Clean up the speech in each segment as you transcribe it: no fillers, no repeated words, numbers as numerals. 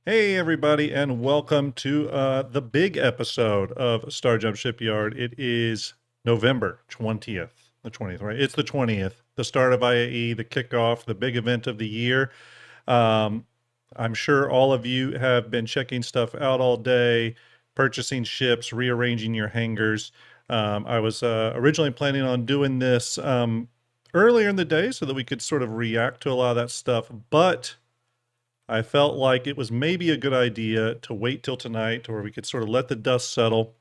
Hey, everybody, and welcome to the big episode of STARJUMP Shipyard. It is November 20th, the 20th, right? It's the 20th, the start of IAE, the kickoff, the big event of the year. Um, I'm sure all of you have been checking stuff out all day, purchasing ships, rearranging your hangars. I was originally planning on doing this earlier in the day so that we could sort of react to a lot of that stuff, but I felt like it was maybe a good idea to wait till tonight where we could sort of let the dust settle,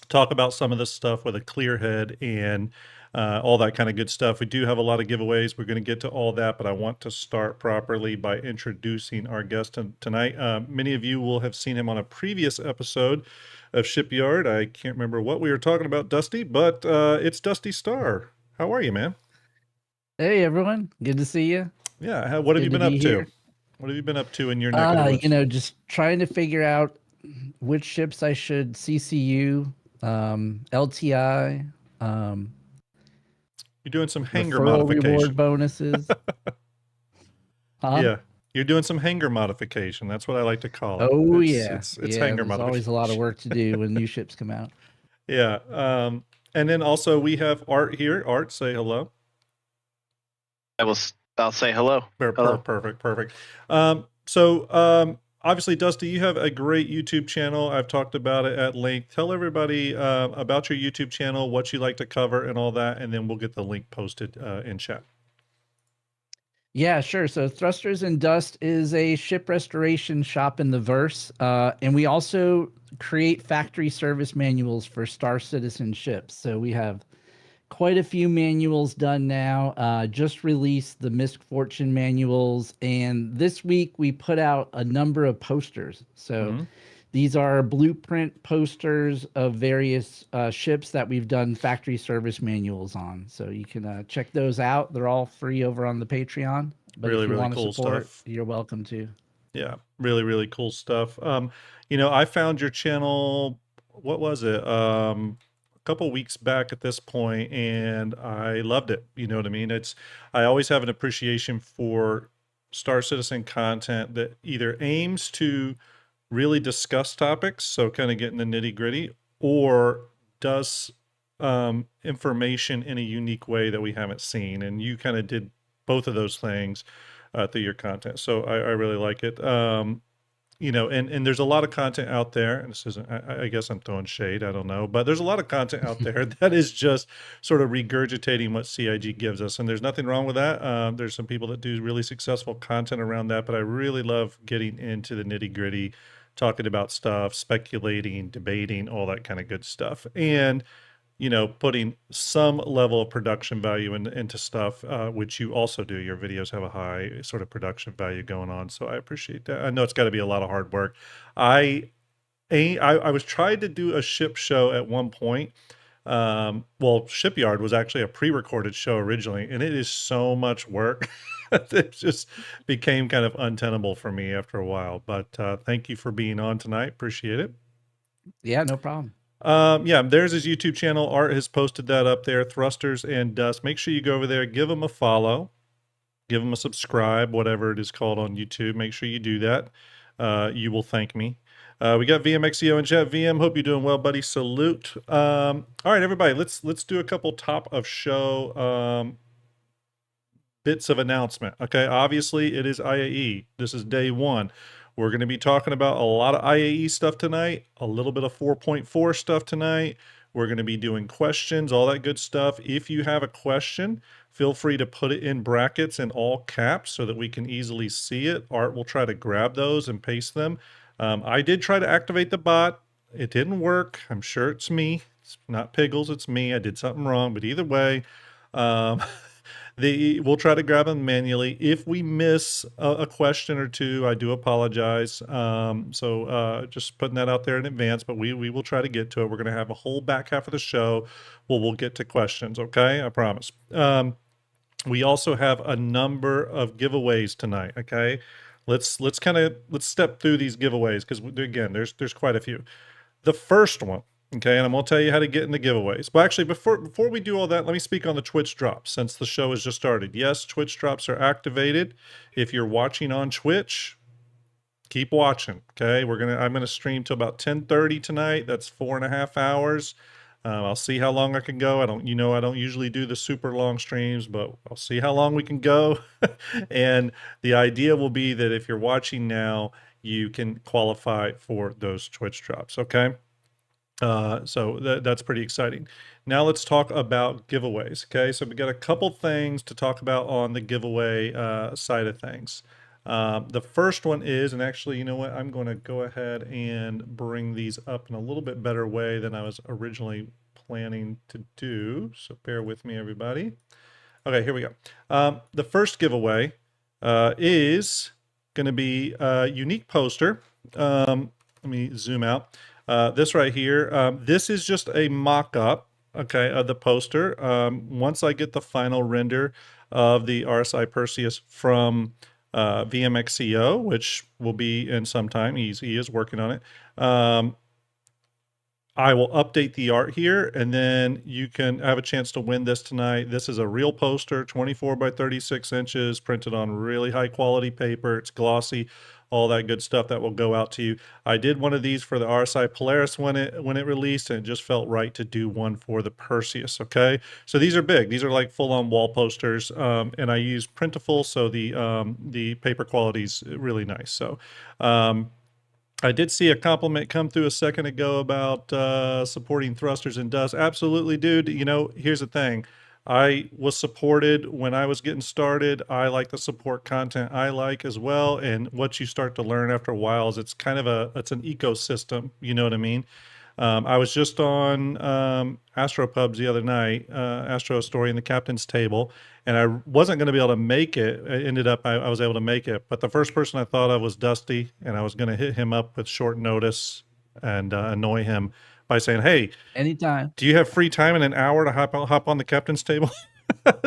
talk about some of this stuff with a clear head and all that kind of good stuff. We do have a lot of giveaways. We're going to get to all that, but I want to start properly by introducing our guest tonight. Many of you will have seen him on a previous episode of Shipyard. I can't remember what we were talking about, Dusty, but it's Dusty Star. How are you, man? Hey everyone, good to see you. Yeah, what have you Good to been be up to? here. What have you been up to in your neck of the You woods? know, just trying to figure out which ships I should CCU, LTI, You're doing some hanger referral reward modification. bonuses. Huh? Yeah, you're doing some hanger modification. That's what I like to call it. Oh It's yeah, it's it's yeah. hanger There's always a lot of modification. work to do when new ships come out. Yeah. And then also we have Art here. Art, say hello. I'll say hello. Hello. Perfect. So obviously, Dusty, you have a great YouTube channel. I've talked about it at length. Tell everybody about your YouTube channel, what you like to cover, and all that, and then we'll get the link posted in chat. Yeah, sure. So Thrusters and Dust is a ship restoration shop in the verse, and we also create factory service manuals for Star Citizen ships. So we have quite a few manuals done now. Just released the Misfortune manuals, and this week we put out a number of posters. So these are blueprint posters of various ships that we've done factory service manuals on. So you can check those out. They're all free over on the Patreon. But if you Really want to cool support, stuff. you're welcome to. Yeah, really cool stuff. I found your channel, what was it? A couple weeks back at this point, and I loved it. You know what I mean? I always have an appreciation for Star Citizen content that either aims to really discuss topics, so kind of getting the nitty-gritty, or does information in a unique way that we haven't seen. And you kind of did both of those things through your content. So I really like it. And there's a lot of content out there, and this isn't, I guess I'm throwing shade, I don't know, but there's a lot of content out there that is just sort of regurgitating what CIG gives us, and there's nothing wrong with that. There's some people that do really successful content around that, but I really love getting into the nitty gritty, talking about stuff, speculating, debating, all that kind of good stuff. And putting some level of production value into stuff, which you also do. Your videos have a high sort of production value going on. So I appreciate that. I know it's got to be a lot of hard work. I was trying to do a ship show at one point. Well, Shipyard was actually a pre-recorded show originally, and it is so much work. It just became kind of untenable for me after a while. But thank you for being on tonight. Appreciate it. Yeah, no problem. Yeah, there's his YouTube channel. Art has posted that up there, Thrusters and Dust. Make sure you go over there, give him a follow, give him a subscribe, whatever it is called on YouTube. Make sure you do that. You will thank me. We got VMXEO in chat. VM, hope you're doing well, buddy. Salute. All right, everybody, let's do a couple top of show bits of announcement. Okay, obviously it is IAE. This is day one. We're going to be talking about a lot of IAE stuff tonight, a little bit of 4.4 stuff tonight. We're going to be doing questions, all that good stuff. If you have a question, feel free to put it in brackets in all caps so that we can easily see it. Art will try to grab those and paste them. I did try to activate the bot. It didn't work. I'm sure it's me. It's not Piggles. It's me. I did something wrong. But either way, we'll try to grab them manually. If we miss a question or two, I do apologize. So just putting that out there in advance, but we will try to get to it. We're going to have a whole back half of the show where we'll get to questions, okay? I promise. We also have a number of giveaways tonight, okay? Let's step through these giveaways because again, there's quite a few. The first one, okay, and I'm going to tell you how to get in the giveaways. Well, actually, before we do all that, let me speak on the Twitch drops since the show has just started. Yes, Twitch drops are activated. If you're watching on Twitch, keep watching. Okay, I'm gonna stream till about 10:30 tonight. That's 4.5 hours. I'll see how long I can go. I don't usually do the super long streams, but I'll see how long we can go. And the idea will be that if you're watching now, you can qualify for those Twitch drops. Okay. So that's pretty exciting. Now let's talk about giveaways. Okay, so we got a couple things to talk about on the giveaway side of things. The first one is, and actually, you know what? I'm going to go ahead and bring these up in a little bit better way than I was originally planning to do. So bear with me, everybody. Okay, here we go. The first giveaway is going to be a unique poster. Let me zoom out. This right here, this is just a mock-up, okay, of the poster. Once I get the final render of the RSI Perseus from VMXCO, which will be in some time, he is working on it. I will update the art here, and then you can have a chance to win this tonight. This is a real poster, 24 by 36 inches, printed on really high quality paper. It's glossy, all that good stuff that will go out to you. I did one of these for the RSI Polaris when it released, and it just felt right to do one for the Perseus. Okay, so these are big. These are like full-on wall posters, and I use Printful, so the paper quality is really nice. So. I did see a compliment come through a second ago about supporting thrusters and dust. Absolutely, dude. You know, here's the thing. I was supported when I was getting started. I like the support content I like as well. And what you start to learn after a while is it's kind of it's an ecosystem. You know what I mean? I was just on AstroPubs the other night, Astro Story in the Captain's Table, and I wasn't going to be able to make it. It ended up I was able to make it, but the first person I thought of was Dusty, and I was going to hit him up with short notice and annoy him by saying, "Hey, anytime. Do you have free time in an hour to hop on the Captain's Table?"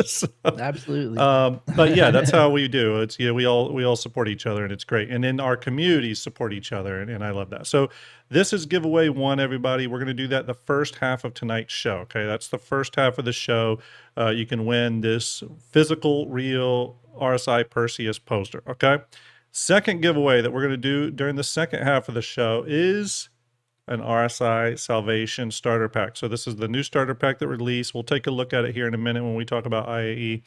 So, absolutely. But yeah, that's how we do. It's we all support each other, and it's great. And then our communities support each other, and I love that. So this is giveaway one, everybody. We're going to do that the first half of tonight's show. Okay, that's the first half of the show. You can win this physical, real RSI Perseus poster. Okay. Second giveaway that we're going to do during the second half of the show is an RSI Salvation starter pack. So this is the new starter pack that released. We'll take a look at it here in a minute when we talk about IAE.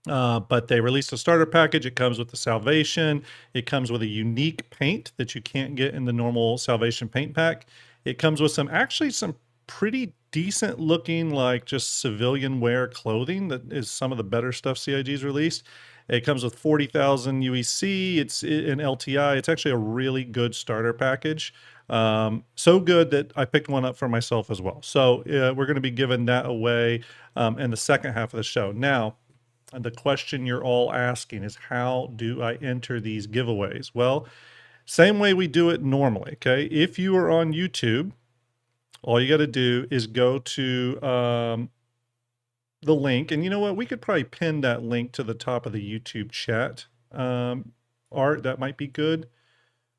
But they released a starter package. It comes with the Salvation. It comes with a unique paint that you can't get in the normal Salvation paint pack. It comes with some pretty decent looking, like just civilian wear clothing that is some of the better stuff CIG's released. It comes with 40,000 UEC. It's in LTI. It's actually a really good starter package. So good that I picked one up for myself as well. So we're going to be giving that away in the second half of the show. Now, the question you're all asking is, how do I enter these giveaways? Well, same way we do it normally. Okay, if you are on YouTube, all you got to do is go to the link, and you know what? We could probably pin that link to the top of the YouTube chat. Art, that might be good.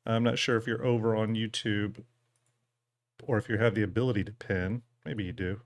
I'm not sure if you're over on YouTube or if you have the ability to pin. Maybe you do.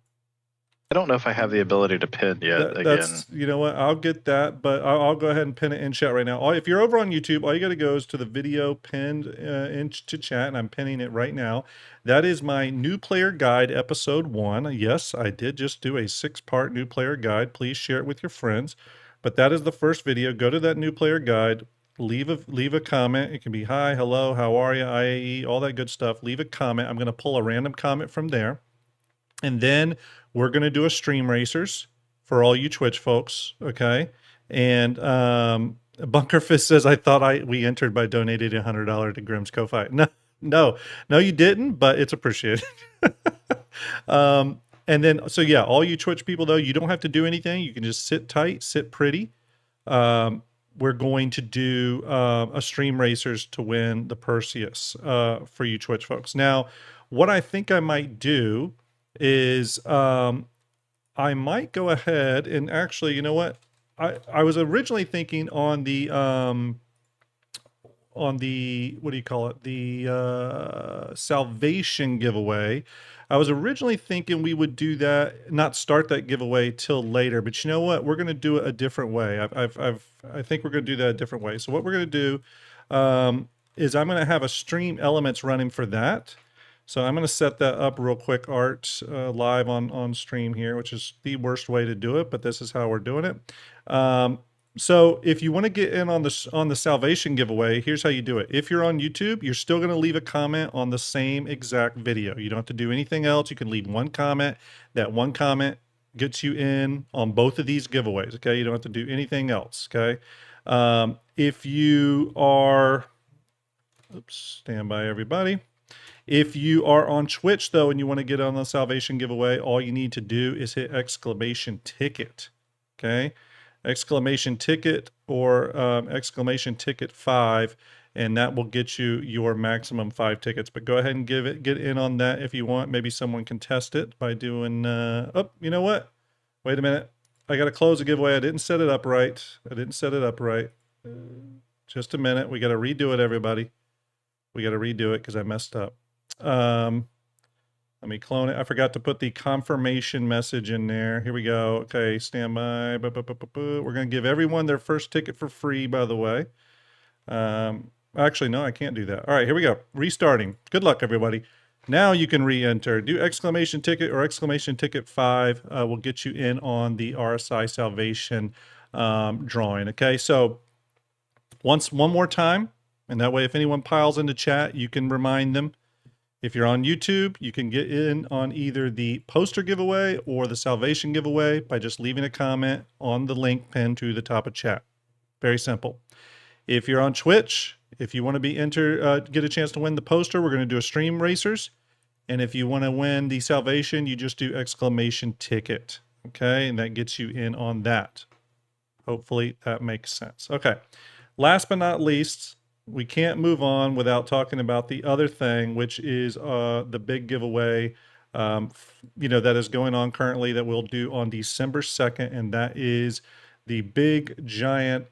I don't know if I have the ability to pin yet. That's, you know what? I'll get that, but I'll go ahead and pin it in chat right now. If you're over on YouTube, all you got to go is to the video pinned into chat, and I'm pinning it right now. That is my new player guide, episode 1. Yes, I did just do a 6-part new player guide. Please share it with your friends. But that is the first video. Go to that new player guide. Leave a comment. It can be hi, hello, how are you, IAE, all that good stuff. Leave a comment. I'm going to pull a random comment from there. And then we're going to do a stream racers for all you Twitch folks, okay? And Bunkerfist says, I thought we entered by donating $100 to Grimm's Ko-Fi. No, you didn't, but it's appreciated. And then, so yeah, all you Twitch people, though, you don't have to do anything. You can just sit tight, sit pretty. We're going to do a stream racers to win the Perseus for you Twitch folks. Now, what I think I might do is I might go ahead and actually, you know what? I was originally thinking on the what do you call it? The Salvation giveaway. I was originally thinking we would do that, not start that giveaway till later, but you know what? We're going to do it a different way. I think we're going to do that a different way. So what we're going to do, is I'm going to have a stream elements running for that. So I'm going to set that up real quick, Art, live on stream here, which is the worst way to do it, but this is how we're doing it. So if you want to get in on the salvation giveaway, here's how you do it. If you're on YouTube, you're still going to leave a comment on the same exact video. You don't have to do anything else. You can leave one comment. That one comment gets you in on both of these giveaways. Okay, you don't have to do anything else. Okay, if you are, stand by everybody. If you are on Twitch though and you want to get on the salvation giveaway, all you need to do is hit exclamation ticket. Okay, exclamation ticket or exclamation ticket 5, and that will get you your maximum 5 tickets. But go ahead and get in on that if you want. Maybe someone can test it by doing oh, you know what, wait a minute, I got to close the giveaway. I didn't set it up right. Just a minute, we got to redo it, everybody. We got to redo it because I messed up. Let me clone it. I forgot to put the confirmation message in there. Here we go. Okay, stand by. We're going to give everyone their first ticket for free, by the way. Actually, no, I can't do that. All right, here we go. Restarting. Good luck, everybody. Now you can re-enter. Do exclamation ticket or exclamation ticket 5 will get you in on the RSI Salvation drawing. Okay, so one more time, and that way if anyone piles into chat, you can remind them. If you're on YouTube, you can get in on either the poster giveaway or the salvation giveaway by just leaving a comment on the link pinned to the top of chat. Very simple. If you're on Twitch, if you want to be get a chance to win the poster, we're going to do a stream racers. And if you want to win the salvation, you just do exclamation ticket. Okay, and that gets you in on that. Hopefully that makes sense. Okay, last but not least, we can't move on without talking about the other thing, which is the big giveaway, that is going on currently that we'll do on December 2nd, and that is the big giant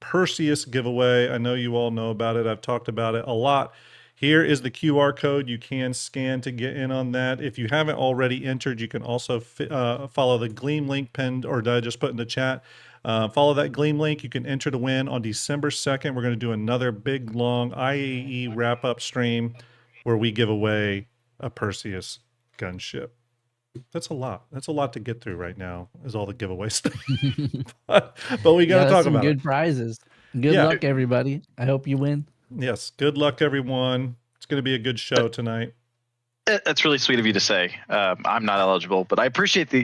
Perseus giveaway. I know you all know about it. I've talked about it a lot. Here is the QR code you can scan to get in on that. If you haven't already entered, you can also follow the Gleam link pinned, or did I just put in the chat? Follow that Gleam link. You can enter to win on December 2nd. We're going to do another big, long IAE wrap-up stream where we give away a Perseus gunship. That's a lot. That's a lot to get through right now, is all the giveaway stuff. but we got to talk about good prizes. Good luck, everybody. I hope you win. Yes. Good luck, everyone. It's going to be a good show tonight. That's really sweet of you to say. I'm not eligible, but I appreciate the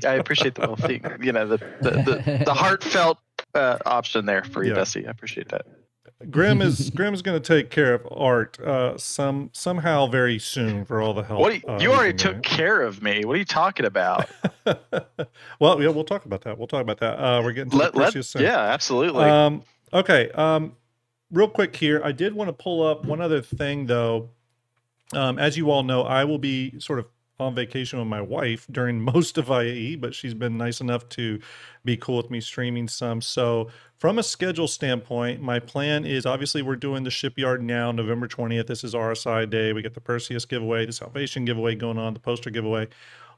well thing, the heartfelt option there for you, Bessie. I appreciate that. Grim is going to take care of Art somehow very soon for all the help. You already took care of me. What are you talking about? Well, yeah, we'll talk about that. We're getting to the Perseus soon. Yeah, absolutely. Okay. Real quick here, I did want to pull up one other thing though. As you all know, I will be sort of on vacation with my wife during most of IAE, but she's been nice enough to be cool with me streaming some. So from a schedule standpoint, my plan is, obviously we're doing the Shipyard now, November 20th. This is RSI Day. We got the Perseus giveaway, the Salvation giveaway going on, the poster giveaway.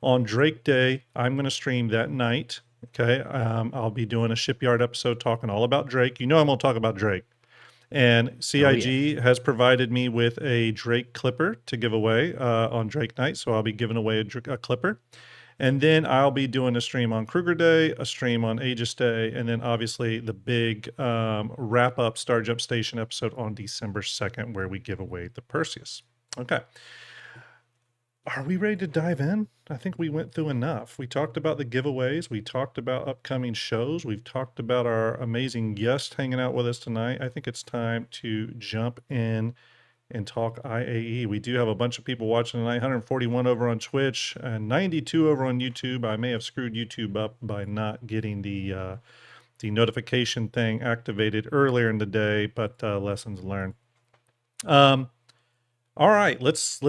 On Drake Day, I'm going to stream that night. Okay. I'll be doing a Shipyard episode talking all about Drake. You know I'm going to talk about Drake. And CIG has provided me with a Drake clipper to give away on Drake night. So I'll be giving away a clipper. And then I'll be doing a stream on Kruger Day, a stream on Aegis Day, and then obviously the big wrap-up STARJUMP Station episode on December 2nd where we give away the Perseus. Okay. Are we ready to dive in? I think we went through enough. We talked about the giveaways. We talked about upcoming shows. We've talked about our amazing guest hanging out with us tonight. I think it's time to jump in and talk IAE. We do have a bunch of people watching tonight, 141 over on Twitch and 92 over on YouTube. I may have screwed YouTube up by not getting the notification thing activated earlier in the day, but lessons learned. All right, let's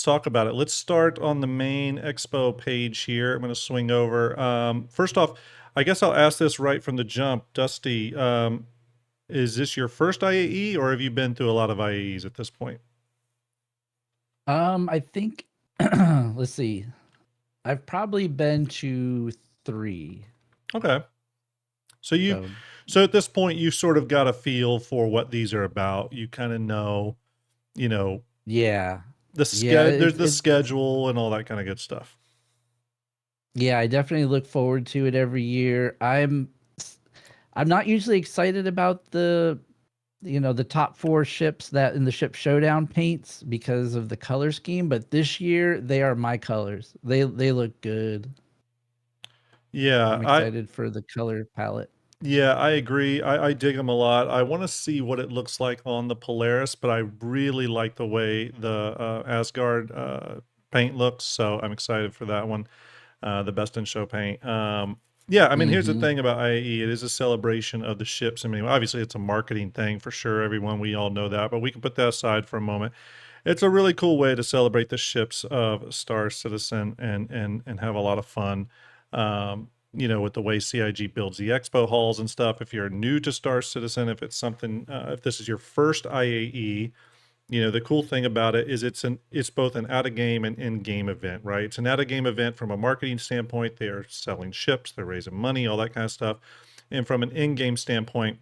talk about it. Let's start on the main expo page here. I'm going to swing over. First off, I guess I'll ask this right from the jump. Dusty, is this your first IAE, or have you been through a lot of IAEs at this point? I think, let's see. I've probably been to 3. Okay. So at this point, you sort of got a feel for what these are about. You kind of know you know, Yeah. there's the It's schedule and all that kind of good stuff. yeah, I definitely look forward to it every year. I'm not usually excited about the top 4 ships that in the ship showdown paints because of the color scheme, but this year they are my colors. They look good. Yeah, I'm excited for the color palette. yeah, I agree. I dig them a lot. I want to see what it looks like on the Polaris, but I really like the way the Asgard paint looks, so I'm excited for that one. The best in show paint. Yeah, I mean, here's the Mhm. thing about IAE. It is a celebration of the ships. I mean, obviously, it's a marketing thing for sure. Everyone, we all know that, but we can put that aside for a moment. It's a really cool way to celebrate the ships of Star Citizen and have a lot of fun. With the way CIG builds the expo halls and stuff. If you're new to Star Citizen, if it's something, if this is your first IAE, the cool thing about it is it's both an out of game and in game event, right? It's an out of game event from a marketing standpoint. They are selling ships, they're raising money, all that kind of stuff. And from an in game standpoint,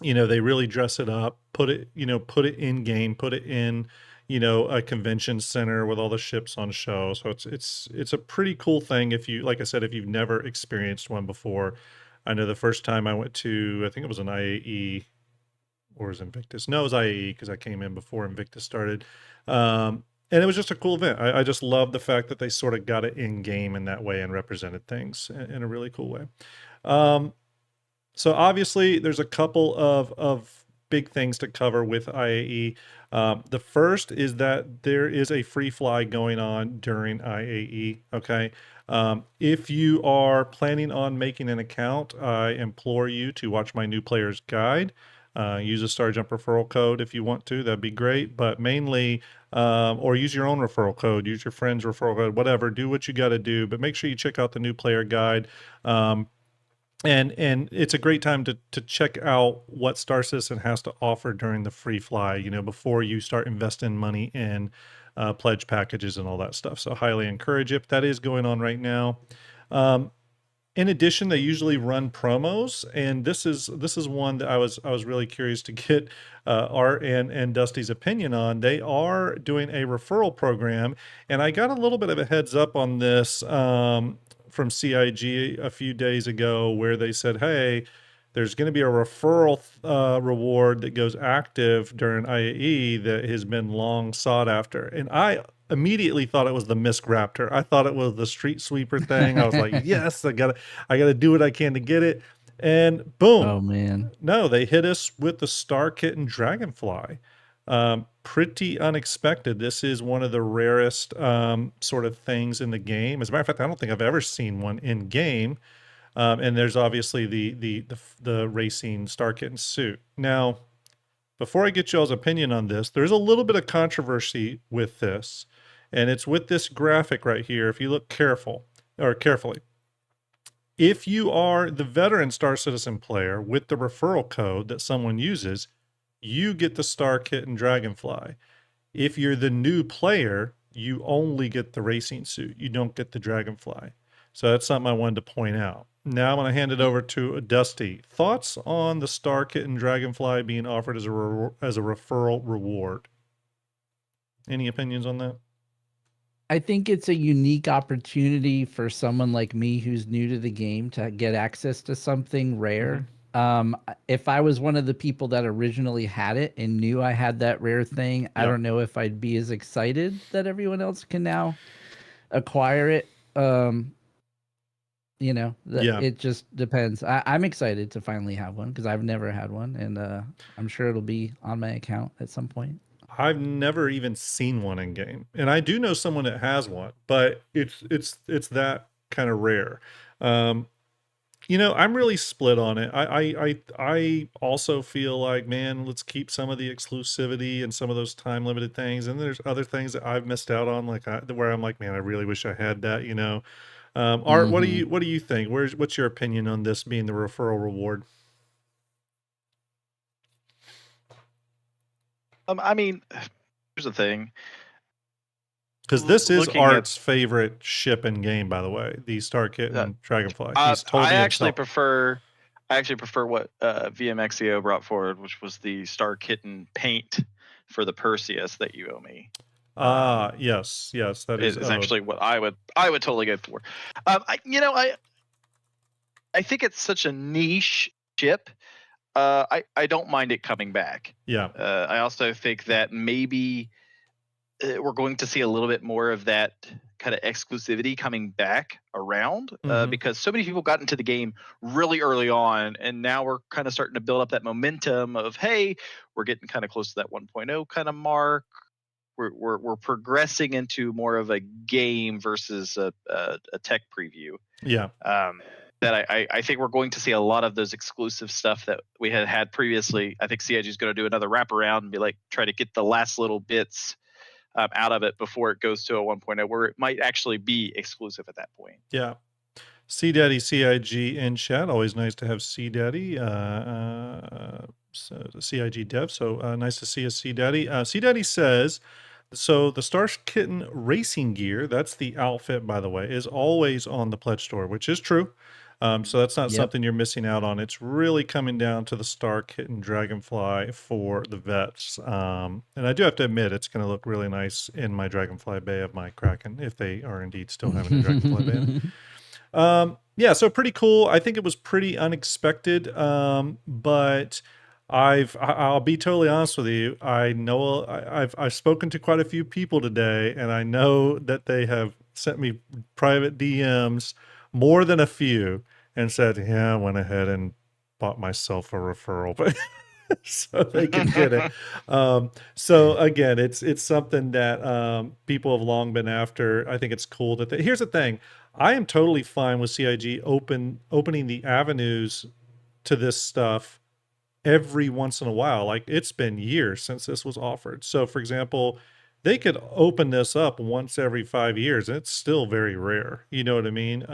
they really dress it up, put it in game, put it in, a convention center with all the ships on show. So it's a pretty cool thing if you, like I said, if you've never experienced one before. I know the first time I went to, I think it was an IAE or was Invictus. No, it was IAE because I came in before Invictus started. And it was just a cool event. I just love the fact that they sort of got it in game in that way and represented things in a really cool way. So obviously, there's a couple of big things to cover with IAE. The first is that there is a free fly going on during IAE. Okay. If you are planning on making an account, I implore you to watch my new player's guide. Use a STARJUMP referral code if you want to. That'd be great. But mainly, or use your own referral code. Use your friend's referral code. Whatever. Do what you got to do. But make sure you check out the new player guide. And it's a great time to check out what Star Citizen has to offer during the free fly, before you start investing money in pledge packages and all that stuff. So highly encourage it. That is going on right now. In addition, they usually run promos, and this is one that I was really curious to get Art and Dusty's opinion on. They are doing a referral program, and I got a little bit of a heads up on this from CIG a few days ago, where they said, "Hey, there's going to be a referral reward that goes active during IAE that has been long sought after," and I immediately thought it was the Misc Raptor. I thought it was the street sweeper thing. I was like, yes, I gotta do what I can to get it. And boom. Oh man. No, they hit us with the Star Kitten Dragonfly. Pretty unexpected. This is one of the rarest sort of things in the game. As a matter of fact, I don't think I've ever seen one in game. And there's obviously the racing Star Kitten suit. Now, before I get y'all's opinion on this, there's a little bit of controversy with this, and it's with this graphic right here. If you look carefully, if you are the veteran Star Citizen player with the referral code that someone uses, you get the Star Kitten Dragonfly. If you're the new player, you only get the racing suit. You don't get the Dragonfly. So that's something I wanted to point out. Now I'm going to hand it over to Dusty. Thoughts on the Star Kitten Dragonfly being offered as a referral reward? Any opinions on that? I think it's a unique opportunity for someone like me who's new to the game to get access to something rare. If I was one of the people that originally had it and knew I had that rare thing, I don't know if I'd be as excited that everyone else can now acquire it. It just depends. I'm excited to finally have one because I've never had one, and I'm sure it'll be on my account at some point. I've never even seen one in game, and I do know someone that has one, but it's that kind of rare. I'm really split on it. I also feel like, man, let's keep some of the exclusivity and some of those time limited things. And there's other things that I've missed out on, where I'm like, man, I really wish I had that. Art, what do you think? What's your opinion on this being the referral reward? I mean, here's the thing. Because this is Art's favorite ship in game, by the way, the Star Kitten Dragonfly. He's told me I actually prefer what VMXEO brought forward, which was the Star Kitten paint for the Perseus that you owe me. Yes, that is owed. Actually what I would totally go for. I think it's such a niche ship. I don't mind it coming back. Yeah. I also think that maybe we're going to see a little bit more of that kind of exclusivity coming back around because so many people got into the game really early on, and now we're kind of starting to build up that momentum of, hey, we're getting kind of close to that 1.0 kind of mark. We're progressing into more of a game versus a tech preview. Yeah. That I think we're going to see a lot of those exclusive stuff that we had previously. I think CIG is going to do another wraparound and be like, try to get the last little bits out of it before it goes to a 1.0, where it might actually be exclusive at that point. Yeah. C Daddy CIG in chat. Always nice to have C Daddy. So the CIG dev. So nice to see you, C Daddy. C Daddy says, so the Star Kitten racing gear, that's the outfit, by the way, is always on the pledge store, which is true. So that's not something you're missing out on. It's really coming down to the Star Kitten Dragonfly for the vets. And I do have to admit, it's going to look really nice in my Dragonfly Bay of my Kraken, if they are indeed still having a Dragonfly Bay in it. Yeah, so pretty cool. I think it was pretty unexpected, but I'll be totally honest with you. I know I've spoken to quite a few people today, and I know that they have sent me private DMs, more than a few, and said, yeah, I went ahead and bought myself a referral, but so they can get it. So again, it's something that people have long been after. I think it's cool that here's the thing. I am totally fine with CIG opening the avenues to this stuff every once in a while. Like, it's been years since this was offered. So for example, they could open this up once every 5 years, and it's still very rare. You know what I mean?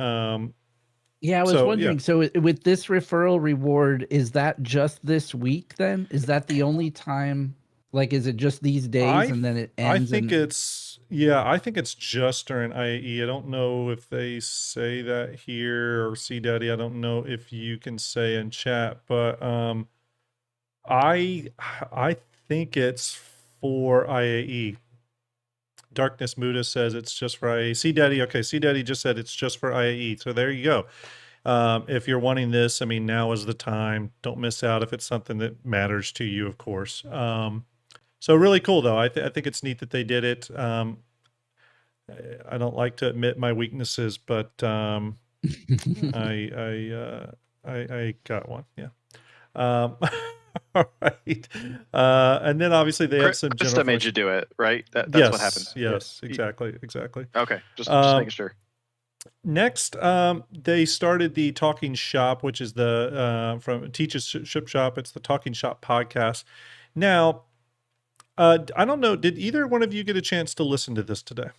Yeah, I was wondering. So with this referral reward, is that just this week then? Is that the only time? Like, is it just these days and then it ends? I think it's just during IAE. I don't know if they say that here, or C Daddy. I don't know if you can say in chat, but I think it's for IAE. Darkness Muda says it's just for IAE. C Daddy, okay, C Daddy just said it's just for IAE. So there you go. If you're wanting this, I mean, now is the time. Don't miss out if it's something that matters to you, of course. So really cool, though. I think it's neat that they did it. I don't like to admit my weaknesses, but I got one. Yeah. All right. And then obviously they have some Krista made you do it, right? That's what happened. Yes, exactly. Okay, just making sure. Next, they started the Talking Shop, which is the from Teach's Ship Shop. It's the Talking Shop podcast. Now, I don't know, did either one of you get a chance to listen to this today?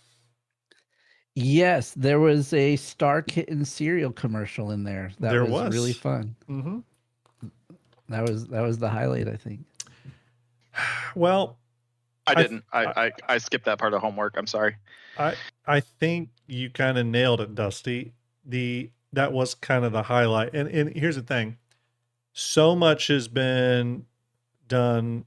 Yes, there was a Star Kitten cereal commercial in there. That was really fun. Mm-hmm. That was the highlight, I think. Well, I didn't. I skipped that part of homework. I'm sorry. I think you kind of nailed it, Dusty. That was kind of the highlight. And here's the thing. So much has been done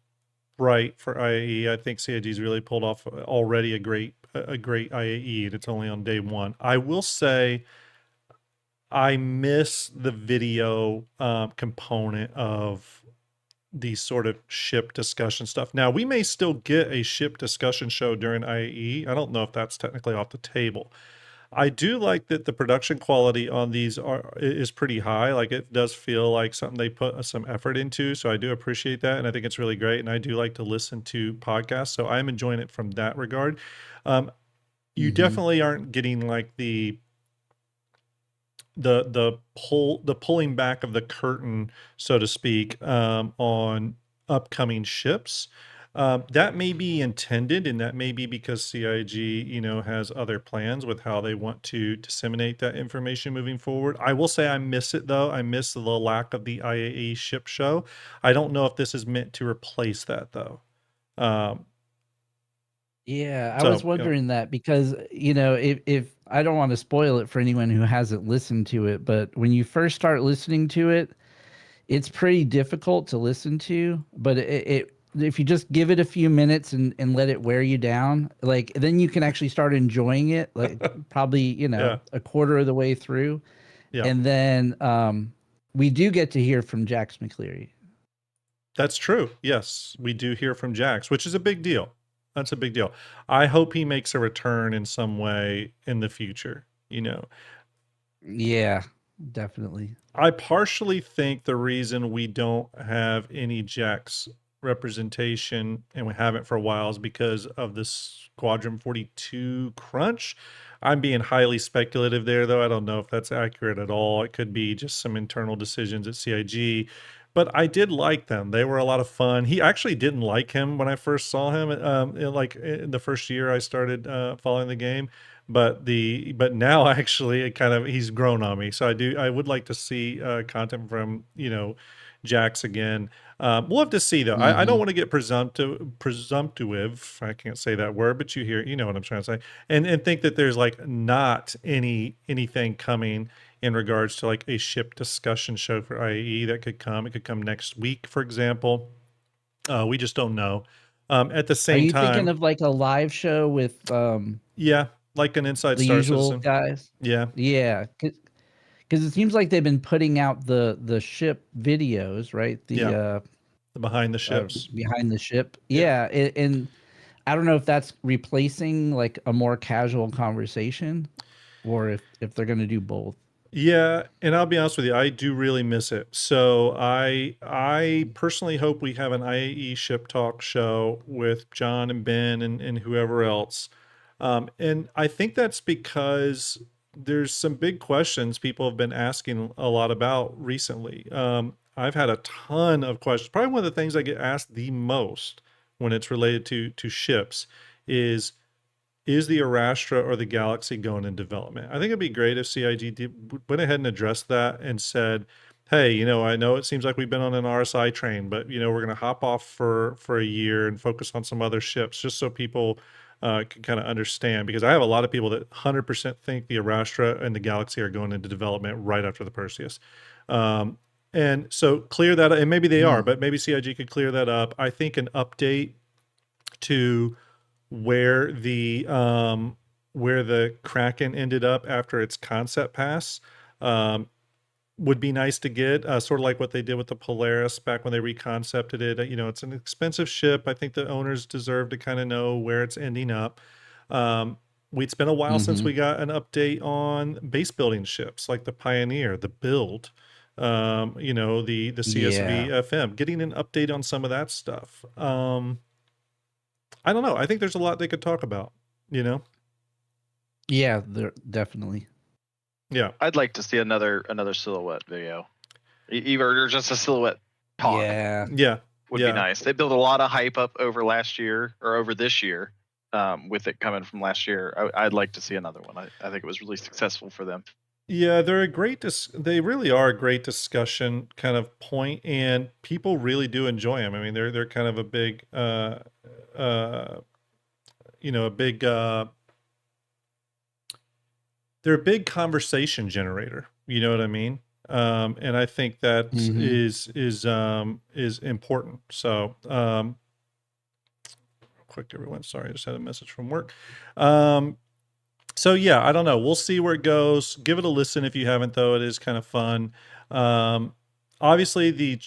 right for IAE. I think CIG's really pulled off already a great IAE, and it's only on day one. I will say I miss the video component of the sort of ship discussion stuff. Now, we may still get a ship discussion show during IAE. I don't know if that's technically off the table. I do like that the production quality on these is pretty high. Like, it does feel like something they put some effort into. So I do appreciate that. And I think it's really great. And I do like to listen to podcasts. So I'm enjoying it from that regard. You definitely aren't getting like the pulling back of the curtain, so to speak, on upcoming ships. That may be intended, and that may be because CIG, has other plans with how they want to disseminate that information moving forward. I will say I miss it, though. I miss the lack of the IAE ship show. I don't know if this is meant to replace that, though. Yeah, I was wondering that because, if I don't want to spoil it for anyone who hasn't listened to it, but when you first start listening to it, it's pretty difficult to listen to, but if you just give it a few minutes and let it wear you down, like then you can actually start enjoying it. Like probably Yeah. a quarter of the way through, Yeah. and then we do get to hear from Jax McCleary. That's true. Yes, we do hear from Jax, which is a big deal. That's a big deal. I hope he makes a return in some way in the future. Yeah, definitely. I partially think the reason we don't have any Jax representation, and we haven't for a while, is because of this Squadron 42 crunch. I'm being highly speculative there, though. I don't know if that's accurate at all. It could be just some internal decisions at CIG. But I did like them. They were a lot of fun. He actually didn't like him when I first saw him. In the first year I started following the game, but now actually it kind of he's grown on me. So I would like to see content from Jax again. We'll have to see though. I don't want to get presumptive. I can't say that word, but you know what I'm trying to say, and think that there's like not anything coming in regards to like a ship discussion show for IAE that could come. It could come next week, for example. We just don't know. At the Are same you thinking time, of like a live show with yeah, like an Inside the Star usual Citizen. guys? Yeah, Yeah, because it seems like they've been putting out the ship videos, right? yeah, the behind the ships. Behind the ship. Yeah. Yeah, and I don't know if that's replacing like a more casual conversation, or if they're gonna do both. Yeah, and I'll be honest with you, I do really miss it. So I personally hope we have an IAE ship talk show with John and Ben and whoever else. And I think that's because there's some big questions people have been asking a lot about recently. I've had a ton of questions. Probably one of the things I get asked the most when it's related to ships is the Arastra or the Galaxy going in development? I think it'd be great if CIG went ahead and addressed that and said, hey, I know it seems like we've been on an RSI train, but we're going to hop off for a year and focus on some other ships, just so people can kind of understand. Because I have a lot of people that 100% think the Arastra and the Galaxy are going into development right after the Perseus. And so clear that, and maybe they are, but maybe CIG could clear that up. I think an update to where the Kraken ended up after its concept pass would be nice to get, sort of like what they did with the Polaris back when they reconcepted it. It's an expensive ship. I think the owners deserve to kind of know where it's ending up. It's been a while since we got an update on base building ships like the Pioneer, the Build, the CSV FM, getting an update on some of that stuff. I don't know. I think there's a lot they could talk about, Yeah, there definitely. Yeah. I'd like to see another silhouette video, or just a silhouette talk. Yeah. Yeah. Would be nice. They built a lot of hype up over last year or over this year, with it coming from last year. I'd like to see another one. I think it was really successful for them. Yeah, they really are a great discussion kind of point, and people really do enjoy them. I mean, they're kind of a big, they're a big conversation generator. You know what I mean? And I think that is important. So, quick, everyone. Sorry, I just had a message from work. So yeah, I don't know. We'll see where it goes. Give it a listen if you haven't, though. It is kind of fun. Obviously, the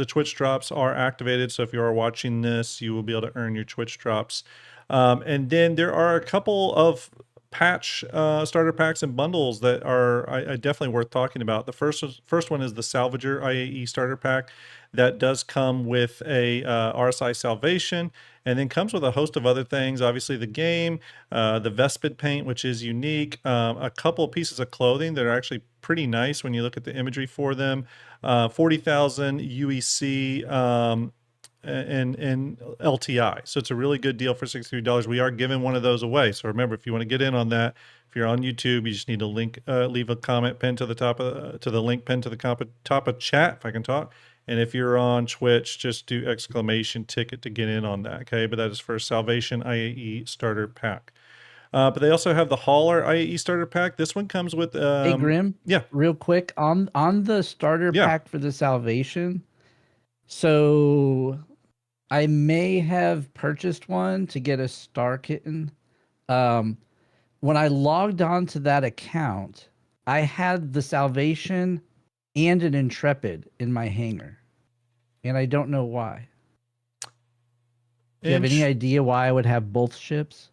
Twitch drops are activated. So if you are watching this, you will be able to earn your Twitch drops. And then there are a couple of patch starter packs and bundles that are I definitely worth talking about. The first one is the Salvager IAE starter pack that does come with a RSI Salvation, and then comes with a host of other things. Obviously, the game, the Vespid paint, which is unique, a couple of pieces of clothing that are actually pretty nice when you look at the imagery for them, 40,000 UEC. And LTI. So it's a really good deal for $63. We are giving one of those away. So remember, if you want to get in on that, if you're on YouTube, you just need to leave a comment pinned to the top to the link pinned to the top of chat, if I can talk. And if you're on Twitch, just do exclamation ticket to get in on that. Okay, but that is for Salvation IAE starter pack. But they also have the Hauler IAE starter pack. This one comes with hey Grim, yeah, real quick on the starter pack for the Salvation. So I may have purchased one to get a star kitten. Um, when I logged on to that account, I had the Salvation and an Intrepid in my hangar, and I don't know why. Do you have any Inch. idea why I would have both ships?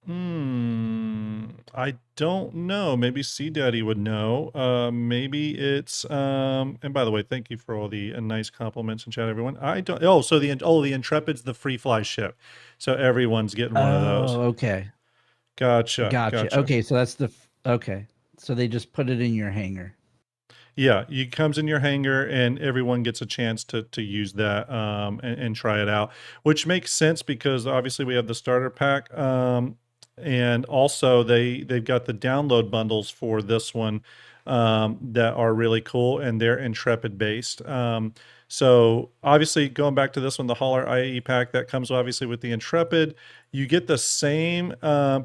I don't know. Maybe Sea Daddy would know. Maybe it's and by the way, thank you for all the nice compliments in chat, everyone. I don't. Oh, so the Intrepid's the free fly ship, so everyone's getting one of those. Oh, okay. Gotcha. Gotcha. Okay, so that's okay. So they just put it in your hangar. Yeah, it comes in your hangar, and everyone gets a chance to use that and try it out, which makes sense because obviously we have the starter pack, and also they've got the download bundles for this one that are really cool, and they're Intrepid based. So obviously going back to this one, the Hauler IAE pack that comes obviously with the Intrepid, you get the same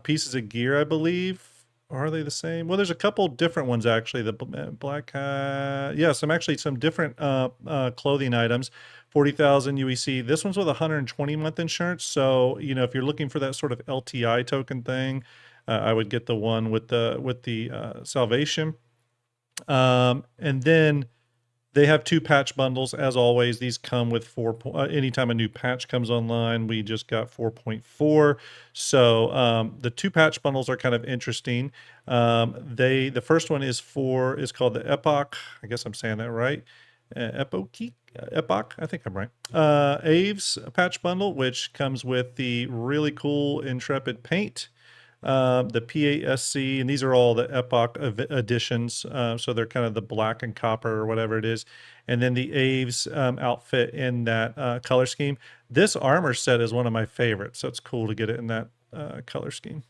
pieces of gear, I believe. Are they the same? Well, there's a couple different ones actually. The black hat, yeah, some different clothing items. 40,000 UEC. This one's with 120 month insurance. So if you're looking for that sort of LTI token thing, I would get the one with the Salvation. And then they have 2 patch bundles, as always. These come with 4. Anytime a new patch comes online, we just got 4.4. So the 2 patch bundles are kind of interesting. The first one is called the Epoch. I guess I'm saying that right. Epoch. I think I'm right. Aves patch bundle, which comes with the really cool Intrepid paint. The PASC, and these are all the Epoch editions. So they're kind of the black and copper or whatever it is. And then the Aves outfit in that color scheme. This armor set is one of my favorites. So it's cool to get it in that color scheme.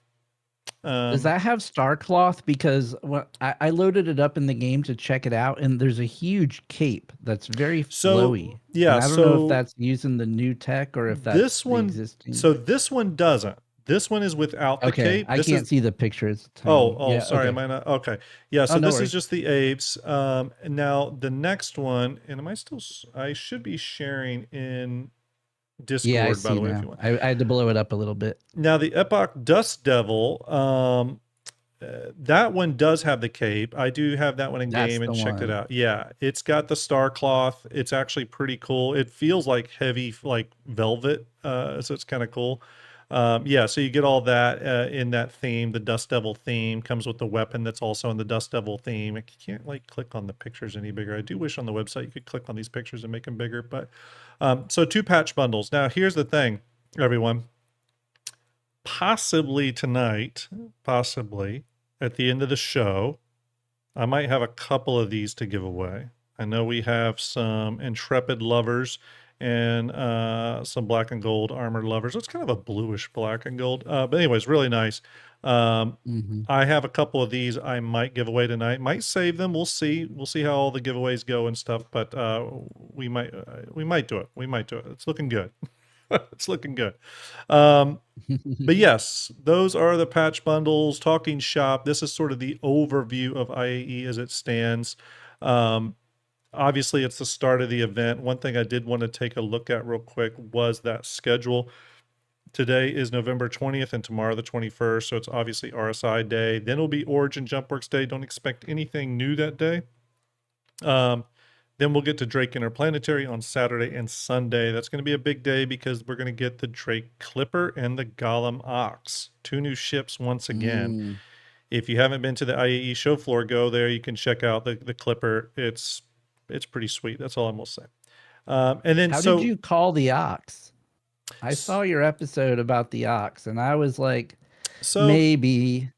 Does that have star cloth? Because I loaded it up in the game to check it out, and there's a huge cape that's very flowy. Yeah, and I don't know if that's using the new tech or if that's this one. the existing. So this one doesn't. This one is without the cape. I can't see the picture. It's tiny. Oh, yeah, sorry. okay. Am I not? Okay. Yeah. So no this worries. is just the Aves. And now the next one, and I should be sharing in Discord, Yeah, I by see the way, now. if you want. I had to blow it up a little bit. Now the Epoch Dust Devil, that one does have the cape. I do have that one in That's game and the checked it one. out. Yeah, it's got the star cloth. It's actually pretty cool. It feels like heavy, like velvet. So it's kind of cool. Yeah, so you get all that in that theme. The Dust Devil theme comes with the weapon that's also in the Dust Devil theme. I can't like click on the pictures any bigger. I do wish on the website you could click on these pictures and make them bigger. But so 2 patch bundles. Now here's the thing, everyone. Possibly tonight, possibly at the end of the show, I might have a couple of these to give away. I know we have some Intrepid lovers and some black and gold armored lovers. It's kind of a bluish black and gold. But anyways, really nice. I have a couple of these I might give away tonight. Might save them. We'll see. We'll see how all the giveaways go and stuff. But we might do it. We might do it. It's looking good. It's looking good. But yes, those are the patch bundles. Talking shop. This is sort of the overview of IAE as it stands. Obviously, it's the start of the event. One thing I did want to take a look at real quick was that schedule. Today is November 20th and tomorrow the 21st. So it's obviously RSI day. Then it'll be Origin Jumpworks day. Don't expect anything new that day. Then we'll get to Drake Interplanetary on Saturday and Sunday. That's going to be a big day because we're going to get the Drake Clipper and the Golem Ox. 2 new ships once again. If you haven't been to the IAE show floor, go there. You can check out the Clipper. It's pretty sweet. That's all I'm going to say. And then how did you call the Ox? I saw your episode about the Ox, and I was like, maybe.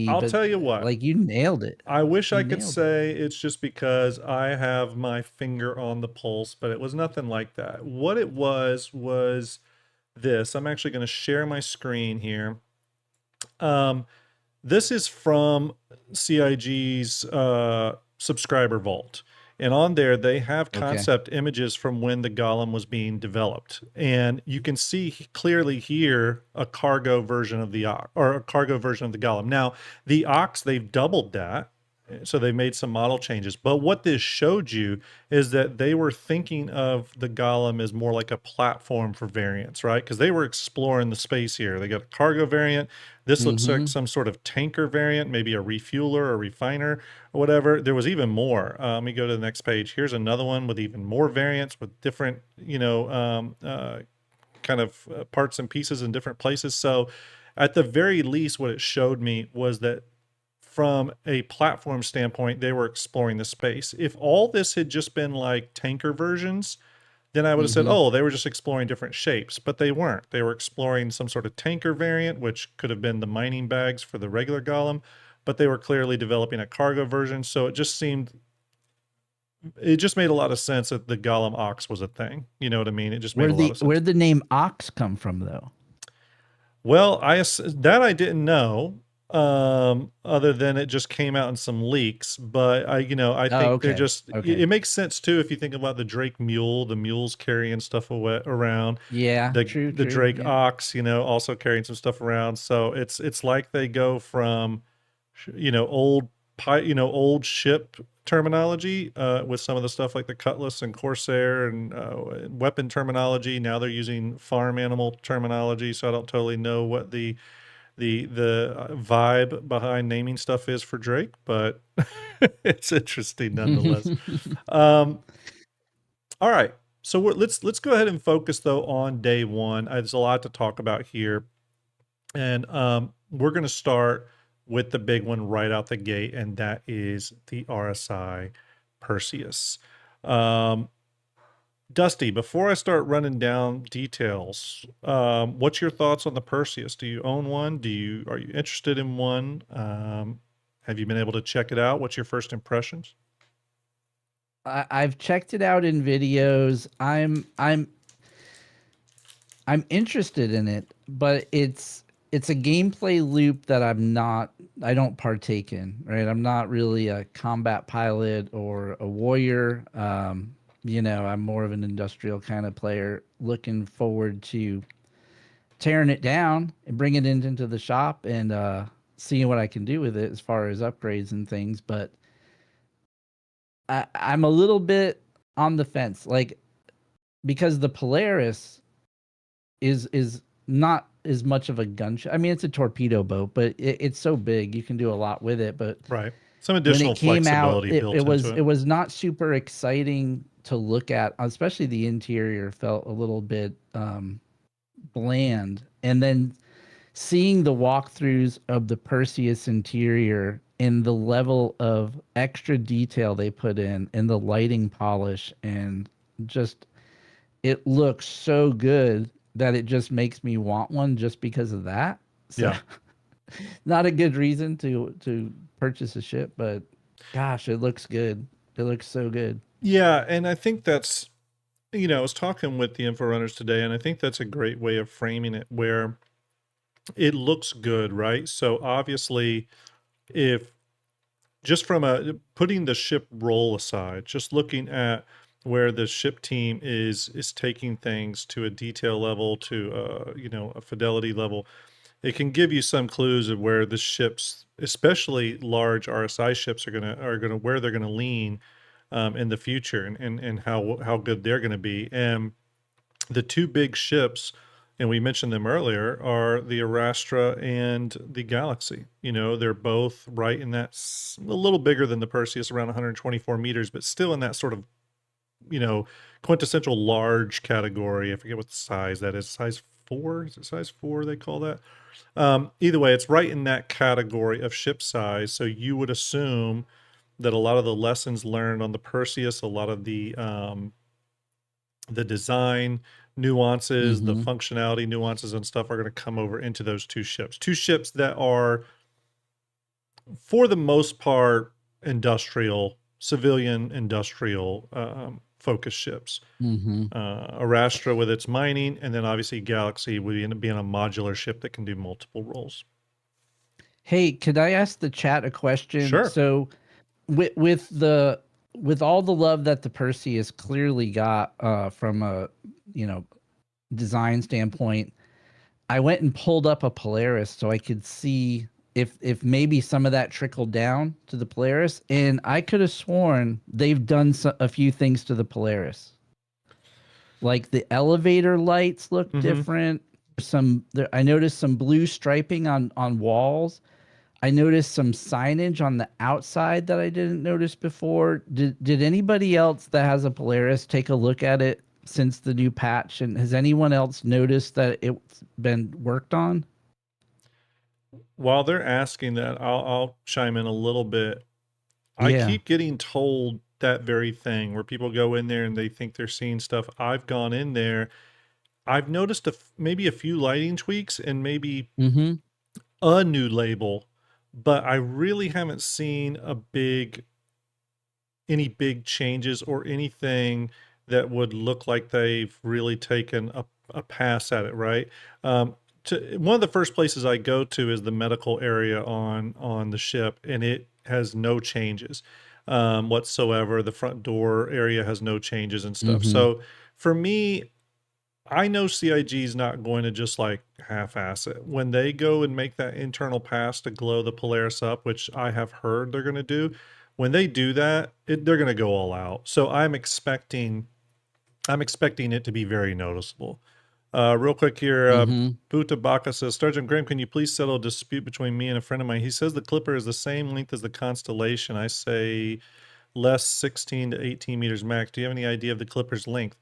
I'll tell you what. Like, you nailed it. I wish I could say it's just because I have my finger on the pulse, but it was nothing like that. What it was this. I'm actually going to share my screen here. This is from CIG's subscriber vault. And on there, they have concept images from when the Golem was being developed. And you can see clearly here a cargo version of the Ox, or a cargo version of the Golem. Now, the Ox, they've doubled that. So they made some model changes. But what this showed you is that they were thinking of the Golem as more like a platform for variants, right? Because they were exploring the space here. They got a cargo variant. This looks like some sort of tanker variant, maybe a refueler or refiner or whatever. There was even more. Let me go to the next page. Here's another one with even more variants with different, kind of parts and pieces in different places. So at the very least, what it showed me was that from a platform standpoint, they were exploring the space. If all this had just been like tanker versions, then I would have said, oh, they were just exploring different shapes, but they weren't. They were exploring some sort of tanker variant, which could have been the mining bags for the regular Golem, but they were clearly developing a cargo version. So it just made a lot of sense that the Golem Ox was a thing. You know what I mean? It just made a lot of sense. Where'd the name Ox come from, though? Well, that I didn't know, other than it just came out in some leaks. But I think they're just. It makes sense too if you think about the Drake mule, the mules carrying stuff around. Yeah, the true. Drake ox, also carrying some stuff around. So it's like they go from, old ship terminology with some of the stuff like the Cutlass and Corsair and weapon terminology. Now they're using farm animal terminology, so I don't totally know what the vibe behind naming stuff is for Drake, but it's interesting nonetheless. All right, so let's go ahead and focus though on day one. There's a lot to talk about here, and we're going to start with the big one right out the gate, and that is the RSI Perseus. Dusty, before I start running down details, what's your thoughts on the Perseus? Do you own one? Are you interested in one? Have you been able to check it out? What's your first impressions? I've checked it out in videos. I'm interested in it, but it's a gameplay loop that I don't partake in, right? I'm not really a combat pilot or a warrior. I'm more of an industrial kind of player, looking forward to tearing it down and bringing it into the shop and seeing what I can do with it as far as upgrades and things. But I'm a little bit on the fence, like, because the Polaris is not as much of a gunship. I mean, it's a torpedo boat, but it's so big you can do a lot with it. But right, some additional flexibility built into it. It was not super exciting to look at, especially the interior felt a little bit bland. And then seeing the walkthroughs of the Perseus interior and the level of extra detail they put in and the lighting polish, and just it looks so good that it just makes me want one just because of that. So, yeah. Not a good reason to purchase a ship, but gosh, it looks good. It looks so good. Yeah, and I think that's, I was talking with the info runners today, and I think that's a great way of framing it, where it looks good, right? So obviously, if just from putting the ship role aside, just looking at where the ship team is taking things to a detail level, to a fidelity level, it can give you some clues of where the ships, especially large RSI ships, are gonna where they're gonna lean in the future, and how good they're gonna be. And the two big ships, and we mentioned them earlier, are the Arastra and the Galaxy. They're both right in that, a little bigger than the Perseus, around 124 meters, but still in that sort of quintessential large category. I forget what the size that is. Size 4? Is it size 4 they call that? Either way, it's right in that category of ship size. So you would assume that a lot of the lessons learned on the Perseus, a lot of the design nuances, the functionality nuances and stuff, are going to come over into those two ships. Two ships that are, for the most part, civilian industrial focus ships. Arastra with its mining, and then obviously Galaxy would end up being a modular ship that can do multiple roles. Hey, could I ask the chat a question? Sure. So with all the love that the Perseus clearly got from a design standpoint, I went and pulled up a Polaris so I could see if maybe some of that trickled down to the Polaris, and I could have sworn they've done a few things to the Polaris. Like the elevator lights look different. I noticed some blue striping on walls. I noticed some signage on the outside that I didn't notice before. Did anybody else that has a Polaris take a look at it since the new patch? And has anyone else noticed that it's been worked on? While they're asking that, I'll chime in a little bit. I Yeah. keep getting told that very thing where people go in there and they think they're seeing stuff. I've gone in there. I've noticed maybe a few lighting tweaks and maybe a new label, but I really haven't seen any big changes or anything that would look like they've really taken a pass at it, right? One of the first places I go to is the medical area on the ship, and it has no changes whatsoever. The front door area has no changes and stuff. So for me, I know CIG is not going to just like half-ass it. When they go and make that internal pass to glow the Polaris up, which I have heard they're going to do, when they do that, they're going to go all out. So I'm expecting it to be very noticeable. Real quick here, Buta Baka says, Sergeant Graham, can you please settle a dispute between me and a friend of mine? He says the Clipper is the same length as the Constellation. I say less 16 to 18 meters max. Do you have any idea of the Clipper's length?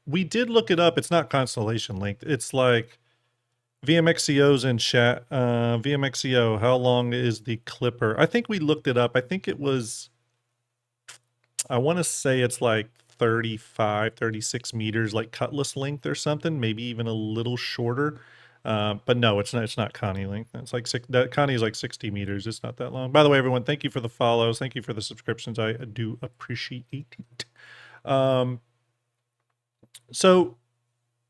We did look it up. It's not Constellation length. It's like VMXCO's in chat. VMXCO, how long is the Clipper? I think we looked it up. I think it was, I want to say it's like 35, 36 meters, like Cutlass length or something, maybe even a little shorter. But no, it's not Connie length. It's like Connie is like 60 meters. It's not that long. By the way, everyone, thank you for the follows. Thank you for the subscriptions. I do appreciate it. So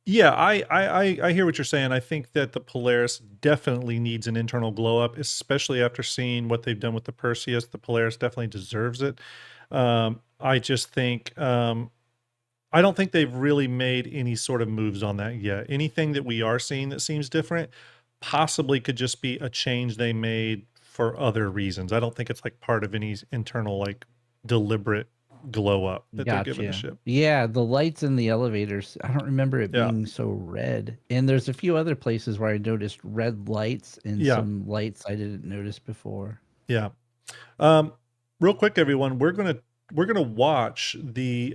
yeah, I hear what you're saying. I think that the Polaris definitely needs an internal glow up, especially after seeing what they've done with the Perseus. The Polaris definitely deserves it. I just think, I don't think they've really made any sort of moves on that yet. Anything that we are seeing that seems different possibly could just be a change they made for other reasons. I don't think it's like part of any internal, like deliberate glow up that they're giving the ship. Yeah, the lights in the elevators, I don't remember it being so red. And there's a few other places where I noticed red lights and some lights I didn't notice before. Yeah. Real quick, everyone, we're gonna watch the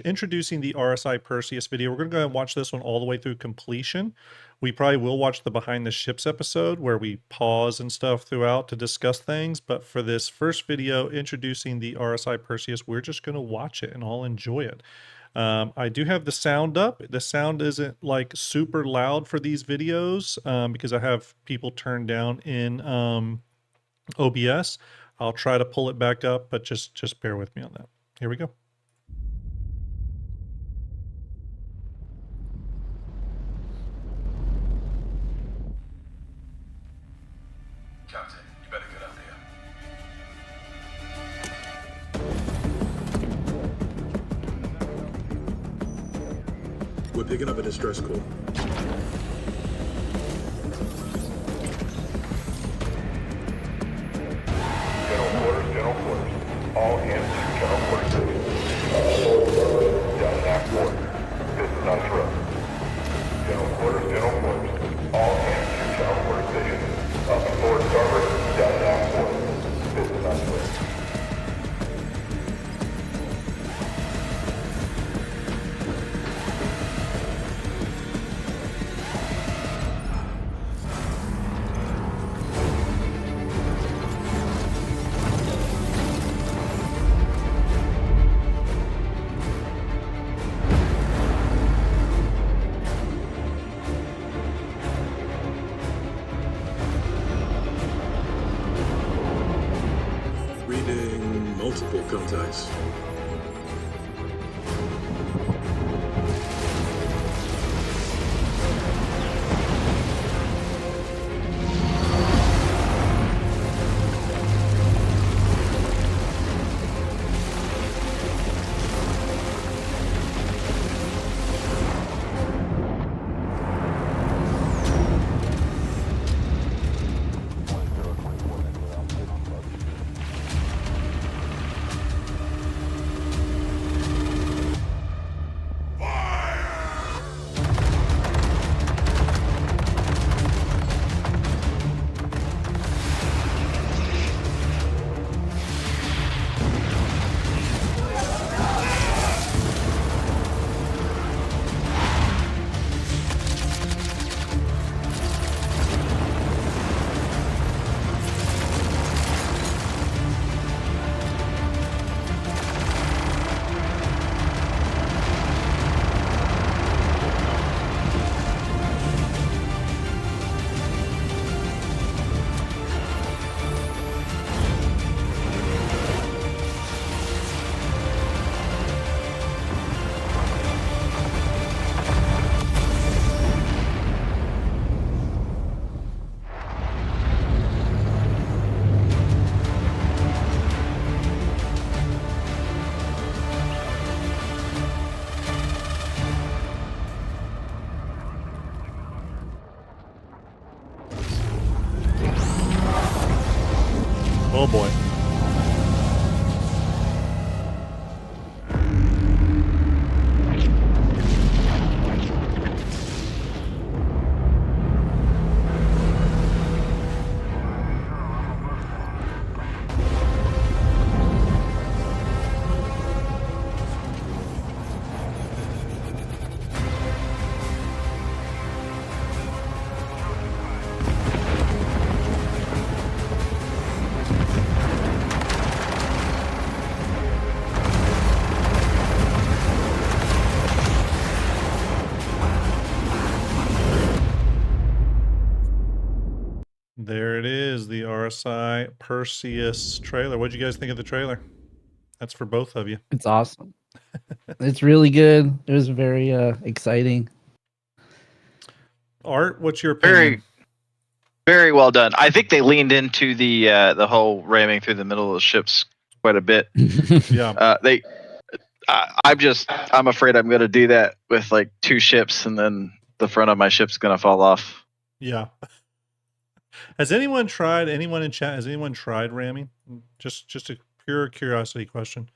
introducing the RSI Perseus video. We're gonna go ahead and watch this one all the way through completion. We probably will watch the behind the ships episode where we pause and stuff throughout to discuss things. But for this first video introducing the RSI Perseus, we're just gonna watch it and all enjoy it. I do have the sound up. The sound isn't like super loud for these videos because I have people turned down in OBS. I'll try to pull it back up, but just bear with me on that. Here we go. Captain, you better get up here. We're picking up a distress call. General quarters. All hands to general quarters. Down that quarter. This is on throw. General quarters. All hands to general quarter station. Up and forward starboard. Down that quarter. This is on throw. Multiple contacts. Oh boy. There it is, the RSI Perseus trailer. What'd you guys think of the trailer? That's for both of you. It's awesome. It's really good. It was very exciting. Art, what's your opinion? Very, very well done. I think they leaned into the whole ramming through the middle of the ships quite a bit. Yeah. I'm afraid I'm going to do that with like 2 ships, and then the front of my ship's going to fall off. Yeah. Has anyone in chat, has anyone tried ramming? Just a pure curiosity question.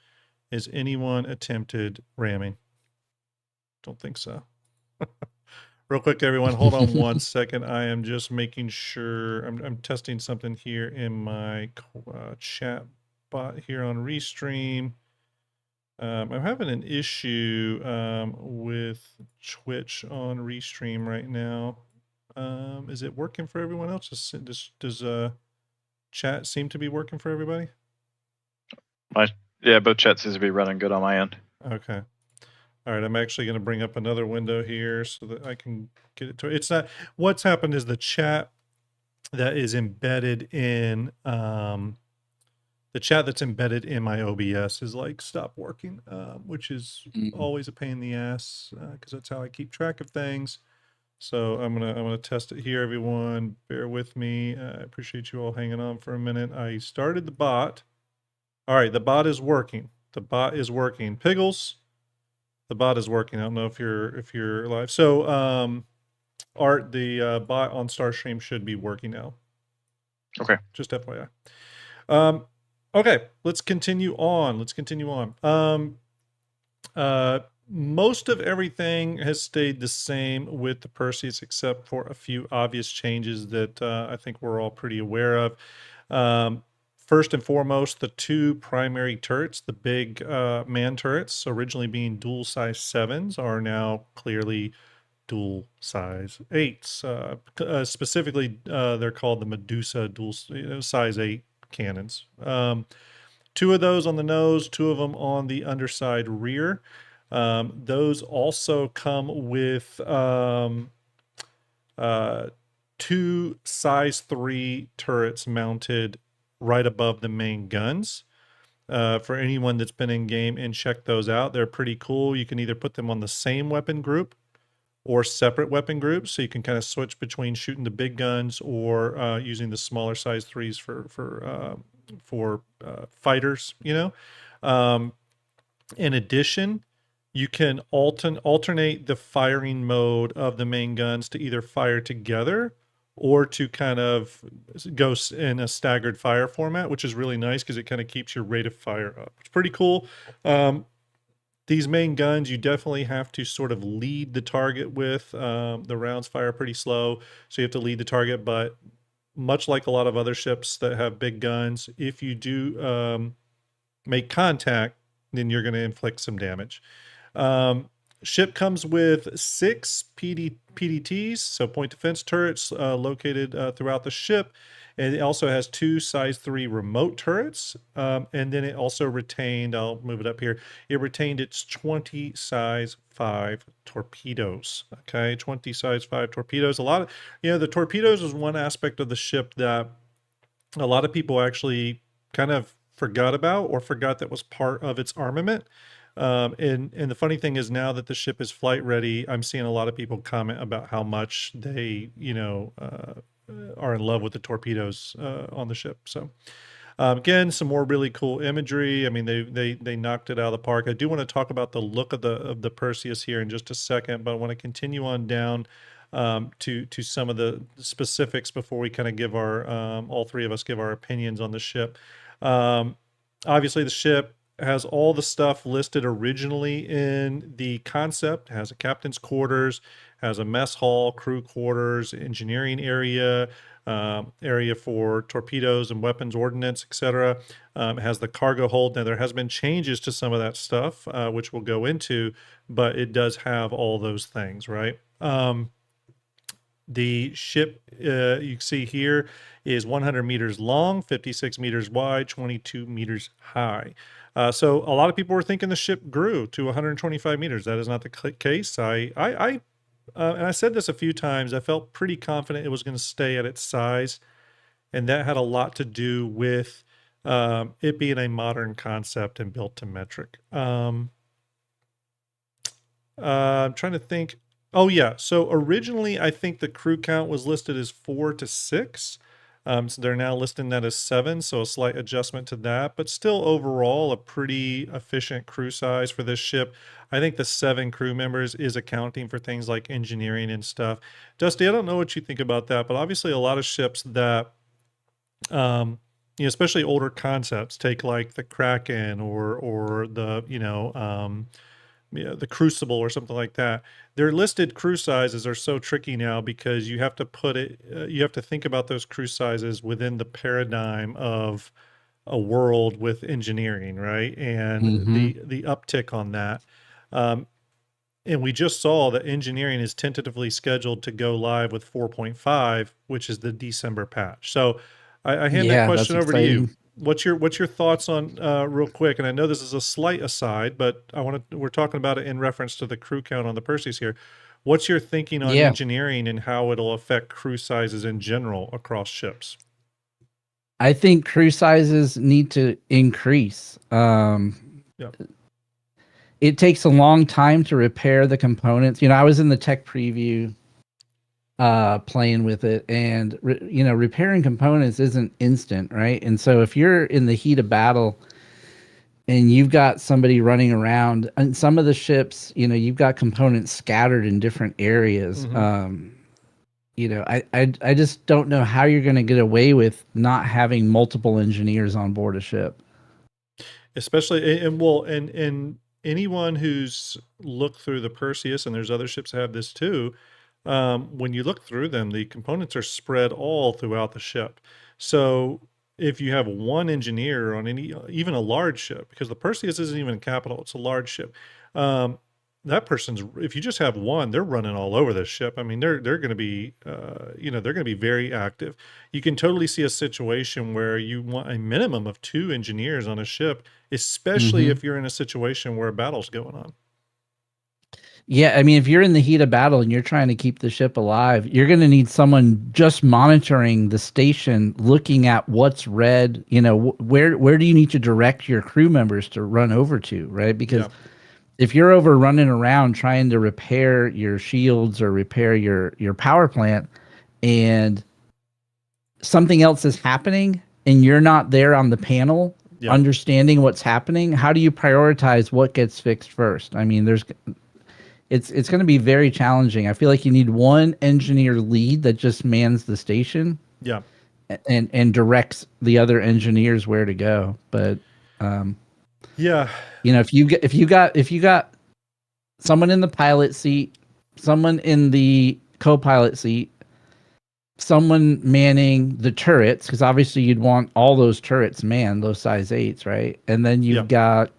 Has anyone attempted ramming? Don't think so. Real quick, everyone, hold on one second. I am just making sure. I'm testing something here in my chat bot here on Restream. I'm having an issue with Twitch on Restream right now. Is it working for everyone else? Does chat seem to be working for everybody? Yeah, both chats seems to be running good on my end. Okay. All right, I'm actually going to bring up another window here so that I can get it to. It's not. What's happened is the chat that is embedded in the chat that's embedded in my OBS is like stopped working, which is always a pain in the ass because that's how I keep track of things. So I'm gonna test it here, everyone. Bear with me. I appreciate you all hanging on for a minute. I started the bot. All right, the bot is working. The bot is working. Piggles, the bot is working. I don't know if you're live. So Art, the bot on Starstream should be working now. Okay. Just FYI. Okay, let's continue on. Most of everything has stayed the same with the Perseus, except for a few obvious changes that I think we're all pretty aware of. First and foremost, the 2 primary turrets, the big man turrets, originally being dual size 7s, are now clearly dual size 8s. Specifically, they're called the Medusa dual size 8 cannons. 2 of those on the nose, 2 of them on the underside rear. Those also come with 2 size 3 turrets mounted right above the main guns. For anyone that's been in game and checked those out, they're pretty cool. You can either put them on the same weapon group or separate weapon groups, so you can kind of switch between shooting the big guns or using the smaller size 3s for fighters. In addition, you can alternate the firing mode of the main guns to either fire together or to kind of go in a staggered fire format, which is really nice because it kind of keeps your rate of fire up. It's pretty cool. These main guns, you definitely have to sort of lead the target with. The rounds fire pretty slow, so you have to lead the target. But much like a lot of other ships that have big guns, if you do make contact, then you're going to inflict some damage. Ship comes with 6 PDTs, so point defense turrets located throughout the ship. And it also has 2 size 3 remote turrets. And then it also retained, I'll move it up here, it retained its 20 size 5 torpedoes. Okay, 20 size 5 torpedoes. A lot of, the torpedoes is one aspect of the ship that a lot of people actually kind of forgot about or forgot that was part of its armament. And the funny thing is, now that the ship is flight ready, I'm seeing a lot of people comment about how much they, are in love with the torpedoes on the ship. So again, some more really cool imagery. I mean, they knocked it out of the park. I do want to talk about the look of the Perseus here in just a second, but I want to continue on down to some of the specifics before we kind of give our all three of us give our opinions on the ship. Obviously, the ship has all the stuff listed originally in the concept. It has a captain's quarters, has a mess hall, crew quarters, engineering area, area for torpedoes and weapons ordnance, etc. It has the cargo hold. Now, there has been changes to some of that stuff, which we'll go into, but it does have all those things, right? The ship, you can see here, is 100 meters long, 56 meters wide, 22 meters high. So a lot of people were thinking the ship grew to 125 meters. That is not the case. And I said this a few times, I felt pretty confident it was going to stay at its size. And that had a lot to do with it being a modern concept and built to metric. I'm trying to think. Oh, yeah. So originally, I think the crew count was listed as 4 to 6. So they're now listing that as 7. So a slight adjustment to that, but still overall a pretty efficient crew size for this ship. I think the 7 crew members is accounting for things like engineering and stuff. Dusty, I don't know what you think about that, but obviously a lot of ships that, especially older concepts, take like the Kraken or the, the Crucible or something like that. Their listed crew sizes are so tricky now because you have to put it, you have to think about those crew sizes within the paradigm of a world with engineering, right? And the uptick on that. And we just saw that engineering is tentatively scheduled to go live with 4.5, which is the December patch. So I hand that question over to you. What's your thoughts on real quick? And I know this is a slight aside, but we're talking about it in reference to the crew count on the Perseus here. What's your thinking on engineering and how it'll affect crew sizes in general across ships? I think crew sizes need to increase. It takes a long time to repair the components. I was in the tech preview playing with it, and repairing components isn't instant, right? And so if you're in the heat of battle and you've got somebody running around, and some of the ships, you've got components scattered in different areas. I just don't know how you're going to get away with not having multiple engineers on board a ship, especially and anyone who's looked through the Perseus, and there's other ships that have this too. When you look through them, the components are spread all throughout the ship. So if you have one engineer on even a large ship, because the Perseus isn't even a capital, it's a large ship. That person's, if you just have one, they're running all over this ship. I mean, they're going to be, they're going to be very active. You can totally see a situation where you want a minimum of 2 engineers on a ship, especially if you're in a situation where a battle's going on. Yeah, I mean, if you're in the heat of battle and you're trying to keep the ship alive, you're going to need someone just monitoring the station, looking at what's red. Where do you need to direct your crew members to run over to, right? Because if you're over running around trying to repair your shields or repair your power plant, and something else is happening and you're not there on the panel understanding what's happening, how do you prioritize what gets fixed first? I mean, it's going to be very challenging. I feel like you need one engineer lead that just mans the station, and directs the other engineers where to go. But if you got someone in the pilot seat, someone in the co-pilot seat, someone manning the turrets, because obviously you'd want all those turrets manned, those size 8s, right? And then you've got,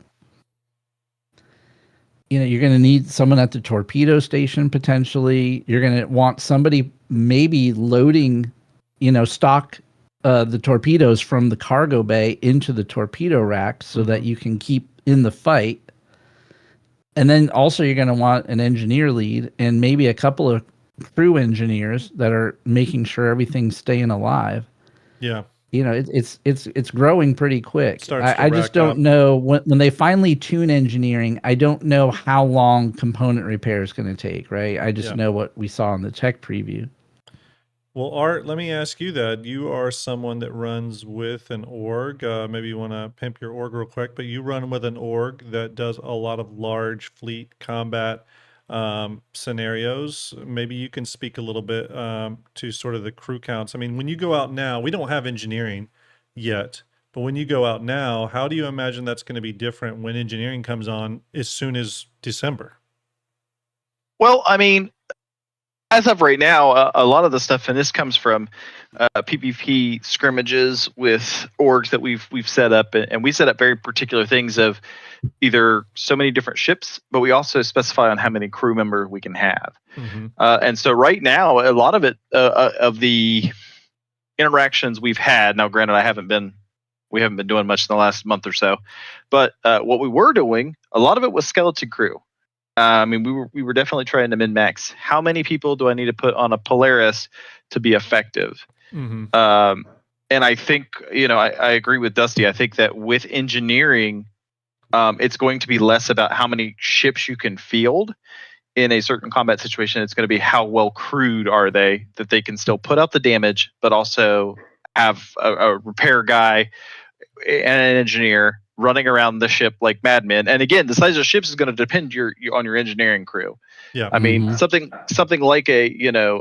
you're going to need someone at the torpedo station potentially. You're going to want somebody maybe loading, stock the torpedoes from the cargo bay into the torpedo rack so that you can keep in the fight. And then also you're going to want an engineer lead and maybe a couple of crew engineers that are making sure everything's staying alive. Yeah. It's growing pretty quick. I just don't know when they finally tune engineering. I don't know how long component repair is going to take, right? I just know what we saw in the tech preview. Well, Art, let me ask you that. You are someone that runs with an org. Maybe you want to pimp your org real quick, but you run with an org that does a lot of large fleet combat. scenarios. Maybe you can speak a little bit to sort of the crew counts. I mean, when you go out now, we don't have engineering yet, but when you go out now, how do you imagine that's going to be different when engineering comes on as soon as December? Well, I mean, as of right now, a lot of the stuff, and this comes from PvP scrimmages with orgs that we've set up, and we set up very particular things of either so many different ships, but we also specify on how many crew members we can have. And so right now, a lot of it of the interactions we've had. Now, granted, we haven't been doing much in the last month or so, but what we were doing, a lot of it was skeleton crew. I mean, we were definitely trying to min-max. How many people do I need to put on a Polaris to be effective? And I think, I agree with Dusty. I think that with engineering, it's going to be less about how many ships you can field in a certain combat situation. It's going to be how well crewed are they, that they can still put out the damage, but also have a repair guy and an engineer running around the ship like madmen. And again, the size of ships is going to depend on your engineering crew. Yeah. I mean, something like a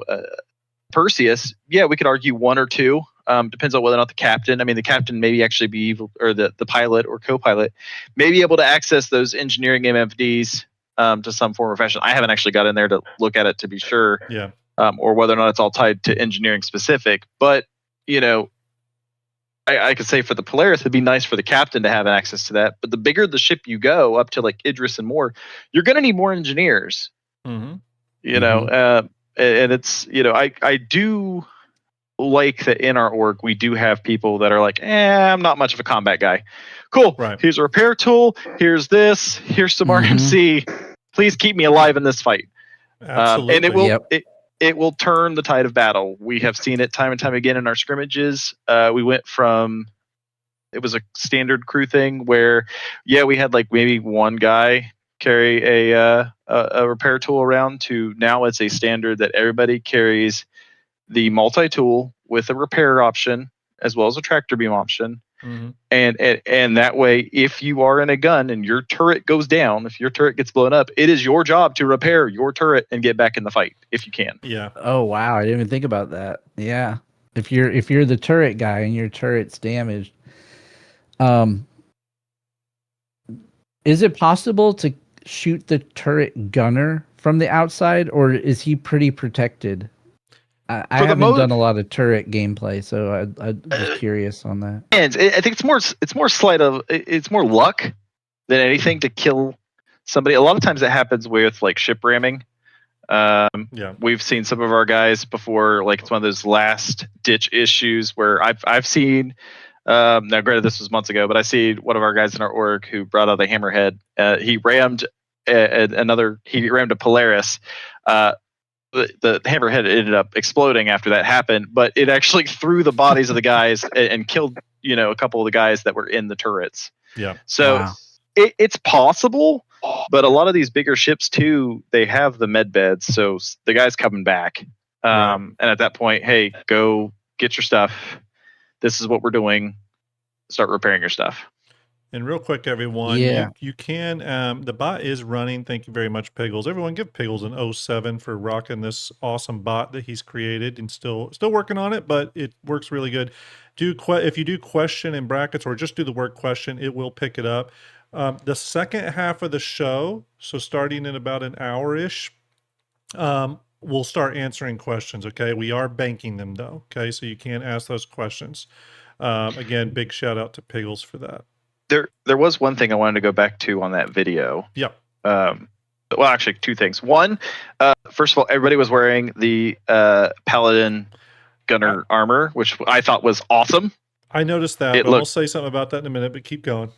Perseus, yeah, we could argue one or two. Depends on whether or not the captain. I mean, the captain maybe actually be able, or the pilot or co-pilot may be able to access those engineering MFDs to some form or fashion. I haven't actually got in there to look at it to be sure. Yeah. Or whether or not it's all tied to engineering specific. But I could say for the Polaris, it'd be nice for the captain to have access to that. But the bigger the ship you go, up to like Idris and more, you're going to need more engineers. And it's I do like that in our org we do have people that are like, I'm not much of a combat guy. Cool. Right. Here's a repair tool. Here's this. Here's some RMC. Please keep me alive in this fight. Absolutely. And it will. It will turn the tide of battle. We have seen it time and time again in our scrimmages. We went from, it was a standard crew thing where, we had like maybe one guy carry a repair tool around, to now it's a standard that everybody carries the multi-tool with a repair option as well as a tractor beam option. And that way, if you are in a gun and your turret goes down, if your turret gets blown up, it is your job to repair your turret and get back in the fight if you can. Yeah. Oh wow, I didn't even think about that. Yeah, if you're the turret guy and your turret's damaged, is it possible to shoot the turret gunner from the outside, or is he pretty protected? I haven't done a lot of turret gameplay, so I was curious on that. And I think it's more luck than anything to kill somebody. A lot of times it happens with like ship ramming. We've seen some of our guys before, like it's one of those last ditch issues where I've seen. Now, granted, this was months ago, but I see one of our guys in our org who brought out a hammerhead. He rammed a Polaris. The hammerhead ended up exploding after that happened, but it actually threw the bodies of the guys and killed, a couple of the guys that were in the turrets. Yeah. So it's possible, but a lot of these bigger ships too, they have the med beds. So the guy's coming back. And at that point, hey, go get your stuff. This is what we're doing. Start repairing your stuff. And real quick, everyone, you can, the bot is running. Thank you very much, Piggles. Everyone give Piggles an 07 for rocking this awesome bot that he's created, and still working on it, but it works really good. If you do question in brackets or just do the word question, it will pick it up. The second half of the show, so starting in about an hour-ish, we'll start answering questions, okay? We are banking them, though, okay? So you can ask those questions. Again, big shout-out to Piggles for that. There was one thing I wanted to go back to on that video. Yep. Well, actually, two things. One, first of all, everybody was wearing the Paladin Gunner armor, which I thought was awesome. I noticed that, but we'll say something about that in a minute, but keep going.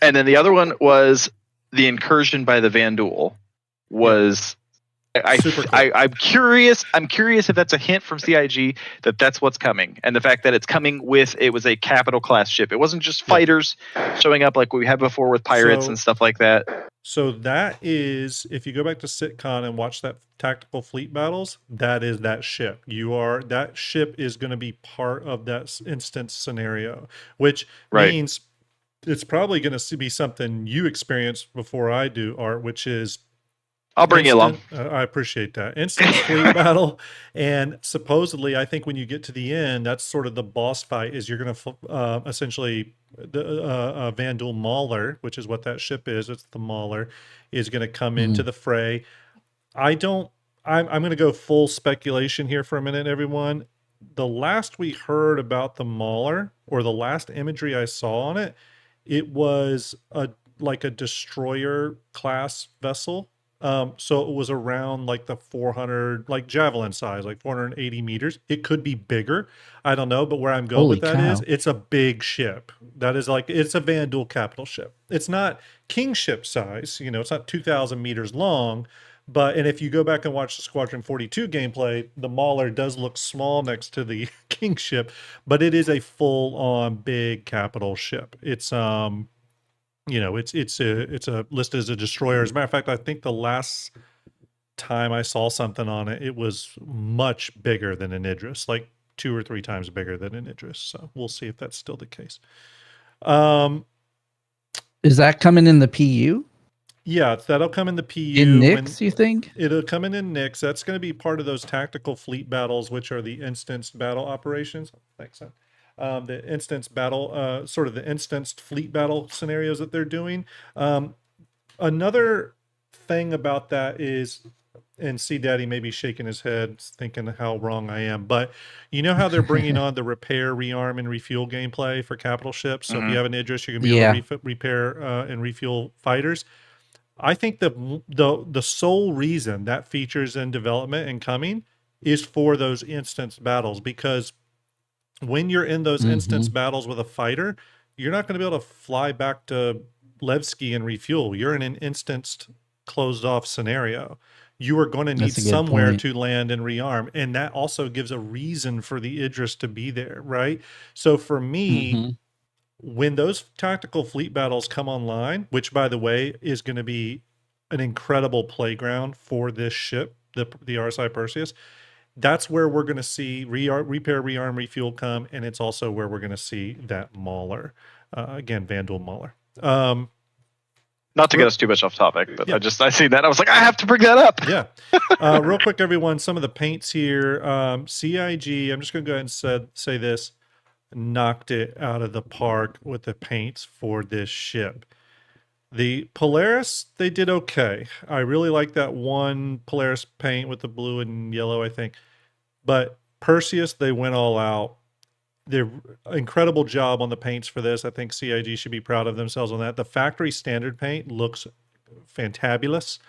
And then the other one was the incursion by the Vandul was... Super cool. I'm curious if that's a hint from CIG that that's what's coming, and the fact that it's coming with, it was a capital class ship. It wasn't just fighters showing up like we had before with pirates and stuff like that. So that is, if you go back to SitCon and watch that tactical fleet battles, that is that ship. That ship is going to be part of that instance scenario, which means it's probably going to be something you experienced before I do, Art, which is I'll bring you along. I appreciate that. Instant fleet battle, and supposedly, I think when you get to the end, that's sort of the boss fight. Is you're going to essentially the Vandal Mauler, which is what that ship is. It's the Mauler, is going to come into the fray. I'm going to go full speculation here for a minute, everyone. The last we heard about the Mauler, or the last imagery I saw on it, it was like a destroyer class vessel. So it was around like the 400, like javelin size, like 480 meters. It could be bigger. I don't know, but where I'm going Holy with that cow. is it's a big ship. That is like, it's a Vandal capital ship. It's not kingship size, it's not 2,000 meters long. But, and if you go back and watch the Squadron 42 gameplay, the Mauler does look small next to the kingship, but it is a full on big capital ship. It's, it's a listed as a destroyer. As a matter of fact, I think the last time I saw something on it, it was much bigger than an Idris, like 2 or 3 times bigger than an Idris. So we'll see if that's still the case. Is that coming in the PU? Yeah, that'll come in the PU. In Nyx, you think? It'll come in Nyx. That's going to be part of those tactical fleet battles, which are the instanced battle operations. Thanks, son. The instance battle, sort of the instanced fleet battle scenarios that they're doing. Another thing about that is, and see Daddy maybe shaking his head thinking how wrong I am, but you know how they're bringing on the repair, rearm, and refuel gameplay for capital ships? So if you have an Idris, you're going to be able to repair and refuel fighters. I think the sole reason that features in development and coming is for those instance battles, because when you're in those instance battles with a fighter, you're not going to be able to fly back to Levski and refuel. You're in an instanced closed off scenario. You are going to need somewhere to land and rearm. And that also gives a reason for the Idris to be there, right? So for me, when those tactical fleet battles come online, which by the way is going to be an incredible playground for this ship, the RSI Perseus, that's where we're going to see repair, rearm, refuel come, and it's also where we're going to see that Mauler. Again, Vandal Mauler. Not to get us too much off topic, but I see that. I was like, I have to bring that up. Yeah. Real quick, everyone, some of the paints here. CIG, I'm just going to go ahead and say this, knocked it out of the park with the paints for this ship. The Polaris, they did okay. I really like that one Polaris paint with the blue and yellow, I think. But Perseus, they went all out. They're incredible job on the paints for this. I think CIG should be proud of themselves on that. The factory standard paint looks fantabulous.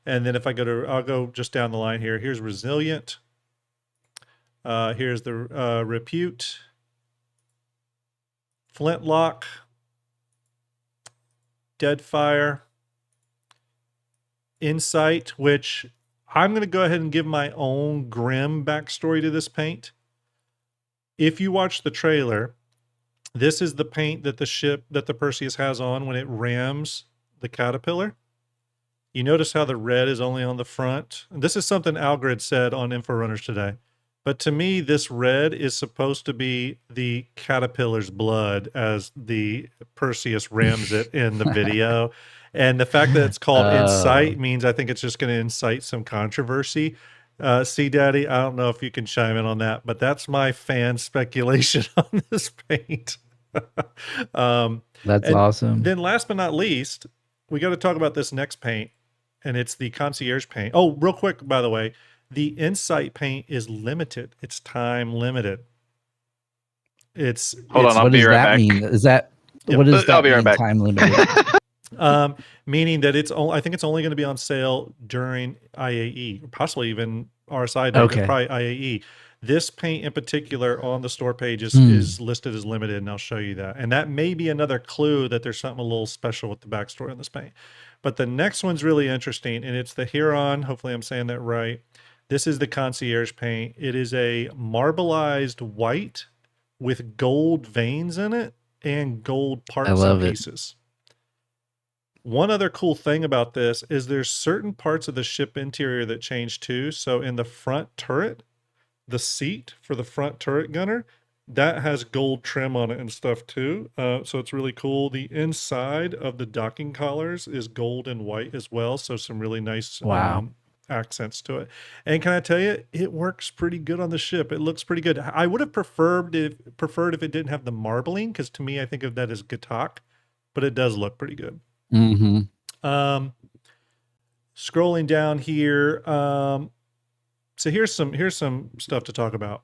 And then if I I'll go just down the line here. Here's Resilient. Here's the Repute. Flintlock. Deadfire. Insight, which I'm going to go ahead and give my own grim backstory to this paint. If you watch the trailer, this is the paint that the Perseus has on when it rams the Caterpillar. You notice how the red is only on the front. And this is something Algrid said on InfoRunners today. But to me, this red is supposed to be the Caterpillar's blood as the Perseus rams it in the video. And the fact that it's called Insight means I think it's just going to incite some controversy. See, Daddy, I don't know if you can chime in on that, but that's my fan speculation on this paint. That's awesome. Then last but not least, we got to talk about this next paint, and it's the Concierge paint. Oh, real quick, by the way, the Insight paint is limited. It's time limited. Hold on, I'll be right back. Mean? Is that what does that mean? Time limited. Meaning that I think it's only going to be on sale during IAE, possibly even RSI day, but probably IAE. This paint in particular on the store page is listed as limited, and I'll show you that. And that may be another clue that there's something a little special with the backstory on this paint. But the next one's really interesting, and it's the Huron. Hopefully I'm saying that right. This is the Concierge paint. It is a marbleized white with gold veins in it and gold parts and pieces. One other cool thing about this is there's certain parts of the ship interior that change too. So in the front turret, the seat for the front turret gunner That has gold trim on it and stuff too. So it's really cool. The inside of the docking collars is gold and white as well. So some really nice Wow. accents to it. And can I tell you, it works pretty good on the ship. It looks pretty good. I would have preferred if it didn't have the marbling, because to me, I think of that as Gatak, but it does look pretty good. Mm-hmm. Scrolling down here. So here's some stuff to talk about.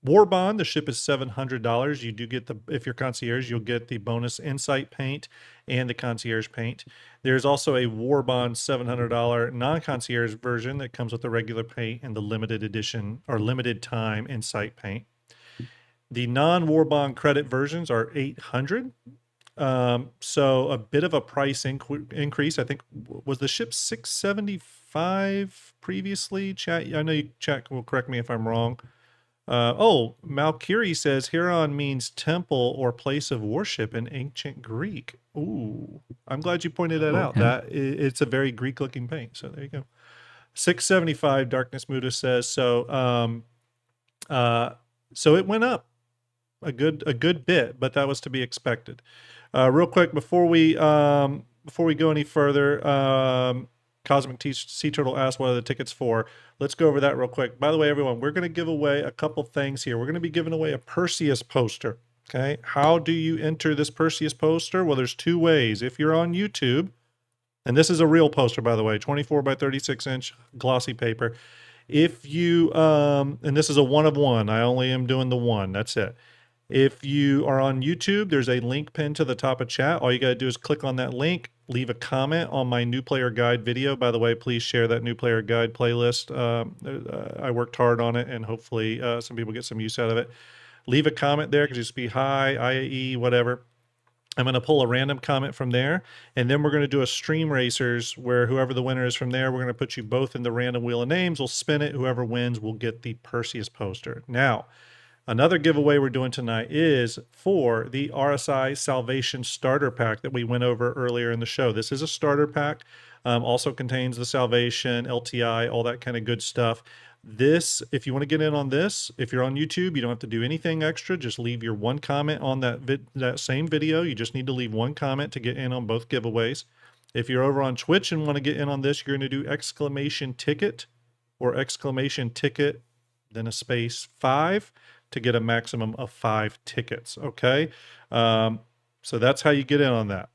War Bond, the ship is $700. You do get if you're concierge, you'll get the bonus insight paint and the concierge paint. There's also a War Bond $700 non-concierge version that comes with the regular paint and the limited edition or limited time insight paint. The non-War Bond credit versions are $800. So a bit of a price increase. I think was the ship $675 previously. Chat, I know you chat will correct me if I'm wrong. Malkiri says Heron means temple or place of worship in ancient Greek. Ooh, I'm glad you pointed that out. Okay. It's a very Greek looking paint. So there you go. $675. Darkness Muda says so. So it went up a good bit, but that was to be expected. Real quick before we go any further, Cosmic Sea Turtle asked what are the tickets for. Let's go over that real quick. By the way, everyone, we're going to give away a couple things here. We're going to be giving away a Perseus poster. Okay, how do you enter this Perseus poster? Well, there's two ways. If you're on YouTube, and this is a real poster, by the way, 24 by 36 inch glossy paper. If you and this is a one of one. I only am doing the one. That's it. If you are on YouTube, there's a link pinned to the top of chat. All you got to do is click on that link, leave a comment on my new player guide video. By the way, please share that new player guide playlist. I worked hard on it, and hopefully some people get some use out of it. Leave a comment there. Could just be hi, IAE, whatever. I'm going to pull a random comment from there, and then we're going to do a stream racers where whoever the winner is from there, we're going to put you both in the random wheel of names. We'll spin it. Whoever wins will get the Perseus poster. Now, another giveaway we're doing tonight is for the RSI Salvation Starter Pack that we went over earlier in the show. This is a starter pack. Also contains the Salvation, LTI, all that kind of good stuff. This, if you want to get in on this, if you're on YouTube, you don't have to do anything extra. Just leave your one comment on that same video. You just need to leave one comment to get in on both giveaways. If you're over on Twitch and want to get in on this, you're going to do exclamation ticket or exclamation ticket, then a space 5 to get a maximum of 5 tickets. Okay. So that's how you get in on that.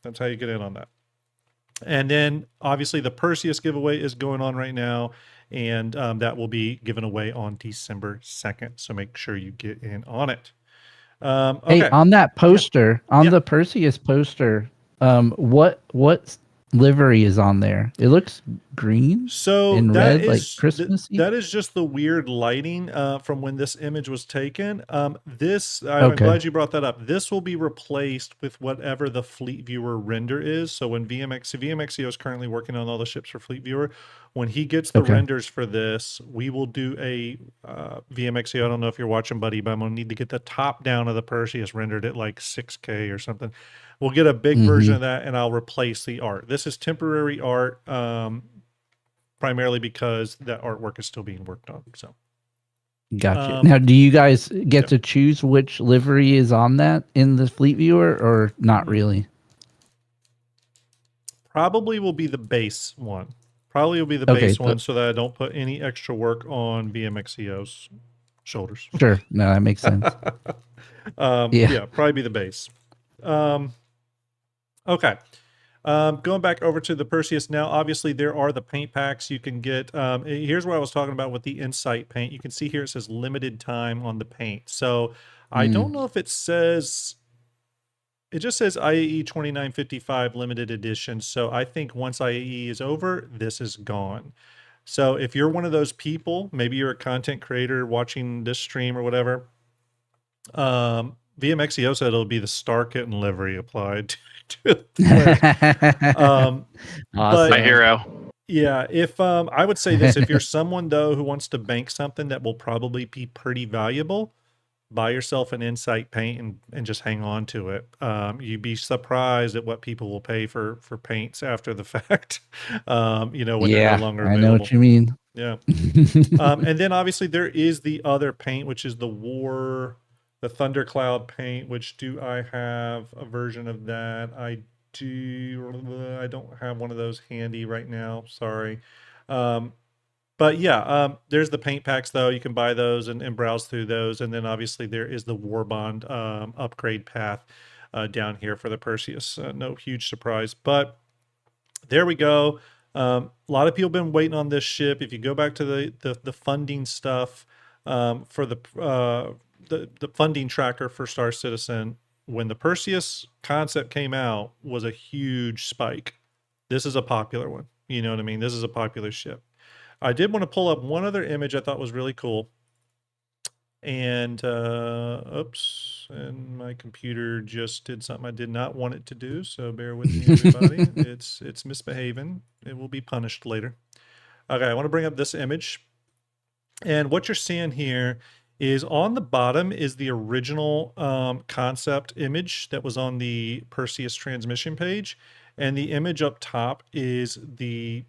That's how you get in on that. And then obviously the Perseus giveaway is going on right now, and that will be given away on December 2nd. So make sure you get in on it. Okay. Hey, on that poster, Yeah. the Perseus poster, what livery is on there? It looks green So and that red, like is Christmassy. that is just the weird lighting from when this image was taken. I'm Okay. glad you brought that up. This will be replaced with whatever the Fleet Viewer render is. So when VMXEO is currently working on all the ships for Fleet Viewer, when he gets the Okay. renders for this, we will do a VMXEO. I don't know if you're watching, buddy, but I'm gonna need to get the top down of the Perseus rendered at like 6K or something. We'll get a big version of that, and I'll replace the art. This is temporary art, primarily because that artwork is still being worked on. So, Gotcha. Now, do you guys get to choose which livery is on that in the Fleet Viewer, or not really? probably will be the base one. Probably will be the Okay, base so- one, so that I don't put any extra work on VMXEO's shoulders. Sure. No, that makes sense. Yeah, probably be the base. Okay. Going back over to the Perseus now, obviously there are the paint packs you can get. Here's what I was talking about with the Insight paint. You can see here it says limited time on the paint. So I don't know if it says, it just says IAE 2955 limited edition. So I think once IAE is over, this is gone. So if you're one of those people, maybe you're a content creator watching this stream or whatever, VMXEO said it'll be the Star Kitten livery applied to the Awesome. My hero. yeah, if I would say this, if you're someone though who wants to bank something that will probably be pretty valuable, buy yourself an Insight paint and just hang on to it. You'd be surprised at what people will pay for paints after the fact. When they're no longer I available. know what you mean. Yeah. And then obviously there is the other paint, which is the Thundercloud paint, which do I have a version of that? I do. I don't have one of those handy right now. Sorry. But yeah, there's the paint packs though. You can buy those and browse through those. And then obviously there is the War Bond upgrade path down here for the Perseus. No huge surprise, but there we go. A lot of people have been waiting on this ship. If you go back to the funding stuff for the funding tracker for Star Citizen, when the Perseus concept came out, was a huge spike. This is a popular one. You know what I mean? This is a popular ship. I did want to pull up one other image I thought was really cool. And oops, and my computer just did something I did not want it to do, so bear with me, everybody. It's misbehaving. It will be punished later. Okay, I want to bring up this image. And what you're seeing here is on the bottom is the original concept image that was on the Perseus transmission page. And the image up top is the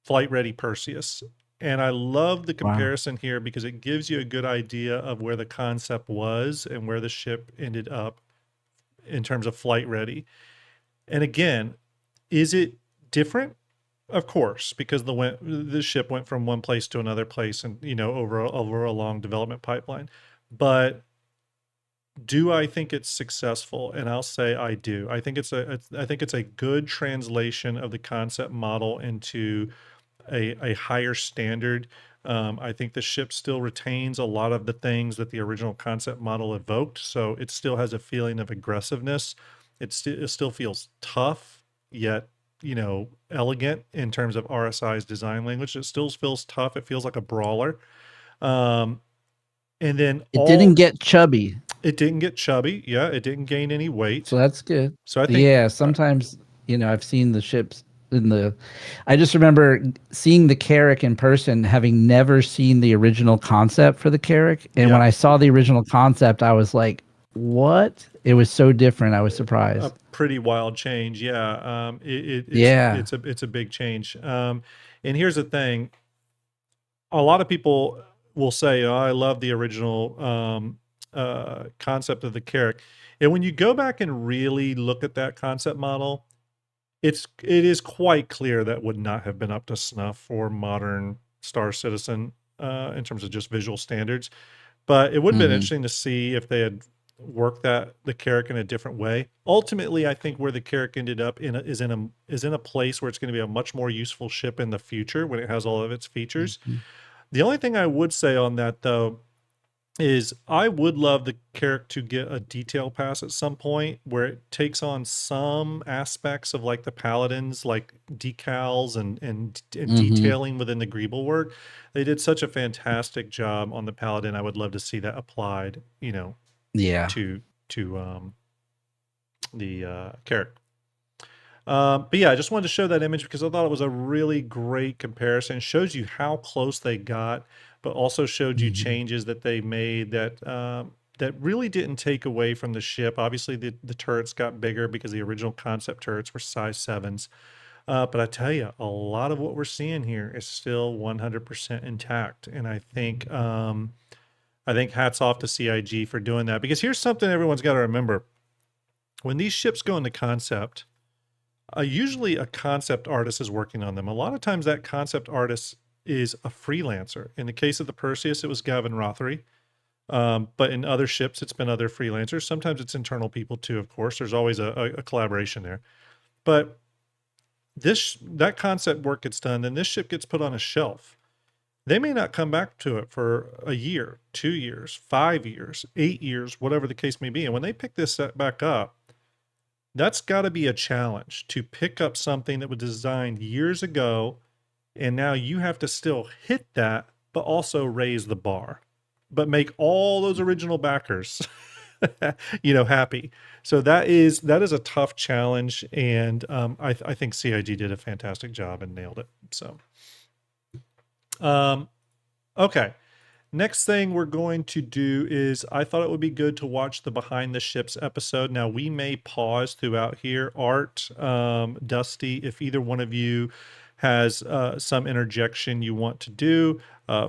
flight ready Perseus. And I love the comparison here because it gives you a good idea of where the concept was and where the ship ended up in terms of flight ready. And again, is it different? Of course, because the ship went from one place to another place and, you know, over a long development pipeline. But do I think it's successful? And I'll say I do. I think it's a good translation of the concept model into a higher standard. I think the ship still retains a lot of the things that the original concept model evoked. So it still has a feeling of aggressiveness. It still feels tough, yet, you know, elegant in terms of RSI's design language. It still feels tough. It feels like a brawler. And then it didn't get chubby. It didn't get chubby. Yeah, it didn't gain any weight. So that's good. So I think, yeah, sometimes, you know, I've seen the ships I just remember seeing the Carrack in person, having never seen the original concept for the Carrack. And when I saw the original concept, I was like, what? It was so different. I was surprised. A pretty wild change. Yeah. It's a big change. And here's the thing. A lot of people will say, oh, I love the original concept of the Carrack. And when you go back and really look at that concept model, it is quite clear that would not have been up to snuff for modern Star Citizen in terms of just visual standards. But it would have been interesting to see if they had worked the Carrack in a different way. Ultimately, I think where the Carrack ended up is in a place where it's going to be a much more useful ship in the future when it has all of its features. The only thing I would say on that, though, is I would love the Carrack to get a detail pass at some point where it takes on some aspects of like the Paladins, like decals and detailing within the Greeble work. They did such a fantastic job on the Paladin. I would love to see that applied, you know, to the Carrack. But yeah, I just wanted to show that image because I thought it was a really great comparison. It shows you how close they got, but also showed you changes that they made that that really didn't take away from the ship. Obviously, the turrets got bigger because the original concept turrets were size 7s. But I tell you, a lot of what we're seeing here is still 100% intact. And I think hats off to CIG for doing that. Because here's something everyone's got to remember. When these ships go into concept, usually a concept artist is working on them. A lot of times that concept artist is a freelancer. In the case of the Perseus, it was Gavin Rothery. But in other ships, it's been other freelancers. Sometimes it's internal people too, of course. There's always a collaboration there. But that concept work gets done, then this ship gets put on a shelf. They may not come back to it for a year, 2 years, 5 years, 8 years, whatever the case may be. And when they pick this back up, that's got to be a challenge to pick up something that was designed years ago. And now you have to still hit that, but also raise the bar, but make all those original backers, you know, happy. So that is a tough challenge. And I think CIG did a fantastic job and nailed it. So, okay. Next thing we're going to do is I thought it would be good to watch the Behind the Ships episode. Now we may pause throughout here. Art, Dusty, if either one of you has some interjection you want to do,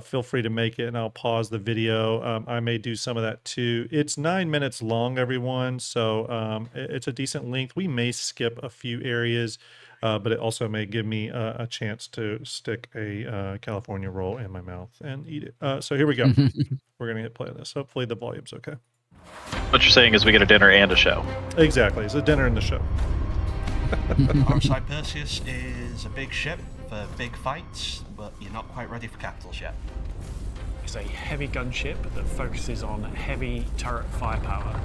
feel free to make it, and I'll pause the video. I may do some of that too. It's 9 minutes long, everyone, so it's a decent length. We may skip a few areas, but it also may give me a chance to stick a California roll in my mouth and eat it. So here we go. We're going to hit play on this. Hopefully the volume's okay. What you're saying is we get a dinner and a show. Exactly. It's a dinner and the show. RSI Perseus is a big ship for big fights, but you're not quite ready for capitals yet. It's a heavy gunship that focuses on heavy turret firepower.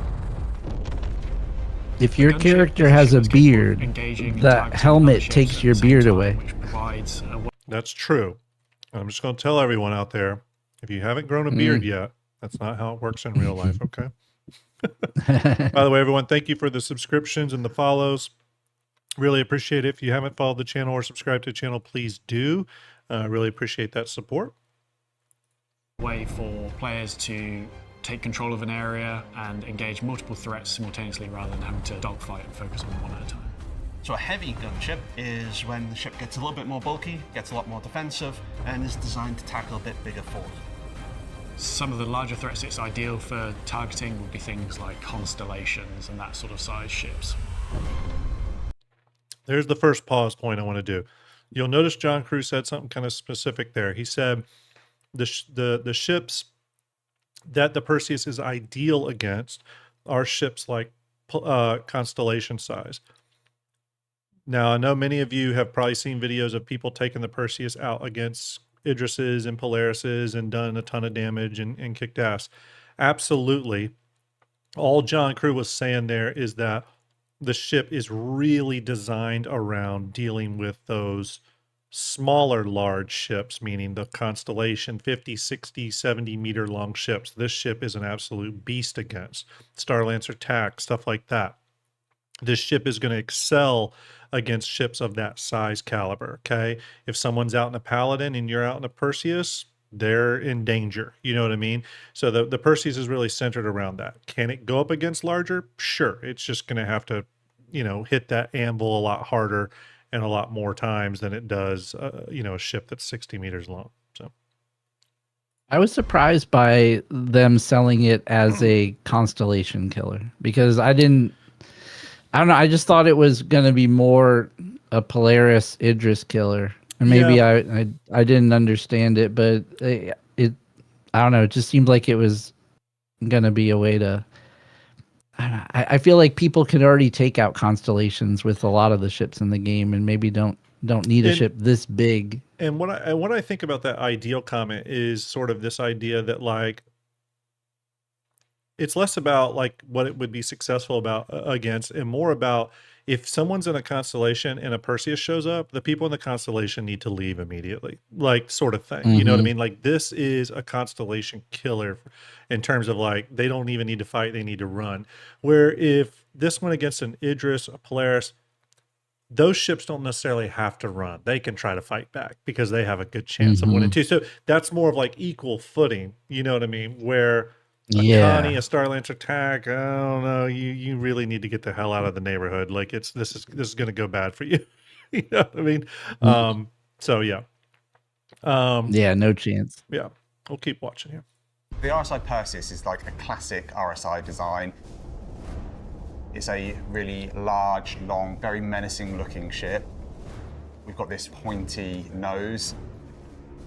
If your Gunship character is has a ship's capable of beard, engaging and that targeting helmet other ships takes at your the same beard time, away. which provides a That's true. I'm just going to tell everyone out there, if you haven't grown a beard yet, that's not how it works in real life, okay? By the way, everyone, thank you for the subscriptions and the follows. Really appreciate it. If you haven't followed the channel or subscribed to the channel, please do. Really appreciate that support. way for players to take control of an area and engage multiple threats simultaneously rather than having to dogfight and focus on one at a time. So a heavy gunship is when the ship gets a little bit more bulky, gets a lot more defensive, and is designed to tackle a bit bigger force. Some of the larger threats it's ideal for targeting would be things like constellations and that sort of size ships. There's the first pause point I want to do. You'll notice John Crew said something kind of specific there. He said the ships that the Perseus is ideal against are ships like constellation size. Now, I know many of you have probably seen videos of people taking the Perseus out against Idrises and Polarises and done a ton of damage and kicked ass. Absolutely. All John Crew was saying there is that the ship is really designed around dealing with those smaller large ships, meaning the Constellation 50, 60, 70 meter long ships. This ship is an absolute beast against Star Lancer TAC, stuff like that. This ship is going to excel against ships of that size caliber, okay? If someone's out in a Paladin and you're out in a Perseus, they're in danger. You know what I mean? So the Perseus is really centered around that. Can it go up against larger? Sure. It's just going to have to, hit that anvil a lot harder and a lot more times than it does, a ship that's 60 meters long. So I was surprised by them selling it as a constellation killer because I don't know. I just thought it was going to be more a Polaris Idris killer. And maybe I didn't understand it, but I don't know. It just seemed like it was going to be a way to. I feel like people can already take out constellations with a lot of the ships in the game, and maybe don't need a ship this big. And what I think about that ideal comment is sort of this idea that like it's less about like what it would be successful about against, and more about if someone's in a constellation and a Perseus shows up, the people in the constellation need to leave immediately, like sort of thing. You know what I mean? Like this is a constellation killer in terms of like, they don't even need to fight. They need to run. Where if this went against an Idris, a Polaris, those ships don't necessarily have to run. They can try to fight back because they have a good chance of winning too. So that's more of like equal footing. You know what I mean? Where Connie, a Star Lancer TAC, I don't know. You really need to get the hell out of the neighborhood. Like this is going to go bad for you. You know what I mean? So yeah. No chance. Yeah, we'll keep watching here. The RSI Perseus is like a classic RSI design. It's a really large, long, very menacing looking ship. We've got this pointy nose.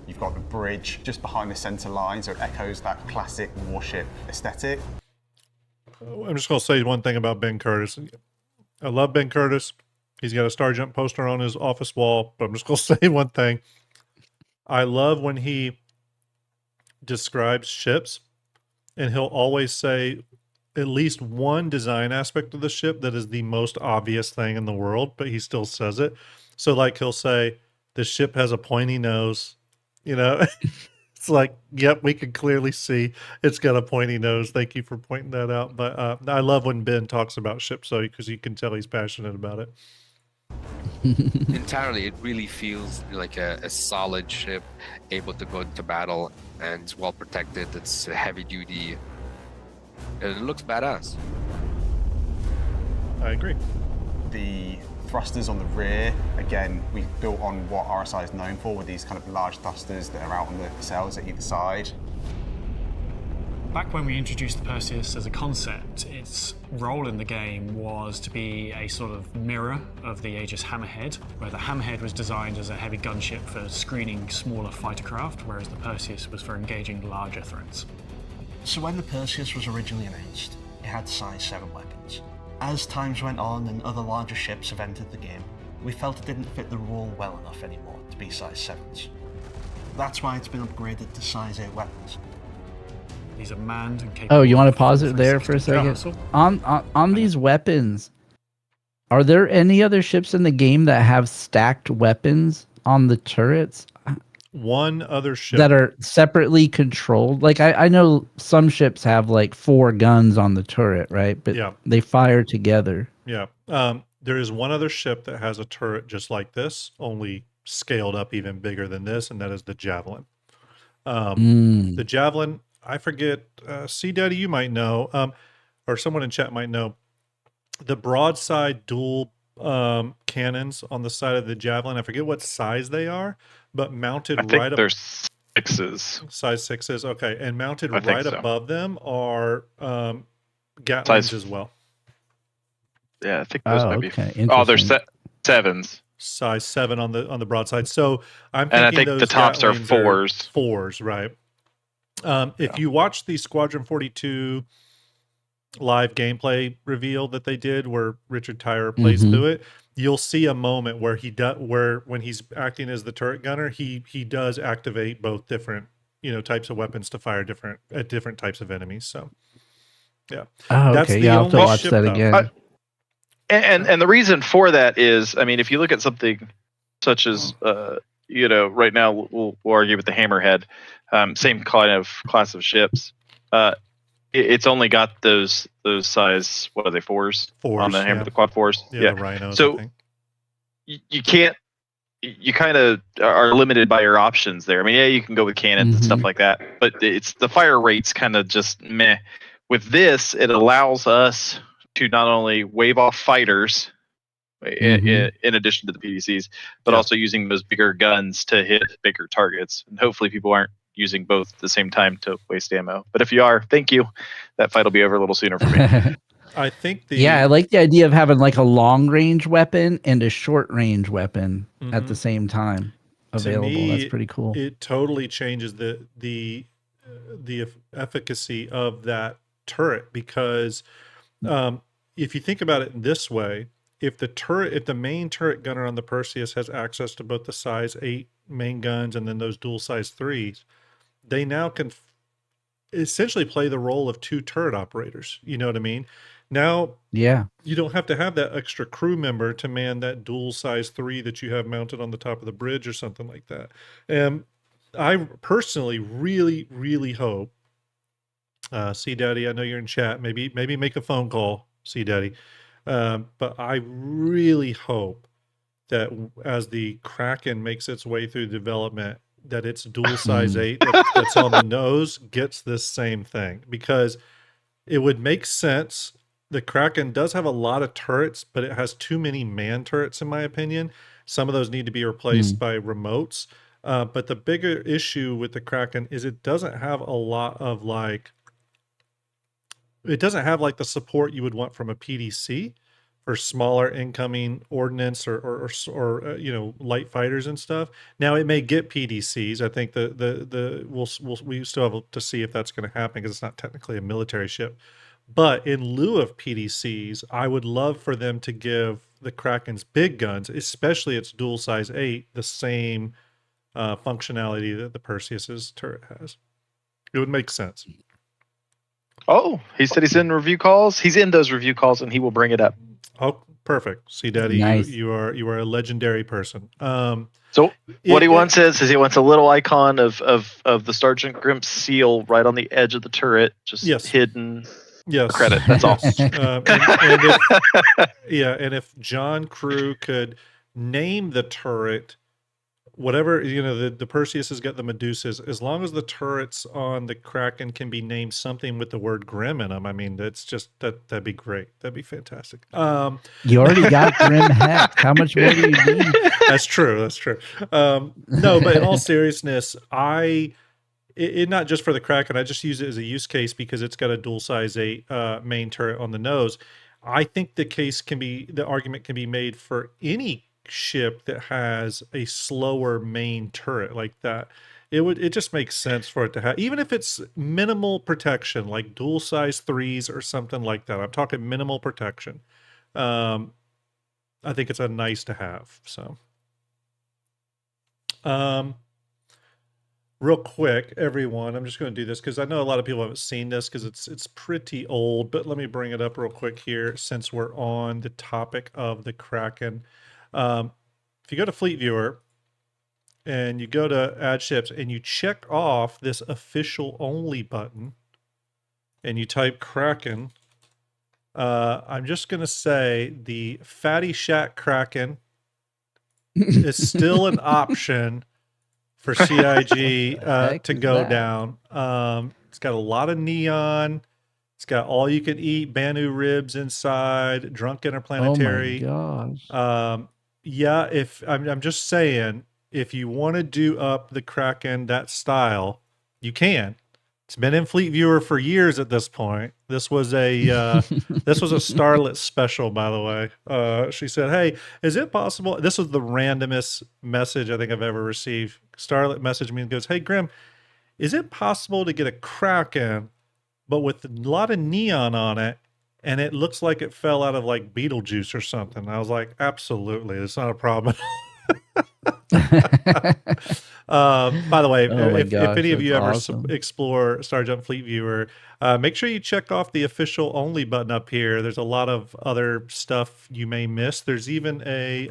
You've got the bridge just behind the center line, so it echoes that classic warship aesthetic. I'm just going to say one thing about Ben Curtis. I love Ben Curtis. He's got a STARJUMP poster on his office wall, but I'm just going to say one thing. I love when he describes ships, and he'll always say at least one design aspect of the ship that is the most obvious thing in the world, but he still says it. So like he'll say, the ship has a pointy nose. It's like, yep, we can clearly see it's got a pointy nose. Thank you for pointing that out. But I love when Ben talks about ships, though, because you can tell he's passionate about it. Entirely, it really feels like a solid ship, able to go into battle and it's well protected. It's heavy duty, and it looks badass. I agree. The Thrusters on the rear, again, we built on what RSI is known for with these kind of large thrusters that are out on the nacelles at either side. Back when we introduced the Perseus as a concept, its role in the game was to be a sort of mirror of the Aegis Hammerhead, where the Hammerhead was designed as a heavy gunship for screening smaller fighter craft, whereas the Perseus was for engaging larger threats. So when the Perseus was originally announced, it had size 7 weapons. As times went on and other larger ships have entered the game, we felt it didn't fit the rule well enough anymore to be size 7s. That's why it's been upgraded to size 8 weapons. These are manned and capable. Oh, you want to of pause it there for a 360 second? On these weapons, are there any other ships in the game that have stacked weapons on the turrets One other ship that are separately controlled? Like I know some ships have like 4 guns on the turret, right? But Yeah. they fire together. Yeah. There is one other ship that has a turret just like this, only scaled up even bigger than this, and that is the Javelin. The Javelin, I forget, C Daddy, you might know, or someone in chat might know, the broadside dual cannons on the side of the Javelin. I forget what size they are, but mounted I think right up. they're 6s. Size 6s, okay, and mounted I think right so. above them are Gatlings Size- as well. Yeah, I think those Oh, might be. okay. Oh, they're Interesting. 7s. Size 7 on the broadside. So I'm And I thinking think those the tops are Gatlings 4s. 4s, right? If you watch the Squadron 42 live gameplay reveal that they did, where Richard Tyrer plays through it, you'll see a moment where where when he's acting as the turret gunner, he does activate both different types of weapons to fire at different types of enemies. So yeah, Oh, That's okay. the Yeah, I'll have to only watch ship, that though. again. And the reason for that is, I mean, if you look at something such as, right now we'll argue with the Hammerhead, same kind of class of ships. It's only got those size, what are they, 4s on the Hammer, yeah. the quad 4s. Yeah, the Rhinos. So I think. you can't. You kind of are limited by your options there. I mean, yeah, you can go with cannons and stuff like that, but it's the fire rates kind of just meh. With this, it allows us to not only wave off fighters in addition to the PDCs, but also using those bigger guns to hit bigger targets. And hopefully people aren't using both at the same time to waste ammo. But if you are, thank you. That fight will be over a little sooner for me. I think Yeah, I like the idea of having like a long range weapon and a short range weapon at the same time available. To me, That's pretty cool. It totally changes the efficacy of that turret, because if you think about it in this way, if the main turret gunner on the Perseus has access to both the size 8 main guns and then those dual size 3s, they now can essentially play the role of 2 turret operators. You know what I mean? Now, Yeah. you don't have to have that extra crew member to man that dual size 3 that you have mounted on the top of the bridge or something like that. And I personally really, really hope, C Daddy, I know you're in chat, maybe make a phone call, C Daddy. But I really hope that as the Kraken makes its way through development, that its dual size 8 that's on the nose gets this same thing, because it would make sense. The Kraken does have a lot of turrets, but it has too many man turrets, in my opinion. Some of those need to be replaced by remotes. But the bigger issue with the Kraken is it doesn't have a lot of it doesn't have like the support you would want from a PDC for smaller incoming ordnance or light fighters and stuff. Now it may get PDCs. I think we still have to see if that's going to happen, because it's not technically a military ship. But in lieu of PDCs, I would love for them to give the Kraken's big guns, especially its dual size 8, the same functionality that the Perseus's turret has. It would make sense. Oh, he said he's in review calls. He's in those review calls, and he will bring it up. Oh, perfect. See, Daddy, Nice. you are a legendary person. So what he wants is he wants a little icon of the Sergeant Grimp seal right on the edge of the turret, just hidden. Yes. Credit. That's all. And if John Crew could name the turret whatever, the Perseus has got the Medusas. As long as the turrets on the Kraken can be named something with the word Grim in them, I mean, that's just that'd be great. That'd be fantastic. You already got Grim Heck. How much more do you need? That's true. That's true. No, but in all seriousness, it not just for the Kraken. I just use it as a use case because it's got a dual size 8 main turret on the nose. I think the argument can be made for any ship that has a slower main turret like that. It just makes sense for it to have, even if it's minimal protection, like dual size 3s or something like that. I'm talking minimal protection. I think it's a nice to have. So, real quick, everyone, I'm just going to do this because I know a lot of people haven't seen this because it's pretty old, but let me bring it up real quick here since we're on the topic of the Kraken. If you go to Fleet Viewer and you go to Add Ships and you check off this official only button and you type Kraken, I'm just going to say the Fatty Shack Kraken is still an option for CIG to go down. It's got a lot of neon. It's got all you can eat Banu ribs inside, drunk interplanetary. Oh my gosh. Yeah, if I'm just saying, if you want to do up the Kraken that style, you can. It's been in Fleet Viewer for years at this point. This was a Starlet special, by the way. She said, "Hey, is it possible?" This was the randomest message I think I've ever received. Starlet messaged me and goes, "Hey, Grim, is it possible to get a Kraken, but with a lot of neon on it, and it looks like it fell out of like Beetlejuice or something?" I was like, "Absolutely, it's not a problem." By the way, if any of you ever explore StarJump Fleet Viewer, make sure you check off the official only button up here. There's a lot of other stuff you may miss. There's even a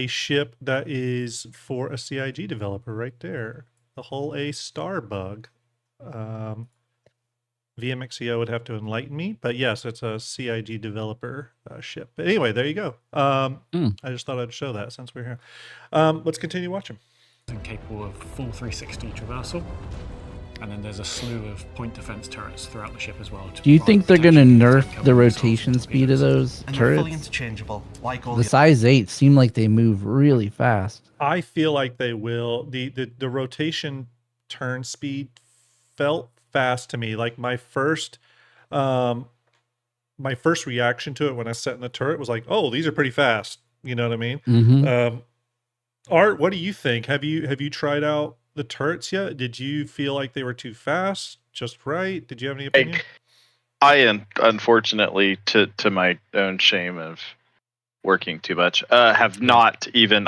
ship that is for a CIG developer right there. The Hull A Star Bug. VMXEO would have to enlighten me, but yes, it's a CIG developer ship. But anyway, there you go. I just thought I'd show that since we're here. Let's continue watching. Capable of full 360 traversal, and then there's a slew of point defense turrets throughout the ship as well. Do you think they're going to nerf the rotation speed of those and turrets? They're fully interchangeable, like all the size 8 seem like they move really fast. I feel like they will. The rotation turn speed felt fast to me. Like my first reaction to it when I sat in the turret was like, "Oh, these are pretty fast." You know what I mean? Mm-hmm. Art, what do you think? Have you tried out the turrets yet? Did you feel like they were too fast? Just right? Did you have any opinion? I am, unfortunately, to my own shame of working too much, I've not even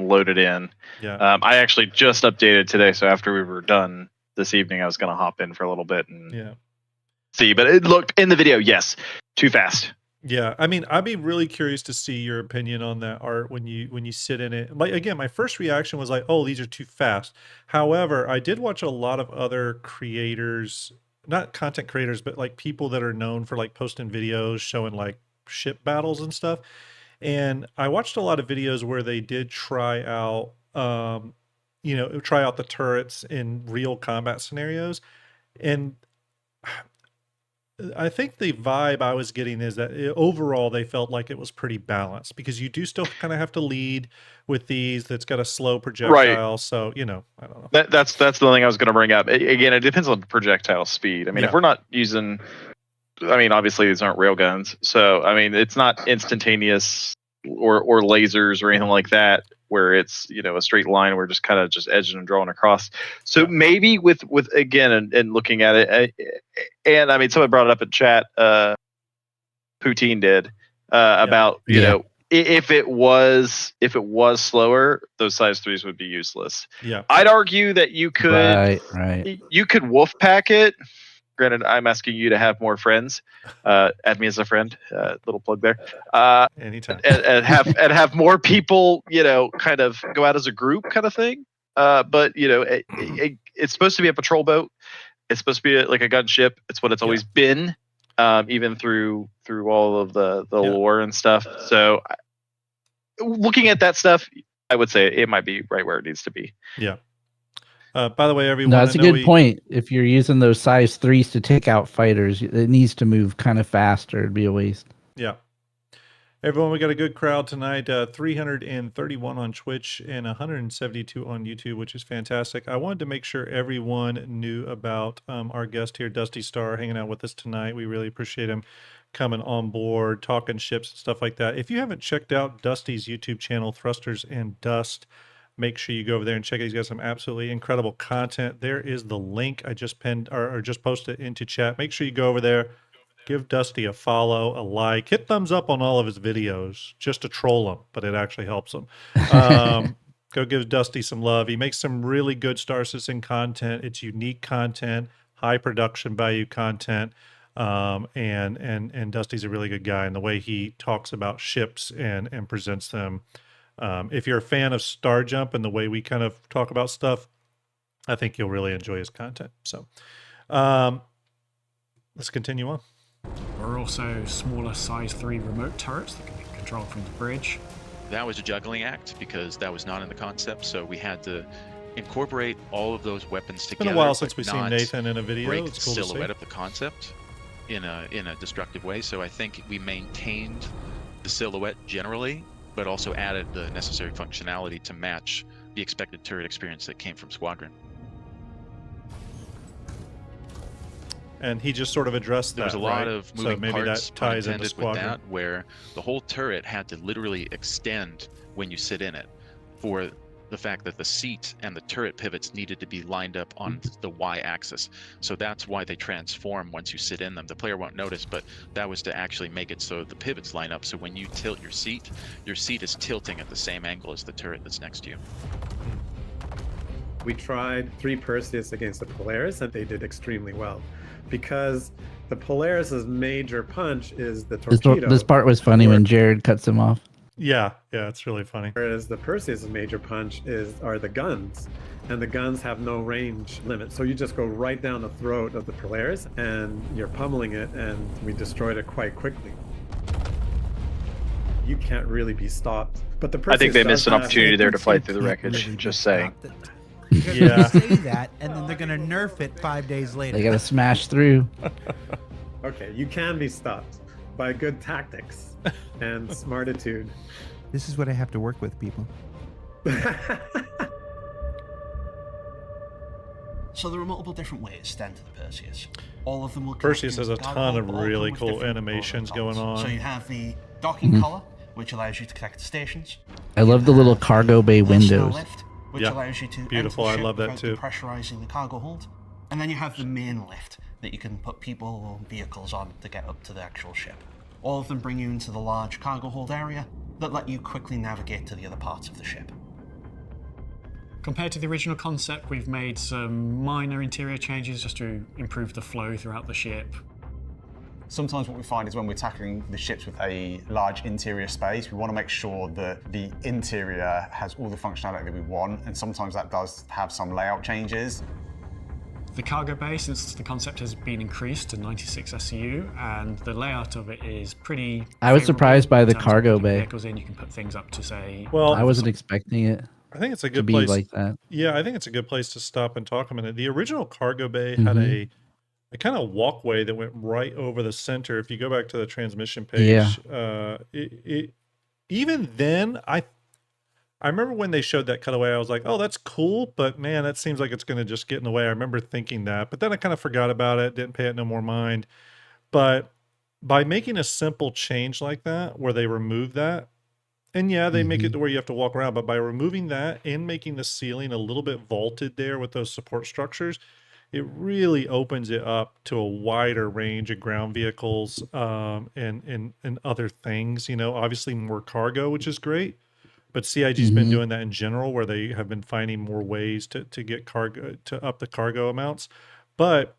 loaded in. Yeah. I actually just updated today, so after we were done this evening, I was going to hop in for a little bit and see. But it looked in the video, yes, too fast. Yeah, I mean, I'd be really curious to see your opinion on that, Art, when you sit in it. Like, again, my first reaction was like, "Oh, these are too fast." However, I did watch a lot of other creators, not content creators, but like people that are known for like posting videos showing like ship battles and stuff. And I watched a lot of videos where they did try out the turrets in real combat scenarios. And I think the vibe I was getting is that overall they felt like it was pretty balanced, because you do still kind of have to lead with these. That's got a slow projectile, right. So I don't know. That's the thing I was going to bring up. Again, it depends on projectile speed. I mean, if we're not using, obviously these aren't rail guns, so it's not instantaneous or lasers or anything like that, where it's a straight line, we're just kind of just edging and drawing across. So maybe with again and looking at it, and someone brought it up in chat, Poutine did, about if it was slower, those size 3s would be useless. Yeah, I'd argue that you could you could wolf pack it. Granted, I'm asking you to have more friends. Add me as a friend. Little plug there. Anytime. And have more people, kind of go out as a group, kind of thing. But it's supposed to be a patrol boat. It's supposed to be like a gunship. It's what it's always been, even through all of the lore and stuff. So looking at that stuff, I would say it might be right where it needs to be. Yeah. By the way, everyone, No, that's a good point. If you're using those size 3s to take out fighters, it needs to move kind of faster. It'd be a waste. Yeah. Everyone, we got a good crowd tonight. 331 on Twitch and 172 on YouTube, which is fantastic. I wanted to make sure everyone knew about our guest here, Dusty Star, hanging out with us tonight. We really appreciate him coming on board, talking ships and stuff like that. If you haven't checked out Dusty's YouTube channel, Thrusters and Dust, make sure you go over there and check it. He's got some absolutely incredible content. There is the link I just pinned or just posted into chat. Make sure you go over there, give Dusty a follow, a like, hit thumbs up on all of his videos just to troll him, but it actually helps him. Go give Dusty some love. He makes some really good Star Citizen content. It's unique content, high production value content. And Dusty's a really good guy, and the way he talks about ships and presents them. If you're a fan of STARJUMP and the way we kind of talk about stuff, I think you'll really enjoy his content. So let's continue on. There are also smaller size 3 remote turrets that can be controlled from the bridge. That was a juggling act because that was not in the concept, so we had to incorporate all of those weapons together. It's been a while since we've seen Nathan in a video. Break It's the cool to silhouette see. of the concept in a destructive way. So I think we maintained the silhouette generally, but also added the necessary functionality to match the expected turret experience that came from Squadron. And he just sort of addressed that. There was a lot right? of So moving maybe parts that ties into with Squadron. that, where the whole turret had to literally extend when you sit in it, for the fact that the seat and the turret pivots needed to be lined up on the y-axis. So that's why they transform once you sit in them. The player won't notice, but that was to actually make it so the pivots line up. So when you tilt your seat is tilting at the same angle as the turret that's next to you. We tried 3 Perseus against the Polaris, and they did extremely well. Because the Polaris's major punch is the torpedo. This part was funny when Jared cuts him off. Yeah, it's really funny. Whereas the Perseus' major punch are the guns, and the guns have no range limit. So you just go right down the throat of the Polaris, and you're pummeling it, and we destroyed it quite quickly. You can't really be stopped. But the Perseus I think they missed an does opportunity there to fight through the wreckage. Just saying. You're gonna say that, and then they're gonna nerf it 5 days later. They gotta smash through. Okay, you can be stopped by good tactics and smartitude. This is what I have to work with, people. So there are multiple different ways to enter the Perseus. All of them will. Perseus has a ton of really cool animations going on. So you have the docking collar, which allows you to connect to stations. I love the little cargo bay windows. Lift, which Yeah, allows you to beautiful. enter the I love ship that too. without depressurizing the cargo hold. And then you have the main lift that you can put people or vehicles on to get up to the actual ship. All of them bring you into the large cargo hold area that let you quickly navigate to the other parts of the ship. Compared to the original concept, we've made some minor interior changes just to improve the flow throughout the ship. Sometimes what we find is when we're tackling the ships with a large interior space, we want to make sure that the interior has all the functionality that we want, and sometimes that does have some layout changes. The cargo bay, since the concept has been increased to 96 SCU, and the layout of it is pretty. I was surprised by in the terms of cargo putting bay. Vehicles in, you can put things up to say. Well, I wasn't expecting it. I think it's a to good be place. like that. Yeah, I think it's a good place to stop and talk a minute. The original cargo bay had a kind of walkway that went right over the center. If you go back to the transmission page, even then, I remember when they showed that cutaway, I was like, oh, that's cool, but man, that seems like it's going to just get in the way. I remember thinking that, but then I kind of forgot about it, didn't pay it no more mind. But by making a simple change like that, where they remove that, and yeah, they make it to where you have to walk around, but by removing that and making the ceiling a little bit vaulted there with those support structures, it really opens it up to a wider range of ground vehicles and other things. You know, obviously more cargo, which is great. But CIG's been doing that in general, where they have been finding more ways to get cargo, to up the cargo amounts. But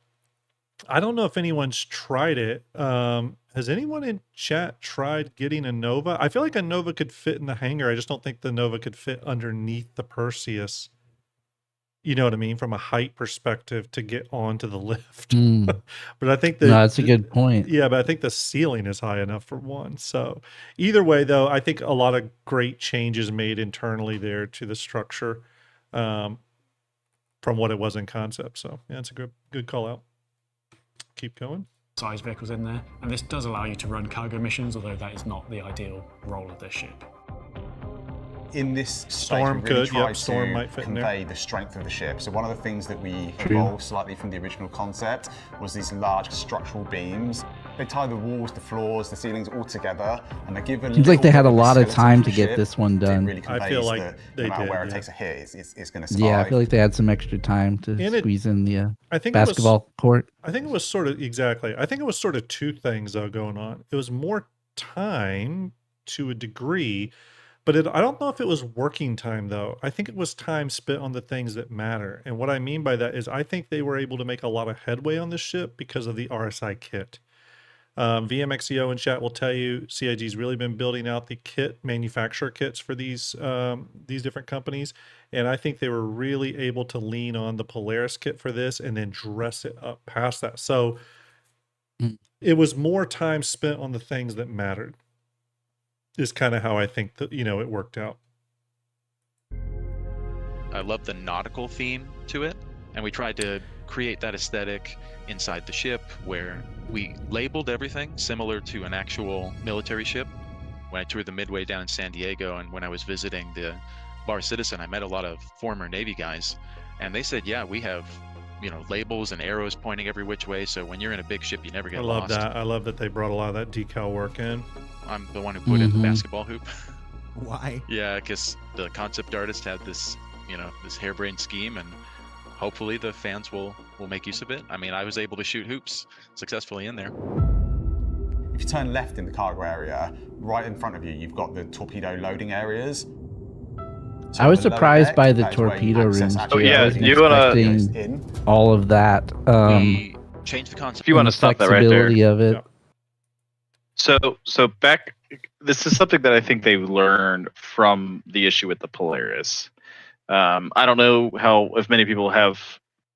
I don't know if anyone's tried it. Has anyone in chat tried getting a Nova? I feel like a Nova could fit in the hangar. I just don't think the Nova could fit underneath the Perseus. you know what I mean, from a height perspective to get onto the lift. Mm. But I think No, that's a good point. yeah, but I think the ceiling is high enough for one. So either way, though, I think a lot of great changes made internally there to the structure from what it was in concept. So yeah, it's a good call out. Keep going. Size vehicles in there, and this does allow you to run cargo missions, although that is not the ideal role of this ship. In this Storm space, we really could, yep, tried Storm to might fit in there. convey the strength of the ship. So one of the things that we True. evolved slightly from the original concept was these large structural beams. They tie the walls, the floors, the ceilings all together, and they give a Seems like they had a little lot bit of time to the get ship. this one It done. really I feel conveys like that they no matter did, where it yeah. takes a hit, it's going to survive. Yeah, I feel like they had some extra time to And it- squeeze in the I think it was- basketball court. I think it was sort of two things though going on. It was more time to a degree, but I don't know if it was working time though. I think it was time spent on the things that matter. And what I mean by that is I think they were able to make a lot of headway on this ship because of the RSI kit. VMXEO in chat will tell you CIG's really been building out the manufacturer kits for these different companies, and I think they were really able to lean on the Polaris kit for this and then dress it up past that. So it was more time spent on the things that mattered. Is kind of how I think that it worked out. I love the nautical theme to it, and we tried to create that aesthetic inside the ship where we labeled everything similar to an actual military ship. When I toured the Midway down in San Diego, and when I was visiting the Bar Citizen, I met a lot of former Navy guys, and they said, yeah, we have labels and arrows pointing every which way, so when you're in a big ship you never get lost. I love that they brought a lot of that decal work in. I'm the one who put in the basketball hoop. Why? Yeah, because the concept artist had this this harebrained scheme, and hopefully the fans will make use of it. I mean, I was able to shoot hoops successfully in there. If you turn left in the cargo area, right in front of you, you've got the torpedo loading areas. So I was the lower surprised deck, by the that is where torpedo access rooms. actually too. I yeah, wasn't you wanna- expecting all of that. We changed the concept. If you want to and the stop that right there. flexibility of it. Yeah. So back, this is something that I think they learned from the issue with the Polaris. I don't know if many people have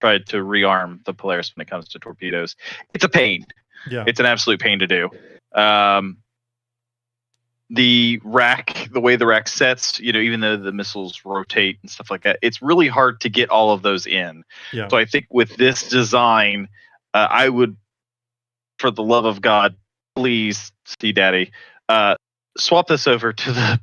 tried to rearm the Polaris when it comes to torpedoes. It's a pain. Yeah. It's an absolute pain to do. The way the rack sets, even though the missiles rotate and stuff like that, it's really hard to get all of those in. Yeah. So I think with this design, I would, for the love of God, please, Sea Daddy, swap this over to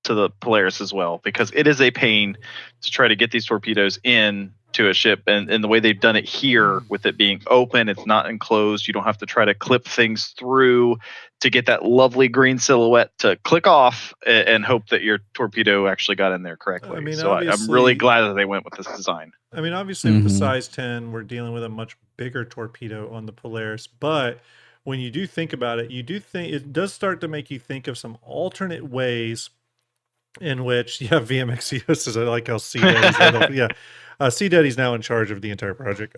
the Polaris as well, because it is a pain to try to get these torpedoes in to a ship, and the way they've done it here with it being open, it's not enclosed, you don't have to try to clip things through to get that lovely green silhouette to click off and hope that your torpedo actually got in there correctly. I mean, so I'm obviously- really glad that they went with this design. I mean, obviously with the Mhm. size 10, we're dealing with a much bigger torpedo on the Polaris, but when you do think about it, it does start to make you think of some alternate ways in which, VMXEO says, I like how C Daddy's C Daddy's now in charge of the entire project.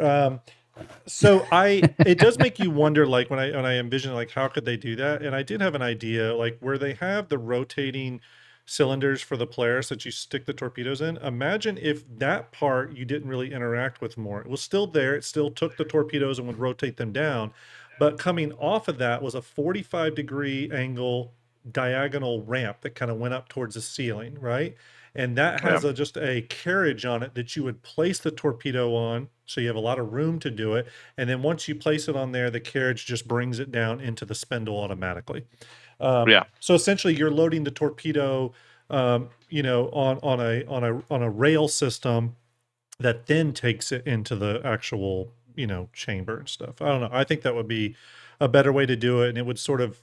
So it does make you wonder, like when I envision like how could they do that? And I did have an idea, like where they have the rotating cylinders for the Polaris that you stick the torpedoes in. Imagine if that part you didn't really interact with more. It was still there. It still took the torpedoes and would rotate them down. But coming off of that was a 45-degree angle diagonal ramp that kind of went up towards the ceiling, right? And that has just a carriage on it that you would place the torpedo on, so you have a lot of room to do it. And then once you place it on there, the carriage just brings it down into the spindle automatically. So essentially, you're loading the torpedo, on a rail system that then takes it into the actual, chamber and stuff. I don't know. I think that would be a better way to do it, and it would sort of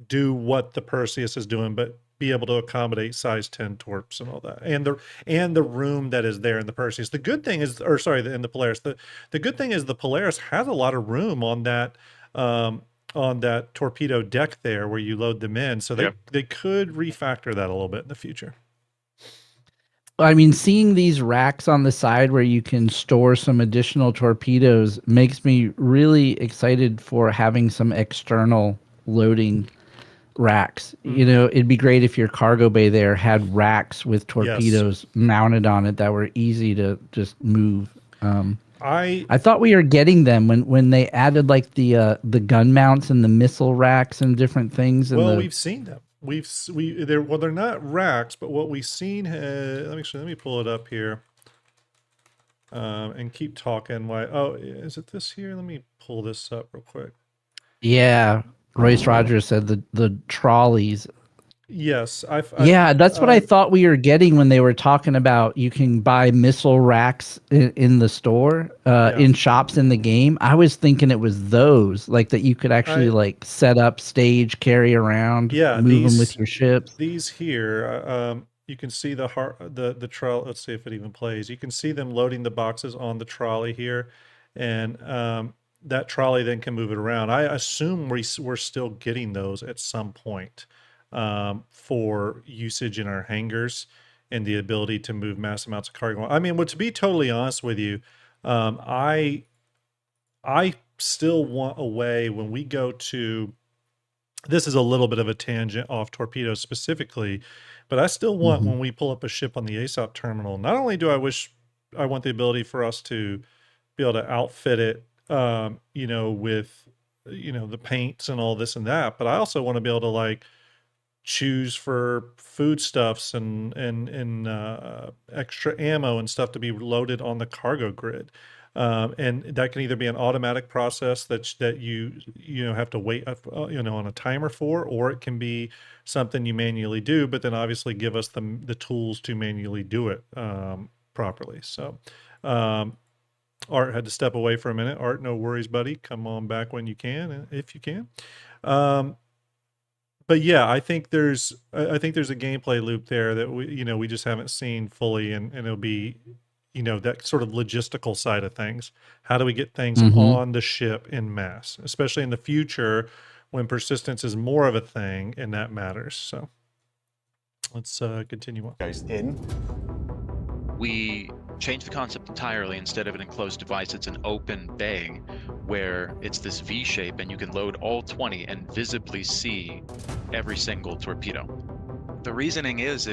do what the Perseus is doing, but be able to accommodate size 10 torps and all that, and the room that is there in the Perseus. The good thing is, in the Polaris, the good thing is the Polaris has a lot of room on that torpedo deck there where you load them in, so they could refactor that a little bit in the future. I mean, seeing these racks on the side where you can store some additional torpedoes makes me really excited for having some external loading racks. You know, it'd be great if your cargo bay there had racks with torpedoes mounted on it that were easy to just move. I thought we were getting them when they added like the gun mounts and the missile racks and different things. Well, we've seen them. They're not racks, but what we've seen. Let me pull it up here. And keep talking. Why? Oh, is it this here? Let me pull this up real quick. Yeah, Royce Rogers said the trolleys. Yes, yeah, that's what I thought we were getting when they were talking about you can buy missile racks in the store, in shops in the game. I was thinking it was those, like that you could actually like set up, stage, carry around, move them with your ships. These here, you can see the trolley. Let's see if it even plays. You can see them loading the boxes on the trolley here, and that trolley then can move it around. I assume we're still getting those at some point for usage in our hangars and the ability to move mass amounts of cargo. I mean, to be totally honest with you, I still want a way when we go to. This is a little bit of a tangent off torpedoes specifically, but I still want when we pull up a ship on the ASOP terminal, not only do I want the ability for us to be able to outfit it, with, the paints and all this and that, but I also want to be able to like choose for foodstuffs and extra ammo and stuff to be loaded on the cargo grid. And that can either be an automatic process that you have to wait, on a timer for, or it can be something you manually do, but then obviously give us the tools to manually do it properly. So Art had to step away for a minute. Art, no worries, buddy. Come on back when you can, if you can. But yeah, I think there's a gameplay loop there that we just haven't seen fully, and it'll be. That sort of logistical side of things. How do we get things on the ship in mass, especially in the future when persistence is more of a thing and that matters. So let's continue on. Goes in. We changed the concept entirely. Instead of an enclosed device, it's an open bay where it's this V shape and you can load all 20 and visibly see every single torpedo. The reasoning is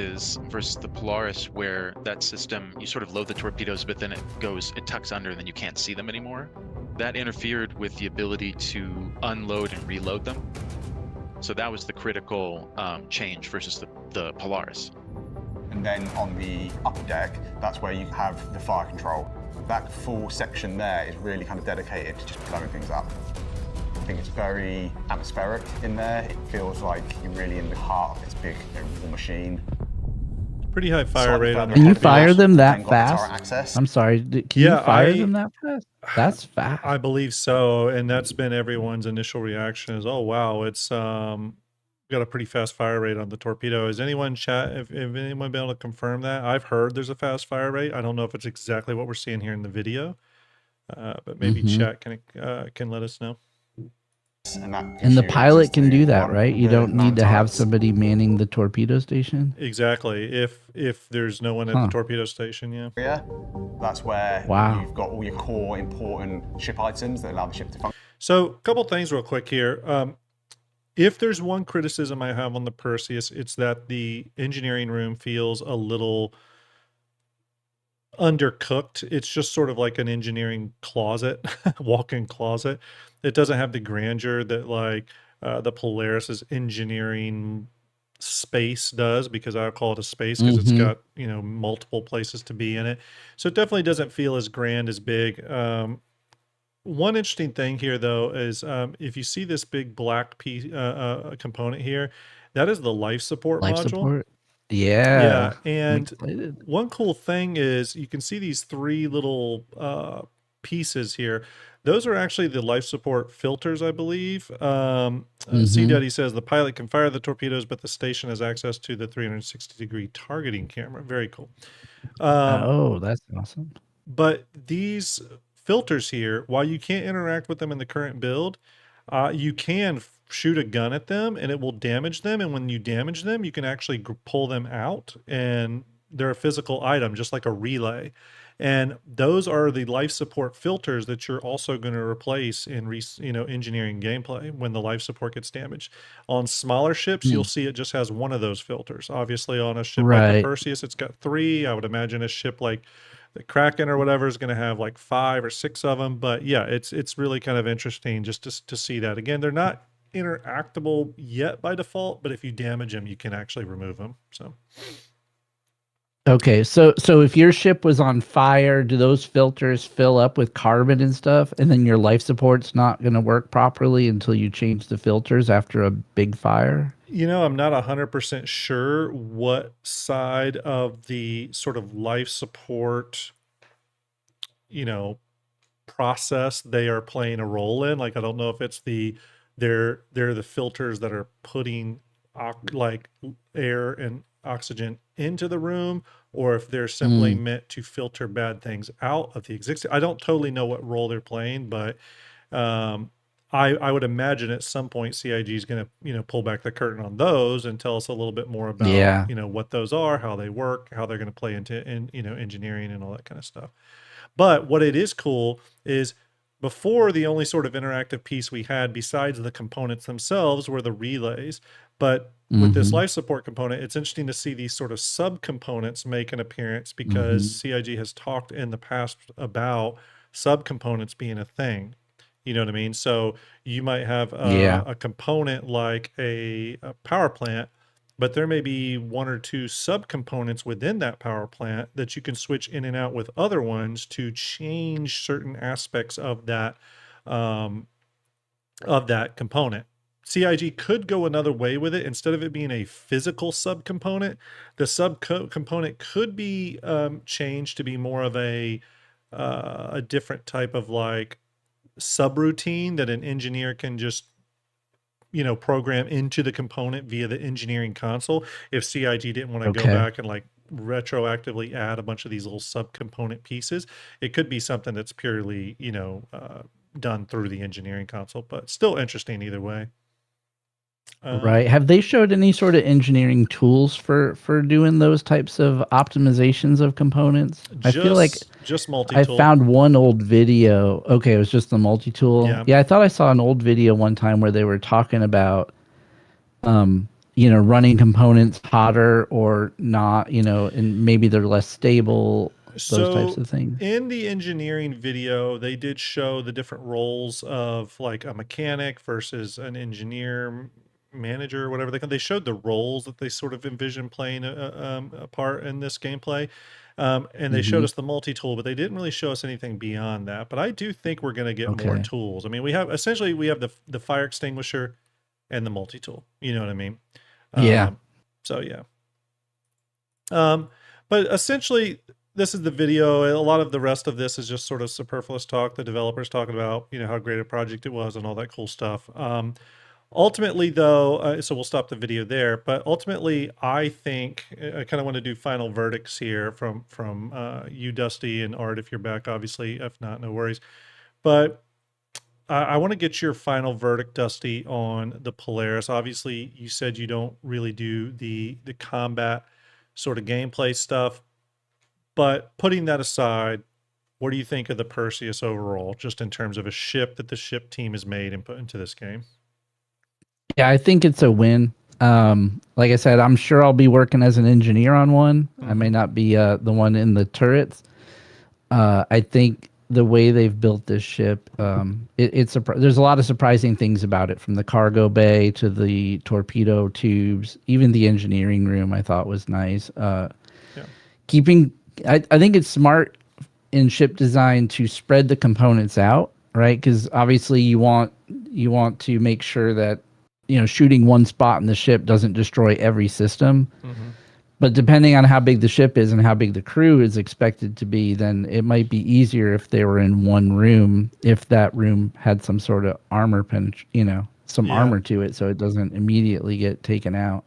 versus the Polaris, where that system, you sort of load the torpedoes, but then it tucks under and then you can't see them anymore. That interfered with the ability to unload and reload them. So that was the critical change versus the Polaris. And then on the upper deck, that's where you have the fire control. That full section there is really kind of dedicated to just blowing things up. I think it's very atmospheric in there. It feels like you're really in the heart of this big war machine. Pretty high fire rate on. Can you fire them that fast? I'm sorry. Can you fire them that fast? That's fast. I believe so, and that's been everyone's initial reaction is, oh wow, it's got a pretty fast fire rate on the torpedo. Is anyone if anyone been able to confirm that? I've heard there's a fast fire rate. I don't know if it's exactly what we're seeing here in the video, but maybe chat can let us know. And the pilot can do that, right? You don't need to have somebody manning the torpedo station. Exactly. If there's no one at the torpedo station, yeah. That's where you've got all your core important ship items that allow the ship to function. So a couple things real quick here. If there's one criticism I have on the Perseus, it's that the engineering room feels a little undercooked. It's just sort of like an engineering closet, walk-in closet. It doesn't have the grandeur that like the Polaris's engineering space does, because I call it a space because it's got multiple places to be in it. So it definitely doesn't feel as grand, as big. One interesting thing here though is if you see this big black piece component here, that is the life support module. Yeah. And one cool thing is you can see these three little pieces here. Those are actually the life support filters, I believe. C Daddy says the pilot can fire the torpedoes, but the station has access to the 360-degree targeting camera. Very cool. Oh, that's awesome. But these filters here, while you can't interact with them in the current build, you can shoot a gun at them and it will damage them. And when you damage them, you can actually pull them out and they're a physical item, just like a relay. And those are the life support filters that you're also going to replace in engineering gameplay when the life support gets damaged. On smaller ships, you'll see it just has one of those filters. Obviously, on a ship like the Right. Perseus, it's got 3. I would imagine a ship like the Kraken or whatever is going to have like 5 or 6 of them. But yeah, it's really kind of interesting just to see that. Again, they're not interactable yet by default, but if you damage them, you can actually remove them. So. Okay, so if your ship was on fire, do those filters fill up with carbon and stuff, and then your life support's not going to work properly until you change the filters after a big fire? I'm not 100% sure what side of the sort of life support, process they are playing a role in. Like, I don't know if it's they're the filters that are putting like air and oxygen into the room, or if they're simply meant to filter bad things out of the existing. I don't totally know what role they're playing, but I would imagine at some point CIG is going to pull back the curtain on those and tell us a little bit more about what those are, how they work, how they're going to play into engineering and all that kind of stuff. But what it is cool is, before, the only sort of interactive piece we had besides the components themselves were the relays. But with this life support component, it's interesting to see these sort of subcomponents make an appearance, because CIG has talked in the past about subcomponents being a thing. You know what I mean? So you might have a component like a power plant, but there may be 1 or 2 subcomponents within that power plant that you can switch in and out with other ones to change certain aspects of that component. CIG could go another way with it. Instead of it being a physical subcomponent, the subcomponent could be changed to be more of a different type of like subroutine that an engineer can just program into the component via the engineering console. If CIG didn't want to go back and like retroactively add a bunch of these little subcomponent pieces, it could be something that's purely done through the engineering console, but still interesting either way. Right. Have they showed any sort of engineering tools for doing those types of optimizations of components? I feel like just multi-tool. I found one old video. Okay, it was just the multi-tool. Yeah, I thought I saw an old video one time where they were talking about running components hotter or not, and maybe they're less stable, those types of things. In the engineering video, they did show the different roles of like a mechanic versus an engineer, manager, or whatever they showed the roles that they sort of envision playing a part in this gameplay. And they showed us the multi-tool, but they didn't really show us anything beyond that. But I do think we're going to get more tools. I mean, we have the fire extinguisher and the multi-tool. You know what I mean? So yeah. But essentially, this is the video. A lot of the rest of this is just sort of superfluous talk. The developers talking about how great a project it was and all that cool stuff. Ultimately, though, so we'll stop the video there. But ultimately, I think I kind of want to do final verdicts here from you, Dusty, and Art, if you're back. Obviously, if not, no worries. But I want to get your final verdict, Dusty, on the Polaris. Obviously, you said you don't really do the combat sort of gameplay stuff. But putting that aside, what do you think of the Perseus overall, just in terms of a ship that the ship team has made and put into this game? Yeah, I think it's a win. Like I said, I'm sure I'll be working as an engineer on one. I may not be the one in the turrets. I think the way they've built this ship, there's a lot of surprising things about it, from the cargo bay to the torpedo tubes. Even the engineering room I thought was nice. I think it's smart in ship design to spread the components out, right? Because obviously you want to make sure that shooting one spot in the ship doesn't destroy every system. But depending on how big the ship is and how big the crew is expected to be, then it might be easier if they were in one room, if that room had some sort of armor armor to it, so it doesn't immediately get taken out.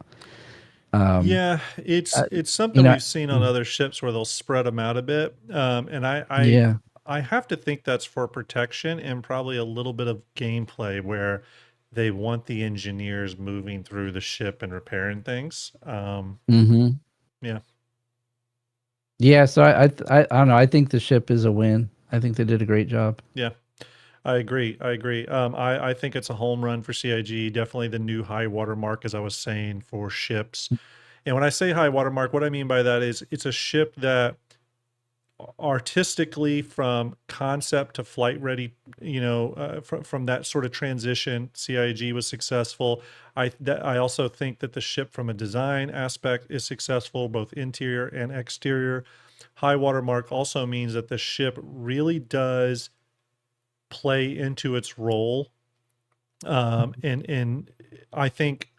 It's something we've seen on other ships where they'll spread them out a bit. And I have to think that's for protection and probably a little bit of gameplay where they want the engineers moving through the ship and repairing things. Yeah. Yeah, so I don't know. I think the ship is a win. I think they did a great job. Yeah, I agree. I agree. I think it's a home run for CIG. Definitely the new high water mark, as I was saying, for ships. And when I say high water mark, what I mean by that is it's a ship that artistically, from concept to flight ready, from that sort of transition, CIG was successful. I also think that the ship from a design aspect is successful, both interior and exterior. High water mark also means that the ship really does play into its role. And I think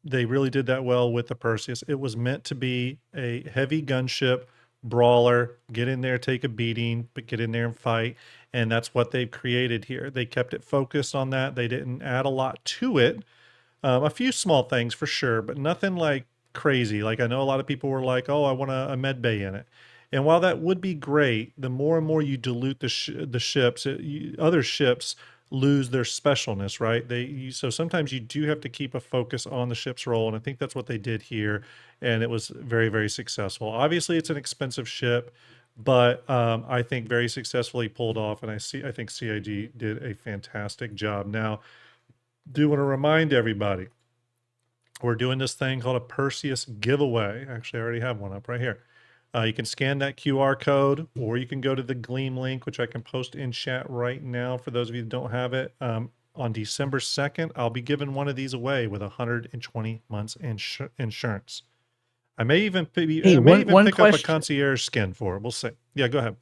they really did that well with the Perseus. It was meant to be a heavy gunship brawler, get in there, take a beating, but get in there and fight. And that's what they've created here. They kept it focused on that. They didn't add a lot to it. A few small things for sure, but nothing like crazy. Like I know a lot of people were like, oh, I want a med bay in it. And while that would be great, the more and more you dilute the ships, other ships lose their specialness, right? So sometimes you do have to keep a focus on the ship's role, and I think that's what they did here, and it was very, very successful. Obviously, it's an expensive ship, but I think very successfully pulled off, and I think CIG did a fantastic job. Now, do want to remind everybody, we're doing this thing called a Perseus giveaway. Actually, I already have one up right here. You can scan that QR code, or you can go to the Gleam link, which I can post in chat right now for those of you that don't have it. On December 2nd, I'll be giving one of these away with 120 months insurance. I may even, pick up a concierge skin for it. We'll see. Yeah, go ahead.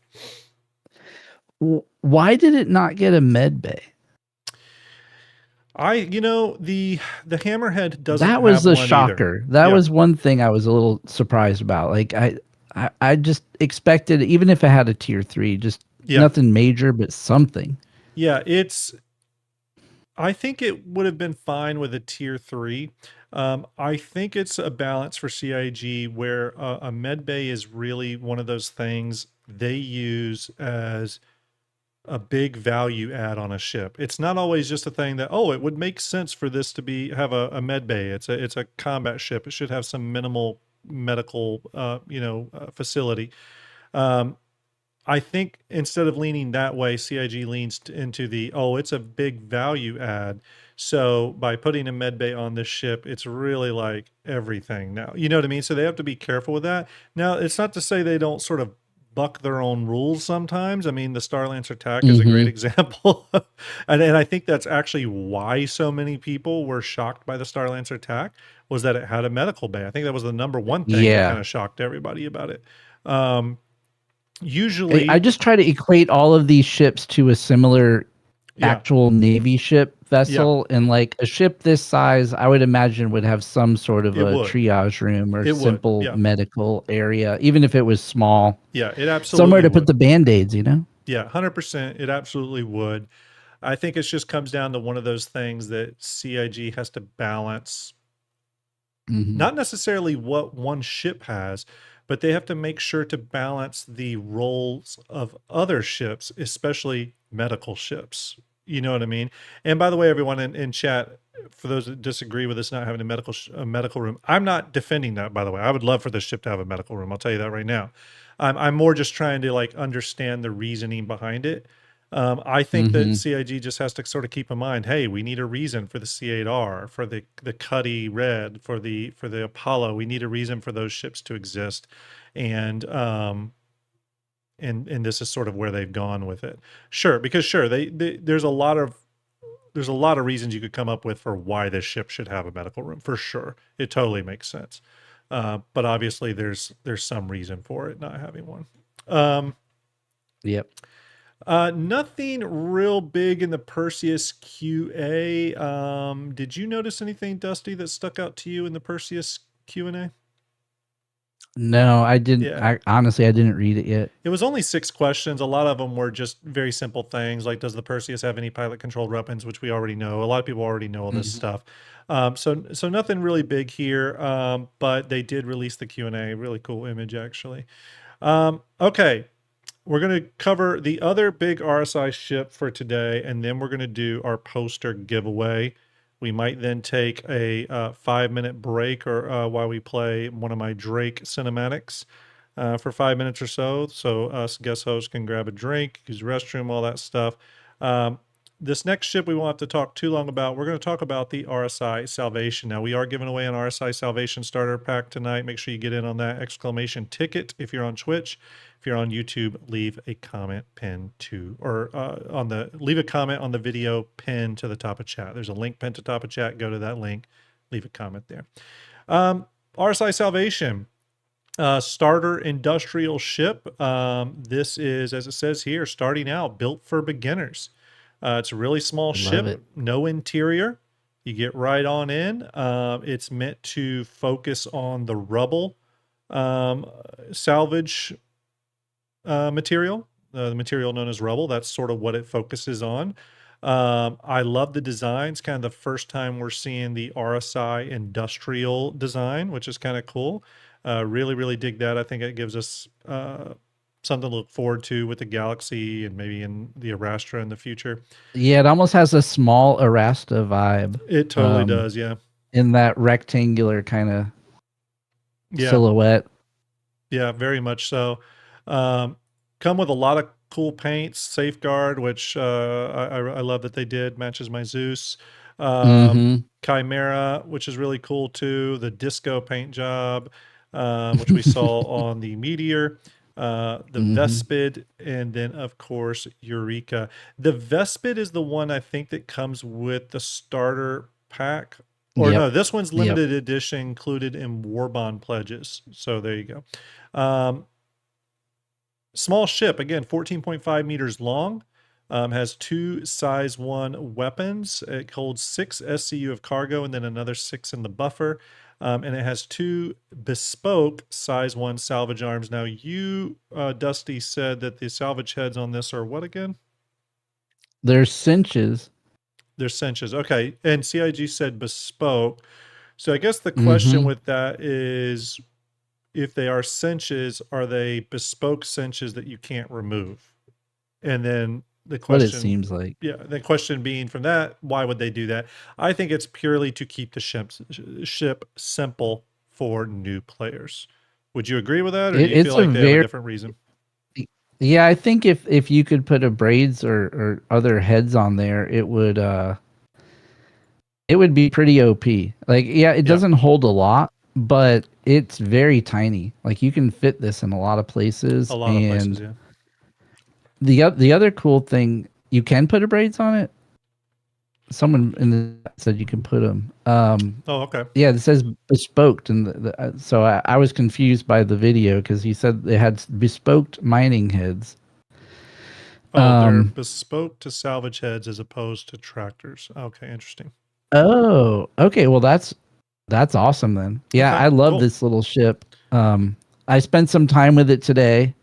Why did it not get a med bay? The Hammerhead doesn't. That was have the one shocker. either. That was one thing I was a little surprised about. Like I just expected, even if it had a tier 3, just nothing major, but something. Yeah, I think it would have been fine with a tier 3. I think it's a balance for CIG where a med bay is really one of those things they use as a big value add on a ship. It's not always just a thing that, it would make sense for this to have a med bay. It's a combat ship. It should have some minimal medical facility. I think instead of leaning that way, CIG leans into it's a big value add. So by putting a med bay on this ship, it's really like everything now. You know what I mean? So they have to be careful with that. Now, it's not to say they don't sort of buck their own rules sometimes. I mean, the Starlancer TAC is a great example. and I think that's actually why so many people were shocked by the Starlancer TAC, was that it had a medical bay. I think that was the number one thing that kind of shocked everybody about it. Usually, I just try to equate all of these ships to a similar actual Navy ship vessel, and like a ship this size, I would imagine would have some sort of a triage room or simple medical area, even if it was small. Yeah, it absolutely somewhere to put the Band-Aids, Yeah, 100%. It absolutely would. I think it just comes down to one of those things that CIG has to balance. Not necessarily what one ship has, but they have to make sure to balance the roles of other ships, especially medical ships. You know what I mean? And by the way, everyone in chat, for those that disagree with us not having a medical room, I'm not defending that, by the way. I would love for this ship to have a medical room. I'll tell you that right now. I'm more just trying to understand the reasoning behind it. I think that CIG just has to sort of keep in mind, hey, we need a reason for the C8R, for the Cuddy Red, for the Apollo. We need a reason for those ships to exist, and this is sort of where they've gone with it. Sure, because there's a lot of reasons you could come up with for why this ship should have a medical room. For sure, it totally makes sense. But obviously, there's some reason for it not having one. Yep. Nothing real big in the Perseus QA. Did you notice anything, Dusty, that stuck out to you in the Perseus Q&A? No, I didn't. Honestly, I didn't read it yet. It was only 6 questions. A lot of them were just very simple things, like does the Perseus have any pilot-controlled weapons, which we already know. A lot of people already know all this stuff. So nothing really big here, but they did release the Q&A. Really cool image, actually. Okay. We're going to cover the other big RSI ship for today, and then we're going to do our poster giveaway. We might then take a 5-minute break or while we play one of my Drake cinematics. for 5 minutes or so. So us guest hosts can grab a drink, use the restroom, all that stuff. This next ship we won't have to talk too long about. We're going to talk about the RSI Salvation. Now, we are giving away an RSI Salvation starter pack tonight. Make sure you get in on that exclamation ticket if you're on Twitch. If you're on YouTube, leave a comment pinned to, or leave a comment on the video pinned to the top of chat. There's a link pinned to top of chat. Go to that link, leave a comment there. RSI Salvation. Starter industrial ship. This is, as it says here, starting out, built for beginners. It's a really small ship, no interior. You get right on in. It's meant to focus on the rubble salvage material, the material known as rubble. That's sort of what it focuses on. I love the designs. Kind of the first time we're seeing the RSI industrial design, which is kind of cool. Really, really dig that. I think it gives us something to look forward to with the Galaxy and maybe in the Arastra in the future. Yeah, it almost has a small Arasta vibe. It totally does, yeah. In that rectangular kind of silhouette. Yeah, very much so. Come with a lot of cool paints. Safeguard, which I love that they did, matches my Zeus. Chimera, which is really cool too. The disco paint job, which we saw on the Meteor. The Vespid, and then of course Eureka. The Vespid is the one I think that comes with the starter pack. Or no, this one's limited edition, included in Warbond pledges. So there you go. Small ship, again, 14.5 meters long. Has 2 size 1 weapons. It holds 6 SCU of cargo and then another 6 in the buffer. And it has 2 bespoke size 1 salvage arms. Now, you, Dusty, said that the salvage heads on this are what again? They're cinches. They're cinches. Okay. And CIG said bespoke. So I guess the question with that is, if they are cinches, are they bespoke cinches that you can't remove? And then the question, what it seems like. Yeah, the question being from that, why would they do that? I think it's purely to keep the ship simple for new players. Would you agree with that, or do you feel like they have a different reason? Yeah, I think if you could put a braids or other heads on there, it would be pretty OP. Like, yeah, it doesn't hold a lot, but it's very tiny. Like, you can fit this in a lot of places. A lot of places, yeah. The other cool thing, you can put a braids on it. Someone in the said you can put them. Oh, okay. Yeah, it says bespoke, and so I was confused by the video because he said they had bespoke mining heads. Oh, they're bespoke to salvage heads as opposed to tractors. Okay, interesting. Oh, okay. Well, that's awesome then. Yeah, okay, I love this little ship. I spent some time with it today.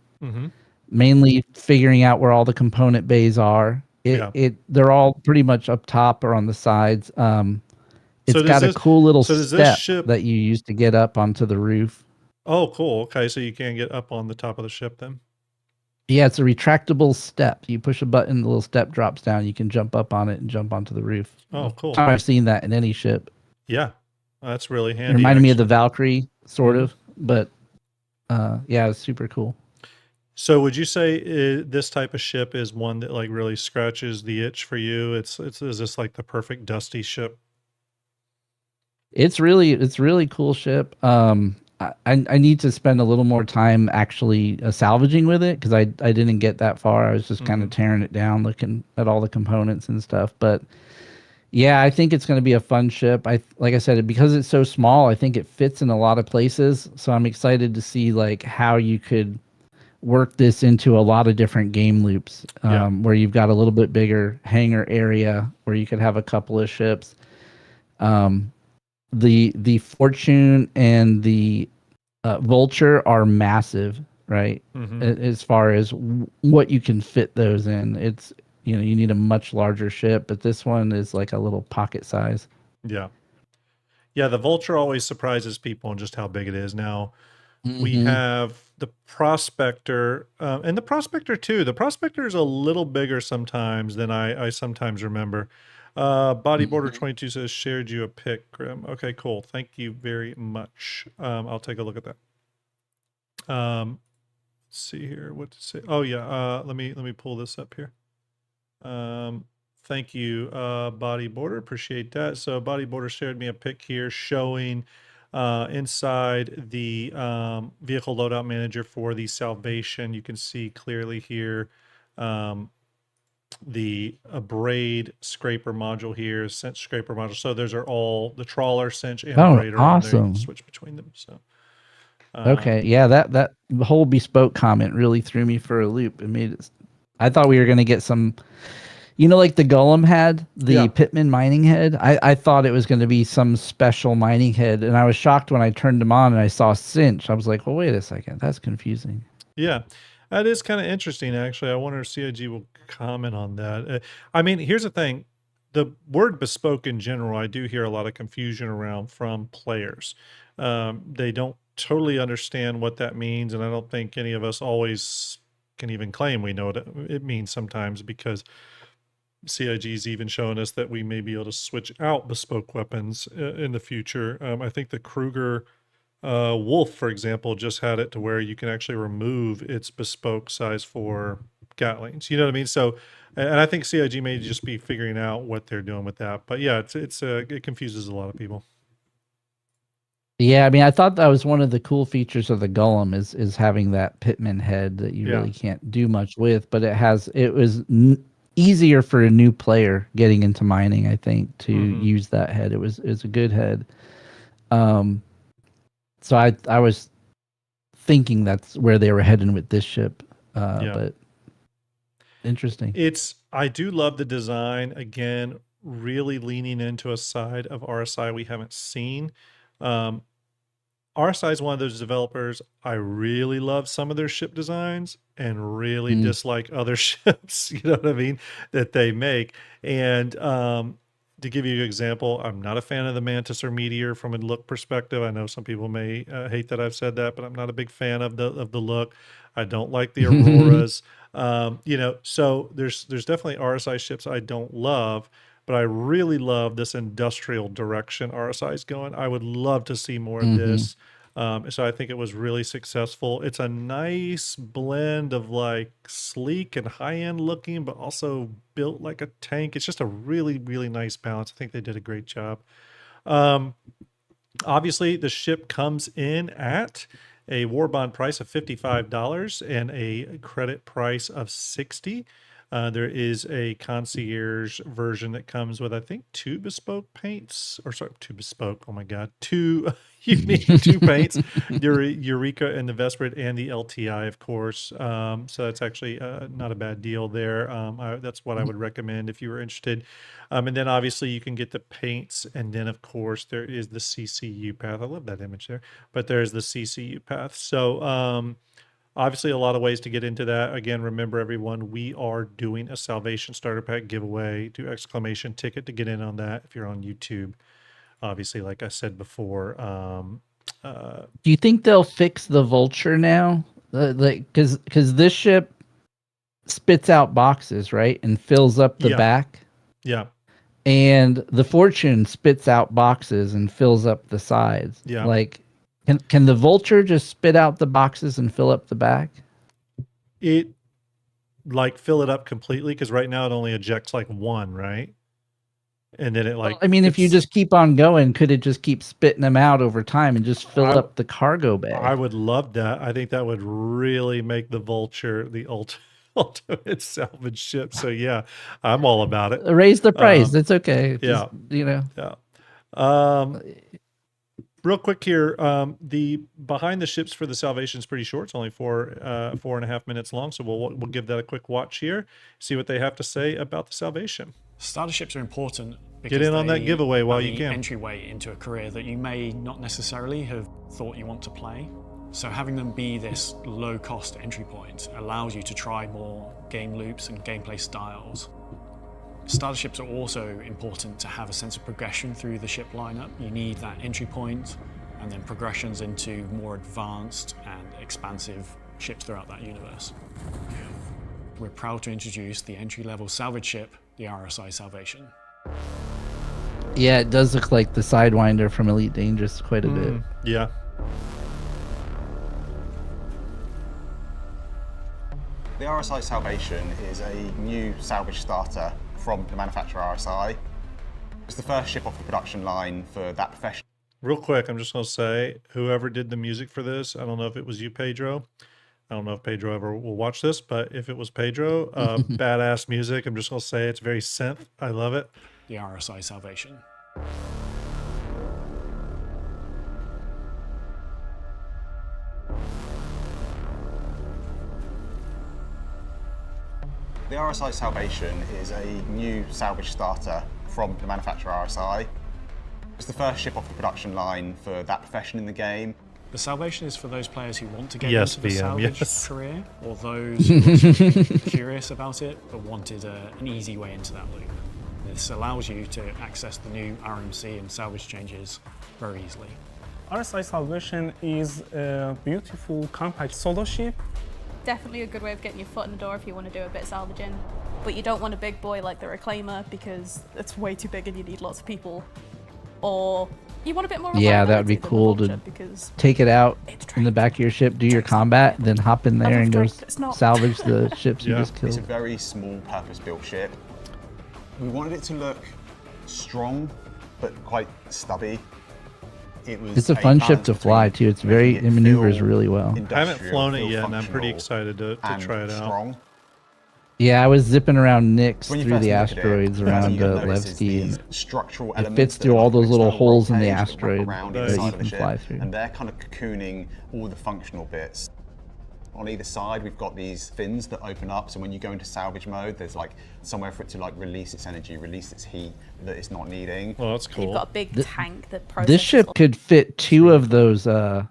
Mainly figuring out where all the component bays are. They're all pretty much up top or on the sides. It's got a cool little step that you use to get up onto the roof. Oh, cool. Okay, so you can get up on the top of the ship then? Yeah, it's a retractable step. You push a button, the little step drops down. You can jump up on it and jump onto the roof. Oh, cool. I've seen that in any ship. Yeah, that's really handy. It reminded me of the Valkyrie, sort of, but yeah, it's super cool. So would you say this type of ship is one that like really scratches the itch for you? Is this like the perfect Dusty ship? It's really cool ship. I need to spend a little more time actually salvaging with it because I didn't get that far. I was just kind of tearing it down, looking at all the components and stuff. But yeah, I think it's going to be a fun ship. Like I said, because it's so small, I think it fits in a lot of places. So I'm excited to see like how you could work this into a lot of different game loops, where you've got a little bit bigger hangar area where you could have a couple of ships. The Fortune and the Vulture are massive, right? As far as what you can fit those in, it's you need a much larger ship, but this one is like a little pocket size. Yeah, the Vulture always surprises people in just how big it is. Now we have the Prospector, and the Prospector too. The Prospector is a little bigger sometimes than I sometimes remember. Bodyboarder 22 says, shared you a pic, Grim. Okay, cool. Thank you very much. I'll take a look at that. Let's see here what to say. Oh yeah, let me pull this up here. Thank you, Bodyboarder. Appreciate that. So Bodyboarder shared me a pic here showing inside the vehicle loadout manager for the Salvation. You can see clearly here the Braid scraper module here, cinch scraper module. So those are all the trawler, cinch, and braid are on there. You awesome. can switch between them. So Okay, yeah, that whole bespoke comment really threw me for a loop. It made it. I thought we were going to get some, like the Golem had the Pitman mining head. I thought it was going to be some special mining head, and I was shocked when I turned them on and I saw cinch. I was like, well, wait a second, that's confusing. Yeah, that is kind of interesting, actually. I wonder if CIG will comment on that. I mean, here's the thing. The word bespoke in general, I do hear a lot of confusion around from players. They don't totally understand what that means, and I don't think any of us always can even claim we know what it means sometimes, because CIG's even shown us that we may be able to switch out bespoke weapons in the future. I think the Kruger Wolf, for example, just had it to where you can actually remove its bespoke size for Gatlings. You know what I mean? So, and I think CIG may just be figuring out what they're doing with that. But yeah, it confuses a lot of people. Yeah, I mean, I thought that was one of the cool features of the Golem is having that Pitman head that you really can't do much with, but it was easier for a new player getting into mining, I think, to use that head. It was a good head. So I was thinking that's where they were heading with this ship, but interesting. I do love the design. Again, really leaning into a side of RSI we haven't seen. RSI is one of those developers. I really love some of their ship designs and really dislike other ships, you know what I mean, that they make. And to give you an example, I'm not a fan of the Mantis or Meteor from a look perspective. I know some people may hate that I've said that, but I'm not a big fan of the look. I don't like the Auroras. So there's definitely RSI ships I don't love, but I really love this industrial direction RSI is going. I would love to see more of this. So I think it was really successful. It's a nice blend of like sleek and high-end looking, but also built like a tank. It's just a really, really nice balance. I think they did a great job. Obviously, the ship comes in at a war bond price of $55 and a credit price of $60. There is a concierge version that comes with, I think, two bespoke paints, or sorry, two bespoke. Oh my God, two unique two paints, Eureka and the Vesperid and the LTI, of course. So that's actually not a bad deal there. That's what I would recommend if you were interested. And then obviously you can get the paints, and then of course there is the CCU path. I love that image there, but there's the CCU path. So obviously a lot of ways to get into that. Again, remember everyone, we are doing a Salvation Starter Pack giveaway. Do exclamation ticket to get in on that if you're on YouTube. Obviously, like I said before. Do you think they'll fix the Vulture now? Because this ship spits out boxes, right? And fills up the back. Yeah. And the Fortune spits out boxes and fills up the sides. Yeah. Like, can the Vulture just spit out the boxes and fill up the back? It like fill it up completely, because right now it only ejects like one, right? And then it like, I mean, if you just keep on going, could it just keep spitting them out over time and just fill up the cargo bay? I would love that. I think that would really make the Vulture the ultimate salvage ship. So yeah, I'm all about it. Raise the price. It's okay. Yeah. Yeah. Real quick here, the behind the ships for the Salvation is pretty short. It's only 4.5 minutes long. So we'll give that a quick watch here, see what they have to say about the Salvation. Starter ships are important because get in on that giveaway while you can. Entryway into a career that you may not necessarily have thought you want to play. So having them be this low-cost entry point allows you to try more game loops and gameplay styles. Starter ships are also important to have a sense of progression through the ship lineup. You need that entry point and then progressions into more advanced and expansive ships throughout that universe. We're proud to introduce the entry-level salvage ship, the RSI Salvation. Yeah, it does look like the Sidewinder from Elite Dangerous quite a bit. Yeah. The RSI Salvation is a new salvage starter from the manufacturer RSI. It's the first ship off the production line for that profession. Real quick, I'm just going to say, whoever did the music for this, I don't know if it was you, Pedro. I don't know if Pedro ever will watch this, but if it was Pedro, badass music. I'm just going to say it's very synth. I love it. The RSI Salvation. The RSI Salvation is a new salvage starter from the manufacturer RSI. It's the first ship off the production line for that profession in the game. The Salvation is for those players who want to get Yes, into the VM, salvage yes. career, or those who are sort of curious about it but wanted an easy way into that loop. This allows you to access the new RMC and salvage changes very easily. RSI Salvation is a beautiful compact solo ship. Definitely a good way of getting your foot in the door if you want to do a bit of salvaging. But you don't want a big boy like the Reclaimer because it's way too big and you need lots of people. Or you want a bit more Yeah, that would be cool to take it out in the back of your ship, do your combat, then hop in there and go salvage the ships you just It's killed. a very small purpose-built ship. We wanted it to look strong, but quite stubby. It's a fun ship to fly too. It's very, it maneuvers really well. I haven't flown it yet, and I'm pretty excited to try it out. Yeah, I was zipping around Nyx When you through first the look at it, around the first thing you'll notice is Levski, these and structural it elements fits that through are all like those little external holes in the page that wrap asteroid around that inside you of the can ship, fly through. and they're kind of cocooning all the functional bits. On either side, we've got these fins that open up, so when you go into salvage mode, there's like somewhere for it to like release its energy, release its heat that it's not needing. Well, that's You've got a big tank that processes. This ship could fit 2 of those. What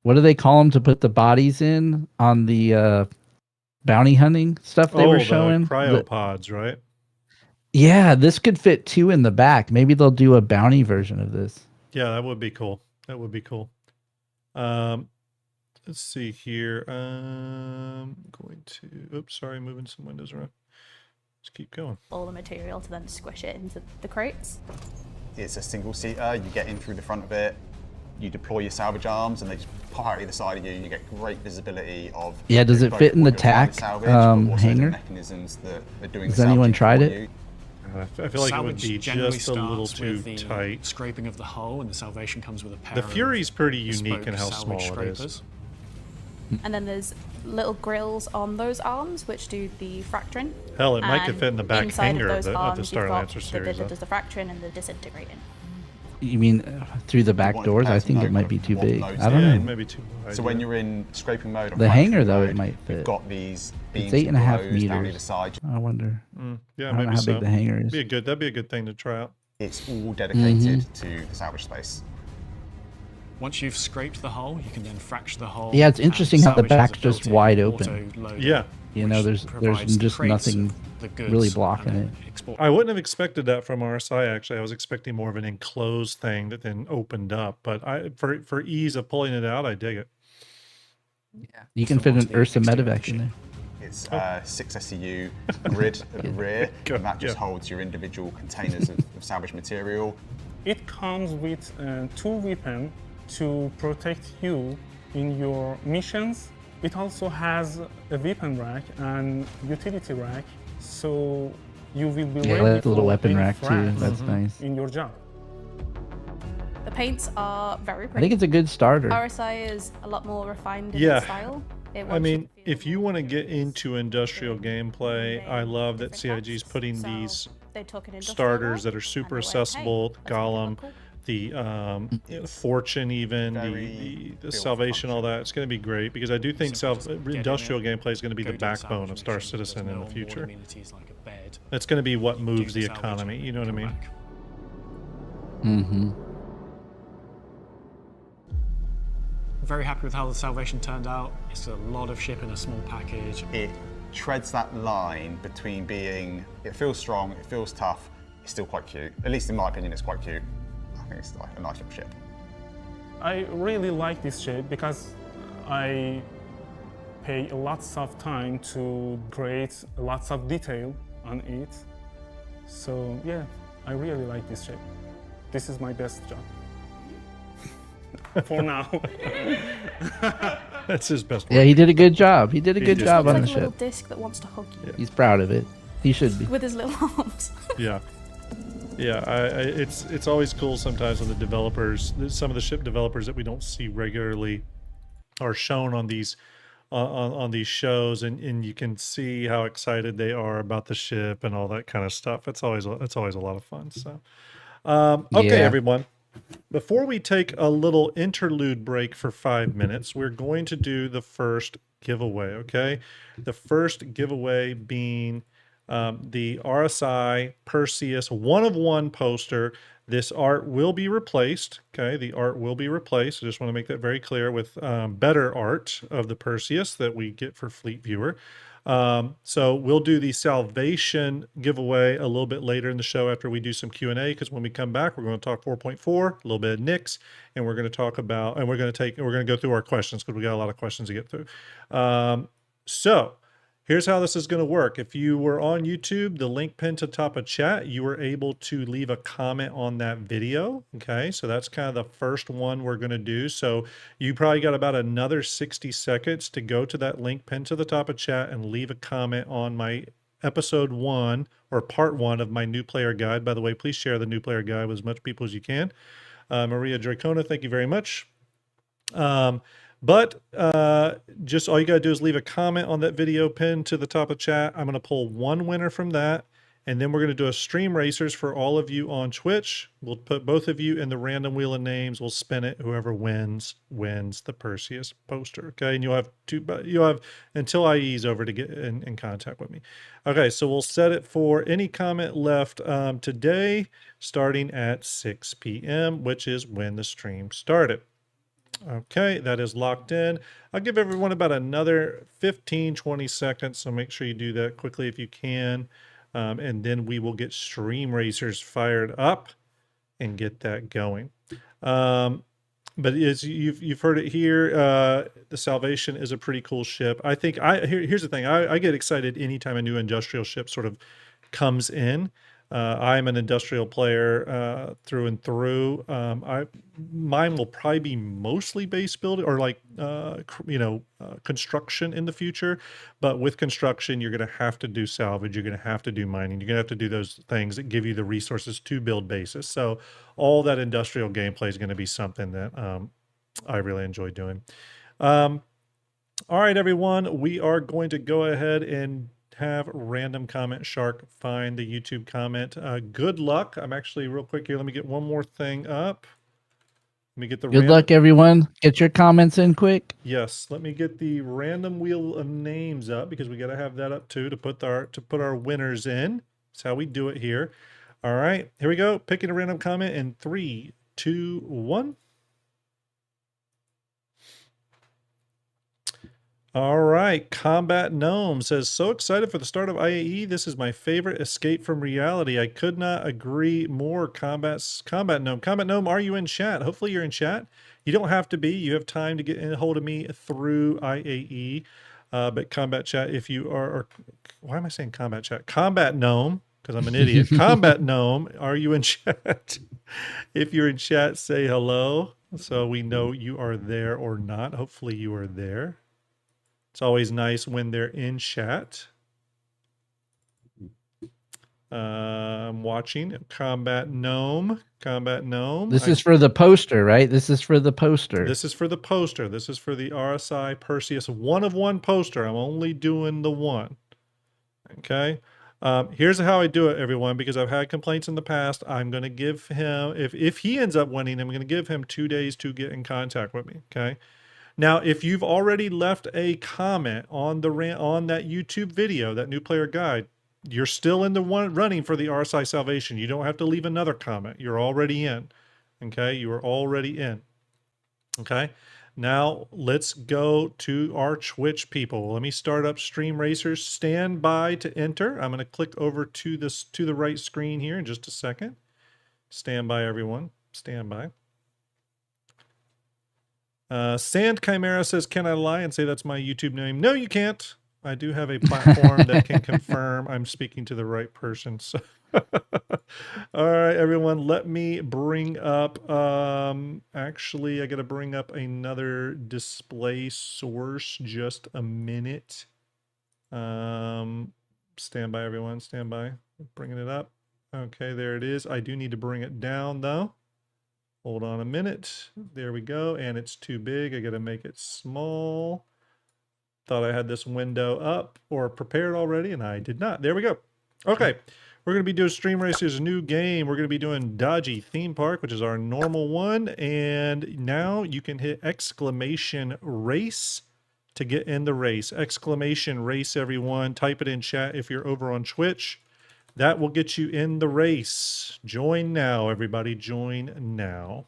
do they call them to put the bodies in on the bounty hunting stuff they were showing? The cryopods, right? Yeah, this could fit 2 in the back. Maybe they'll do a bounty version of this. Yeah, that would be cool. That would be cool. Let's see here. Going to, oops, sorry, moving some windows around. Just keep going. All the material to then squish it into the crates. It's a single seater. You get in through the front of it. You deploy your salvage arms, and they just pop out either side of you. And you get great visibility of. Yeah, does it both fit in what the you're trying to TAC salvage, but also the hanger? mechanisms that are doing Has the anyone salvaging tried for it? you. I feel like it would Salvage be generally just a little starts too with the tight. scraping of the hull, and the Salvation comes with a pair The Fury's pretty of unique in bespoke how small salvage it is. scrapers. And then there's little grills on those arms which do the fracturing. Hell, it might could And fit in the back inside hanger of those the arms, Star you've got Lancer the series. bit that though. does the fracturing and the disintegrating. You mean through the back doors? I think it might be too big. I don't know. Maybe too wide. So when you're in scraping mode, or The fracturing hanger, though, mode, it might You've fit. got these beams It's 8.5 down either meters. side. I wonder. Yeah, I don't maybe know how so. big the hanger is. That'd be a good thing to try out. It's all dedicated to the salvage space. Once you've scraped the hull, you can then fracture the hull. Yeah, it's and interesting how the salvage has back's a just built-in wide open. auto-loader, Yeah. You know, which there's provides the just crates nothing of the goods really and blocking then it. export. I wouldn't have expected that from RSI. Actually, I was expecting more of an enclosed thing that then opened up. But for ease of pulling it out, I dig it. Yeah, you can fit an Ursa medevac in there. It's 6 SCU grid at the rear, and that just holds your individual containers of salvage material. It comes with 2 weapons to protect you in your missions. It also has a weapon rack and utility rack, so you will be Yeah, ready that's a little for weapon any rack too. threat That's nice. in your job. The paints are very pretty. I think it's a good starter. RSI is a lot more refined in Yeah. its style. It I wants you mean, to feel if you want to get into industrial gameplay, I love that CIG's putting these they took an industrial starters role that are super and they went, "Hey, accessible. let's make it Gollum, look cool." the Fortune, even the Salvation, all that. It's going to be great because I do think industrial gameplay is going to be the backbone of Star Citizen in the future. That's going to be what moves the economy. You know what I mean? Mm-hmm. Very happy with how the Salvation turned out. It's a lot of ship in a small package. It treads that line between being, it feels strong, it feels tough, it's still quite cute. At least in my opinion, it's quite cute. I think it's like a nice little ship. I really like this ship because I pay lots of time to create lots of detail on it. So yeah, I really like this ship. This is my best job. For now. That's his best work. Yeah, he did a good job. He did a He good did. job Looks on like the a little ship. disc that wants to hug you He's proud of it. He should be. with his little arms. Yeah. Yeah, it's always cool sometimes when the developers, some of the ship developers that we don't see regularly, are shown on these on these shows, and you can see how excited they are about the ship and all that kind of stuff. It's always a lot of fun. So, okay, Yeah. everyone. Before we take a little interlude break for 5 minutes, we're going to do the first giveaway. Okay, the first giveaway being the RSI Perseus 1-of-1 poster. This art will be replaced. Okay, the art will be replaced. I just want to make that very clear with better art of the Perseus that we get for Fleet Viewer. So we'll do the Salvation giveaway a little bit later in the show after we do some Q&A, because when we come back, we're going to talk 4.4, a little bit of Nyx, and we're going to talk about, and we're going to go through our questions, because we got a lot of questions to get through. So here's how this is going to work. If you were on YouTube, the link pinned to the top of chat, you were able to leave a comment on that video. Okay, so that's kind of the first one we're going to do. So you probably got about another 60 seconds to go to that link pinned to the top of chat and leave a comment on my episode 1 or part 1 of my new player guide. By the way, please share the new player guide with as much people as you can. Maria Dracona, thank you very much. But just all you got to do is leave a comment on that video pinned to the top of chat. I'm going to pull one winner from that. And then we're going to do a stream racers for all of you on Twitch. We'll put both of you in the random wheel of names. We'll spin it. Whoever wins the Perseus poster. Okay. And you'll have until IE's over to get in contact with me. Okay. So we'll set it for any comment left today, starting at 6 p.m., which is when the stream started. Okay, that is locked in. I'll give everyone about another 15-20 seconds, so make sure you do that quickly if you can. And then we will get Stream Racers fired up and get that going. But as you've heard it here, the Salvation is a pretty cool ship. I think here's the thing. I get excited anytime a new industrial ship sort of comes in. I'm an industrial player through and through. Mine will probably be mostly base building or like construction in the future. But with construction, you're going to have to do salvage. You're going to have to do mining. You're going to have to do those things that give you the resources to build bases. So all that industrial gameplay is going to be something that I really enjoy doing. All right, everyone, we are going to go ahead and have Random Comment Shark find the YouTube comment. Good luck. I'm actually real quick here. Let me get one more thing up. Let me get the Good luck, everyone. Get your comments in quick. Yes, let me get the random wheel of names up, because we got to have that up too to put our winners in. That's how we do it here. All right, here we go. Picking a random comment in 3, 2, 1. All right, Combat Gnome says, so excited for the start of IAE. This is my favorite escape from reality. I could not agree more. Combat Gnome. Combat Gnome, are you in chat? Hopefully you're in chat. You don't have to be. You have time to get in hold of me through IAE. But Combat Chat, if you are, or why am I saying Combat Chat? Combat Gnome, because I'm an idiot. Combat Gnome, are you in chat? If you're in chat, say hello so we know you are there or not. Hopefully you are there. It's always nice when they're in chat. I'm watching Combat Gnome. Combat Gnome. This is for the poster, right? This is for the poster. This is for the poster. This is for the RSI Perseus 1-of-1 poster. I'm only doing the one. Okay. Here's how I do it, everyone, because I've had complaints in the past. I'm going to give him, if he ends up winning, I'm going to give him 2 days to get in contact with me. Okay. Now, if you've already left a comment on that YouTube video, that new player guide, you're still in the running for the RSI Salvation. You don't have to leave another comment. You're already in. Okay, you are already in. Okay, now let's go to our Twitch people. Let me start up Stream Racers. Stand by to enter. I'm going to click over to the right screen here in just a second. Stand by, everyone. Stand by. Sand Chimera says, can I lie and say that's my YouTube name? No, you can't. I do have a platform that can confirm I'm speaking to the right person. So, all right, everyone, let me bring up, actually, I got to bring up another display source. Just a minute. Stand by, everyone, stand by. Bringing it up. Okay, there it is. I do need to bring it down, though. Hold on a minute. There we go. And it's too big. I got to make it small. Thought I had this window up or prepared already, and I did not. There we go. Okay, we're going to be doing Stream Racer's new game. We're going to be doing Dodgy Theme Park, which is our normal one. And now you can hit exclamation race to get in the race. Exclamation race, everyone. Type it in chat if you're over on Twitch. That will get you in the race. Join now, everybody. Join now.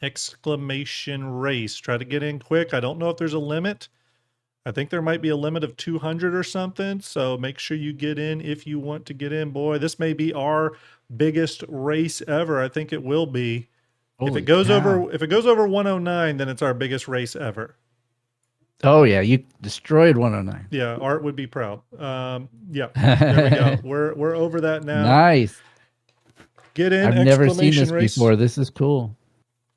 Exclamation race. Try to get in quick. I don't know if there's a limit. I think there might be a limit of 200 or something. So make sure you get in if you want to get in. Boy, this may be our biggest race ever. I think it will be. If it goes over 109, then it's our biggest race ever. Oh yeah, you destroyed 109. Yeah, Art would be proud. Yeah, there we go. We're over that now. Nice. Get in. I've never seen this race. before. This is cool.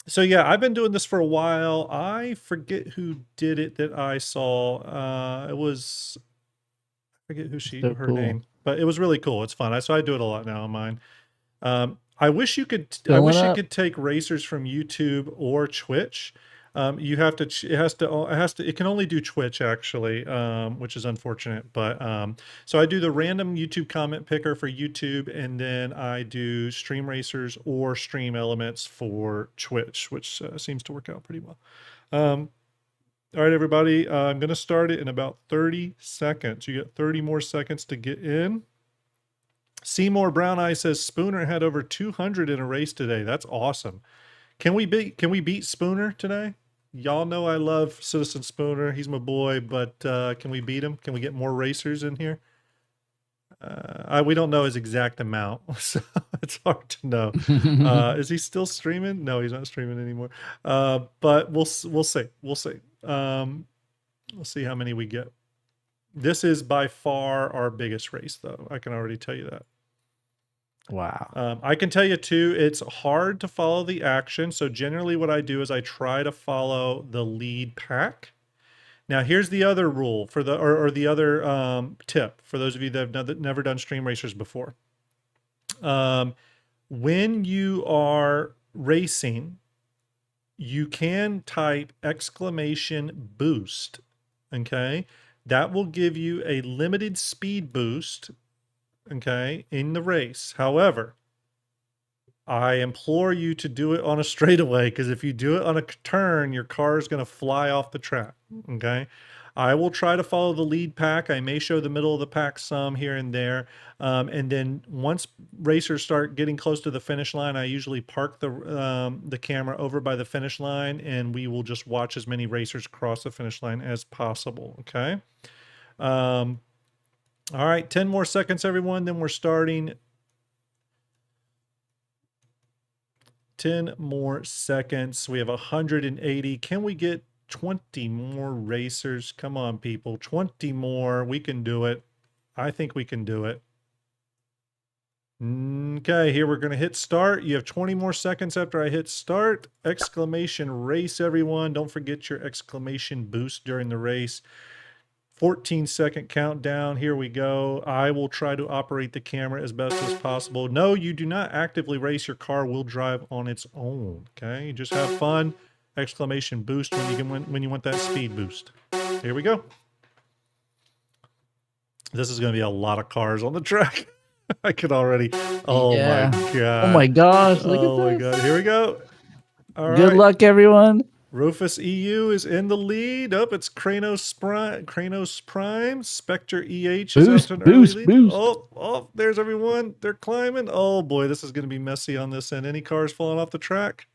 So yeah, I've been doing this for a while. I forget who did it that I saw. It was, I forget who her name, but it was really cool. It's fun. So I do it a lot now on mine. I wish you could. I wish you could take racers from YouTube or Twitch. You have to. It can only do Twitch actually, which is unfortunate. But so I do the random YouTube comment picker for YouTube, and then I do Stream Racers or Stream Elements for Twitch, which seems to work out pretty well. All right, everybody. I'm going to start it in about 30 seconds. You get 30 more seconds to get in. Seymour Brown Eye says Spooner had over 200 in a race today. That's awesome. Can we beat Spooner today? Y'all know I love Citizen Spooner. He's my boy, but can we beat him? Can we get more racers in here? We don't know his exact amount, so it's hard to know. Is he still streaming? No, he's not streaming anymore. But we'll see. We'll see. We'll see how many we get. This is by far our biggest race, though. I can already tell you that. Wow. I can tell you too, it's hard to follow the action. So generally what I do is I try to follow the lead pack. Now here's the other rule for the, or the other tip for those of you that have never done Stream Racers before. When you are racing, you can type exclamation boost. Okay. That will give you a limited speed boost, okay, in the race. However, I implore you to do it on a straightaway, because if you do it on a turn, your car is going to fly off the track, okay? I will try to follow the lead pack. I may show the middle of the pack some here and there. And then once racers start getting close to the finish line, I usually park the camera over by the finish line, and we will just watch as many racers cross the finish line as possible, okay? All right, 10 more seconds, everyone. Then we're starting. 10 more seconds. We have 180. Can we get 20 more racers? Come on, people. 20 more. We can do it. I think we can do it. Okay, here we're going to hit start. You have 20 more seconds after I hit start. Exclamation race, everyone. Don't forget your exclamation boost during the race. 14-second countdown. Here we go. I will try to operate the camera as best as possible. No, you do not actively race. Your car will drive on its own. Okay, you just have fun. Exclamation boost when you want that speed boost. Here we go. This is going to be a lot of cars on the track. I could already. Oh my god. Oh my gosh! Look at this. Oh my god. Here we go. All Good luck, everyone. Rufus EU is in the lead. Up, it's Kranos Prime. Spectre EH is out to an early lead. Oh, there's everyone. They're climbing. Oh boy, this is going to be messy on this end. Any cars falling off the track?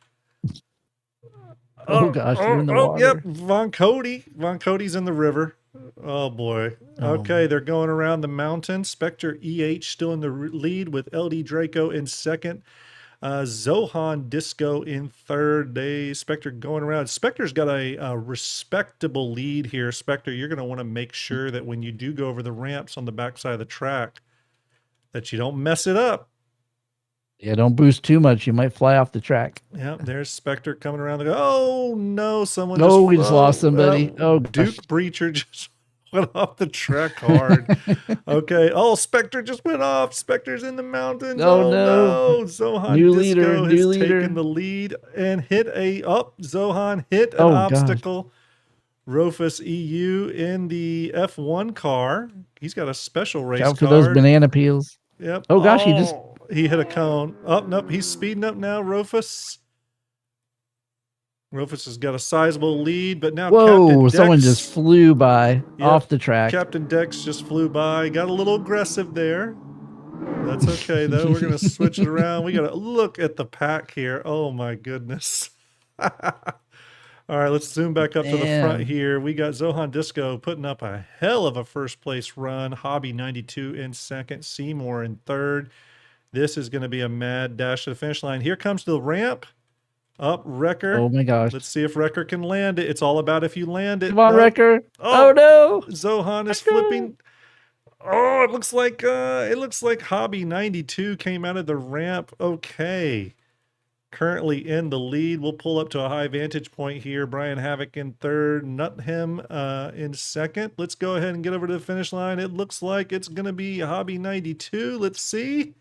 Oh gosh, you're in the water. Yep, Von Cody's in the river. Oh boy. Okay, they're going around the mountain. Spectre EH still in the lead with LD Draco in second. Zohan Disco in third. Spectre going around. Spectre's got a respectable lead here. Spectre, you're going to want to make sure that when you do go over the ramps on the backside of the track, that you don't mess it up. Yeah, don't boost too much. You might fly off the track. Yeah, there's Spectre coming around. Oh no, someone we just lost somebody. Duke Breacher just went off the track hard. Okay. Oh, Spectre just went off. Spectre's in the mountains. Oh, no. Zohan New Disco leader, has taken the lead and hit Zohan hit an obstacle. Rufus EU in the F1 car. He's got a special race Out for car. those banana peels. Yep. Oh gosh, he hit a cone. Nope, he's speeding up now, Rufus. Rufus has got a sizable lead, but now Captain Dex, someone just flew by off the track. Captain Dex just flew by. Got a little aggressive there. That's okay, though. We're going to switch it around. We got to look at the pack here. Oh, my goodness. All right, let's zoom back up to the front here. We got Zohan Disco putting up a hell of a first-place run. Hobby 92 in second. Seymour in third. This is going to be a mad dash to the finish line. Here comes the ramp. Up, Wrecker. Oh, my gosh. Let's see if Wrecker can land it. It's all about if you land it. Come on, Wrecker. Oh, no. Zohan is flipping. Oh, it looks like Hobby 92 came out of the ramp. Okay. Currently in the lead. We'll pull up to a high vantage point here. Brian Havoc in third. Nutham in second. Let's go ahead and get over to the finish line. It looks like it's going to be Hobby 92. Let's see.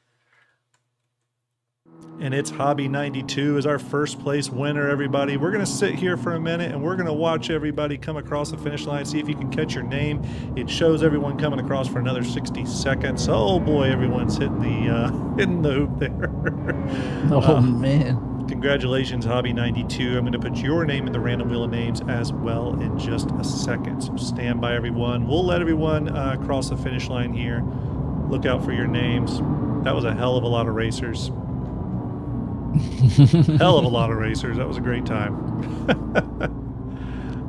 And it's Hobby 92 as our first place winner, everybody. We're going to sit here for a minute and we're going to watch everybody come across the finish line, see if you can catch your name. It shows everyone coming across for another 60 seconds. Oh boy, everyone's hitting the hoop there. Oh man. Congratulations, Hobby 92. I'm going to put your name in the random wheel of names as well in just a second. So stand by, everyone. We'll let everyone cross the finish line here. Look out for your names. That was a hell of a lot of racers. Hell of a lot of racers. That was a great time.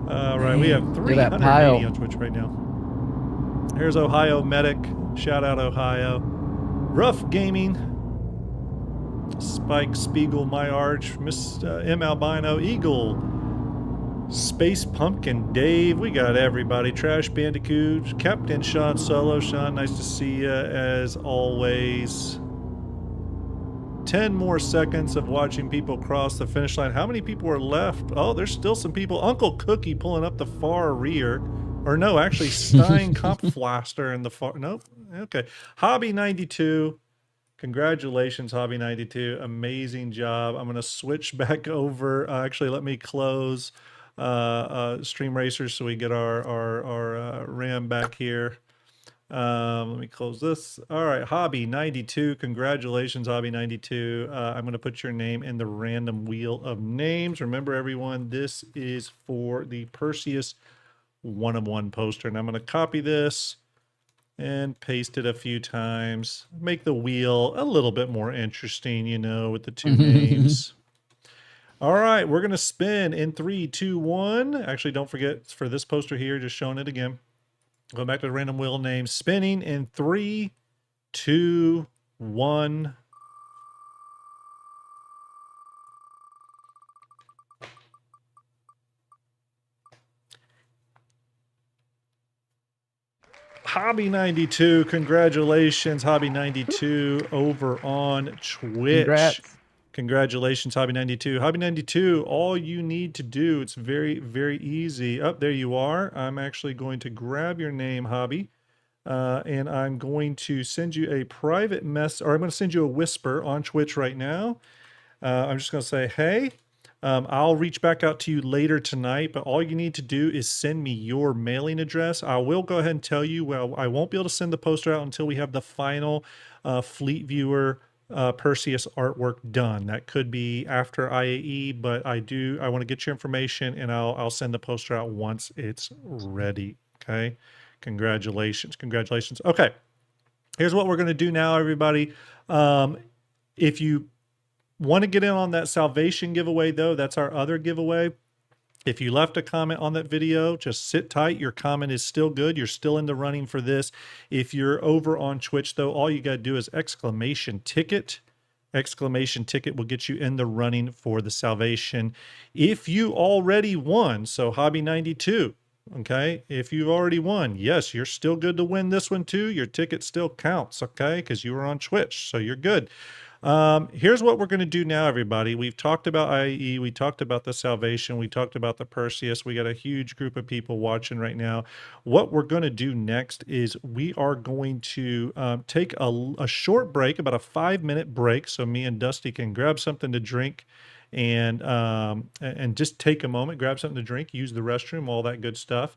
All right, we have 380 on Twitch right now. Here's Ohio Medic. Shout out Ohio. Rough Gaming. Spike Spiegel, My Arch, Miss M Albino, Eagle, Space Pumpkin, Dave. We got everybody. Trash Bandicoot, Captain Sean Solo. Sean, nice to see you as always. 10 more seconds of watching people cross the finish line. How many people are left? Oh, there's still some people. Uncle Cookie pulling up the far rear. Or no, actually Stein Kampflaster in the far. Nope. Okay. Hobby 92. Congratulations, Hobby 92. Amazing job. I'm going to switch back over. Actually, let me close Stream Racers so we get our RAM back here. Let me close this. All right, Hobby 92. Congratulations, Hobby 92. I'm going to put your name in the random wheel of names. Remember, everyone, this is for the Perseus 1-of-1 poster. And I'm going to copy this and paste it a few times. Make the wheel a little bit more interesting, you know, with the two names. All right, we're going to spin in 3, 2, 1. Actually, don't forget for this poster here, just showing it again. Go back to the random wheel name. Spinning in 3, 2, 1. Hobby 92, congratulations, Hobby 92 over on Twitch. Congrats. Congratulations, Hobby 92. Hobby 92, all you need to do, it's very, very easy. Oh, there you are. I'm actually going to grab your name, Hobby, and I'm going to send you a private message, or I'm going to send you a whisper on Twitch right now. I'm just going to say, hey, I'll reach back out to you later tonight, but all you need to do is send me your mailing address. I will go ahead and tell you, well, I won't be able to send the poster out until we have the final Fleet Viewer Perseus artwork done. That could be after IAE, but I want to get your information and I'll send the poster out once it's ready. Okay. Congratulations. Congratulations. Okay. Here's what we're going to do now, everybody. If you want to get in on that salvation giveaway, though, that's our other giveaway. If you left a comment on that video, just sit tight. Your comment is still good. You're still in the running for this. If you're over on Twitch, though, all you got to do is exclamation ticket exclamation ticket will get you in the running for the salvation. If you already won, so Hobby 92, okay, if you've already won, yes, you're still good to win this one too. Your ticket still counts, okay, because you were on Twitch, so you're good. Here's what we're going to do now, everybody. We've talked about IE, we talked about the salvation, we talked about the Perseus. We got a huge group of people watching right now. What we're going to do next is we are going to take a short break, about a 5-minute break, so me and Dusty can grab something to drink and just take a moment, grab something to drink, use the restroom, all that good stuff.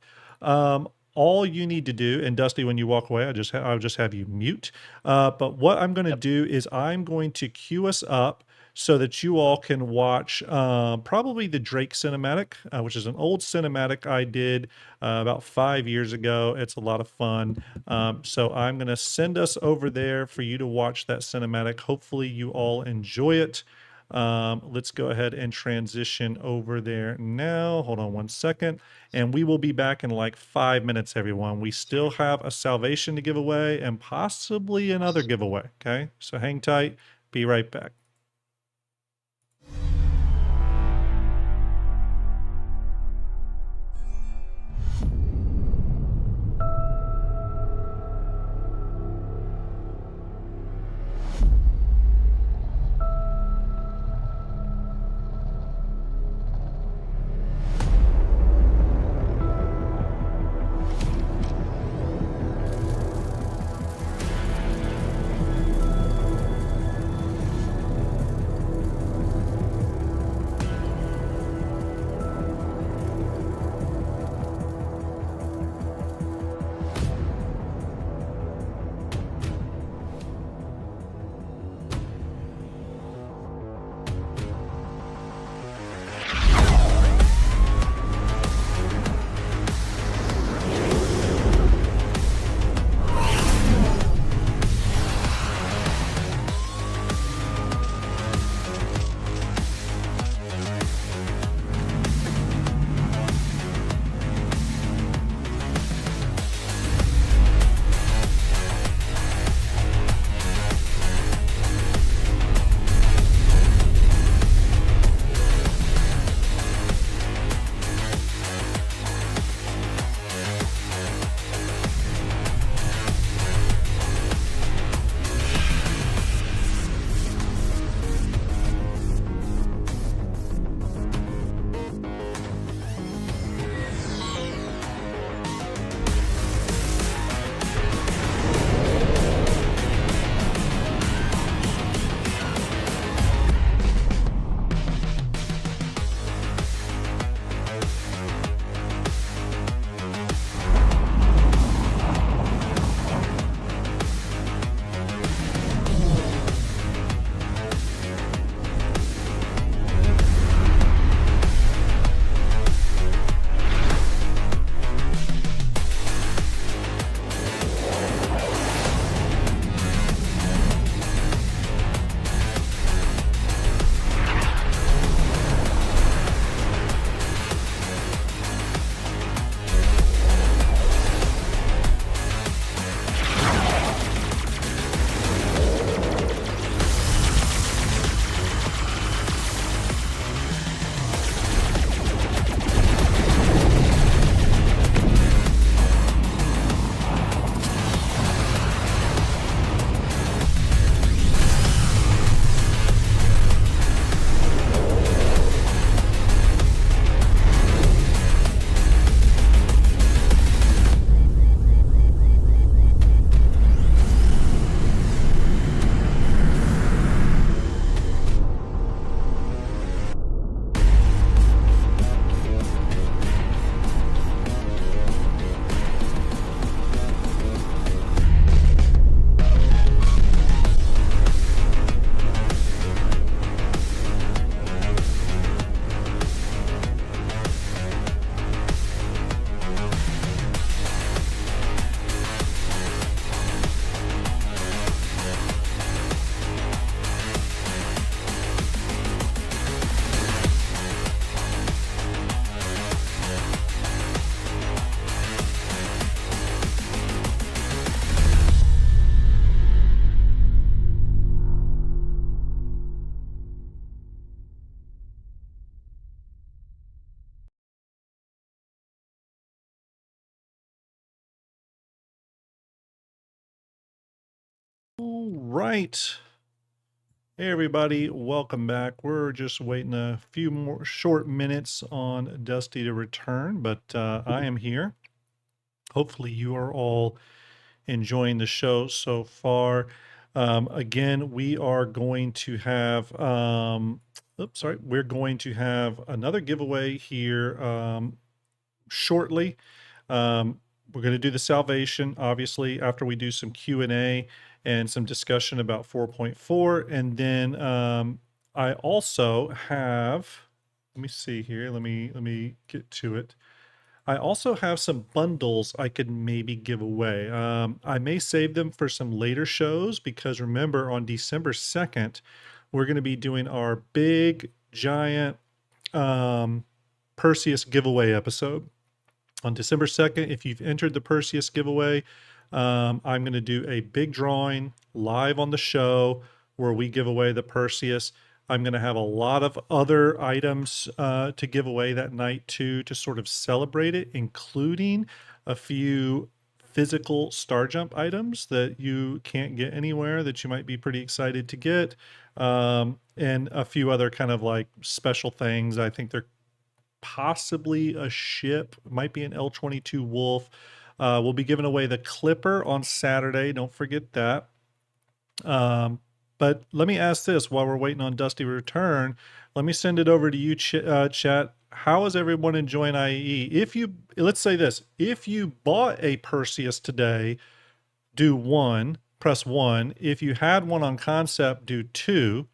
All you need to do, and Dusty, when you walk away, I'll just have you mute. But what I'm going to do is I'm going to queue us up so that you all can watch probably the Drake cinematic, which is an old cinematic I did about 5 years ago. It's a lot of fun. So I'm going to send us over there for you to watch that cinematic. Hopefully you all enjoy it. Let's go ahead and transition over there now. Hold on 1 second. And we will be back in like 5 minutes, everyone. We still have a salvation to give away and possibly another giveaway. Okay, so hang tight. Be right back. All right. Hey, everybody. Welcome back. We're just waiting a few more short minutes on Dusty to return, but I am here. Hopefully, you are all enjoying the show so far. Again, we are going to have, we're going to have another giveaway here shortly. We're going to do the salvation, obviously, after we do some Q&A and some discussion about 4.4. And then I also have, let me see here. Let me get to it. I also have some bundles I could maybe give away. I may save them for some later shows because remember on December 2nd, we're going to be doing our big, giant Perseus giveaway episode. On December 2nd, if you've entered the Perseus giveaway, I'm going to do a big drawing live on the show where we give away the Perseus. I'm going to have a lot of other items to give away that night too, to sort of celebrate it, including a few physical STARJUMP items that you can't get anywhere that you might be pretty excited to get, and a few other kind of like special things. I think they're possibly a ship, might be an L-22 Wolf. We'll be giving away the Clipper on Saturday. Don't forget that. But let me ask this while we're waiting on Dusty to return. Let me send it over to you, chat. How is everyone enjoying IEE? If you, let's say this, if you bought a Perseus today, do 1, press 1. If you had one on concept, do 2.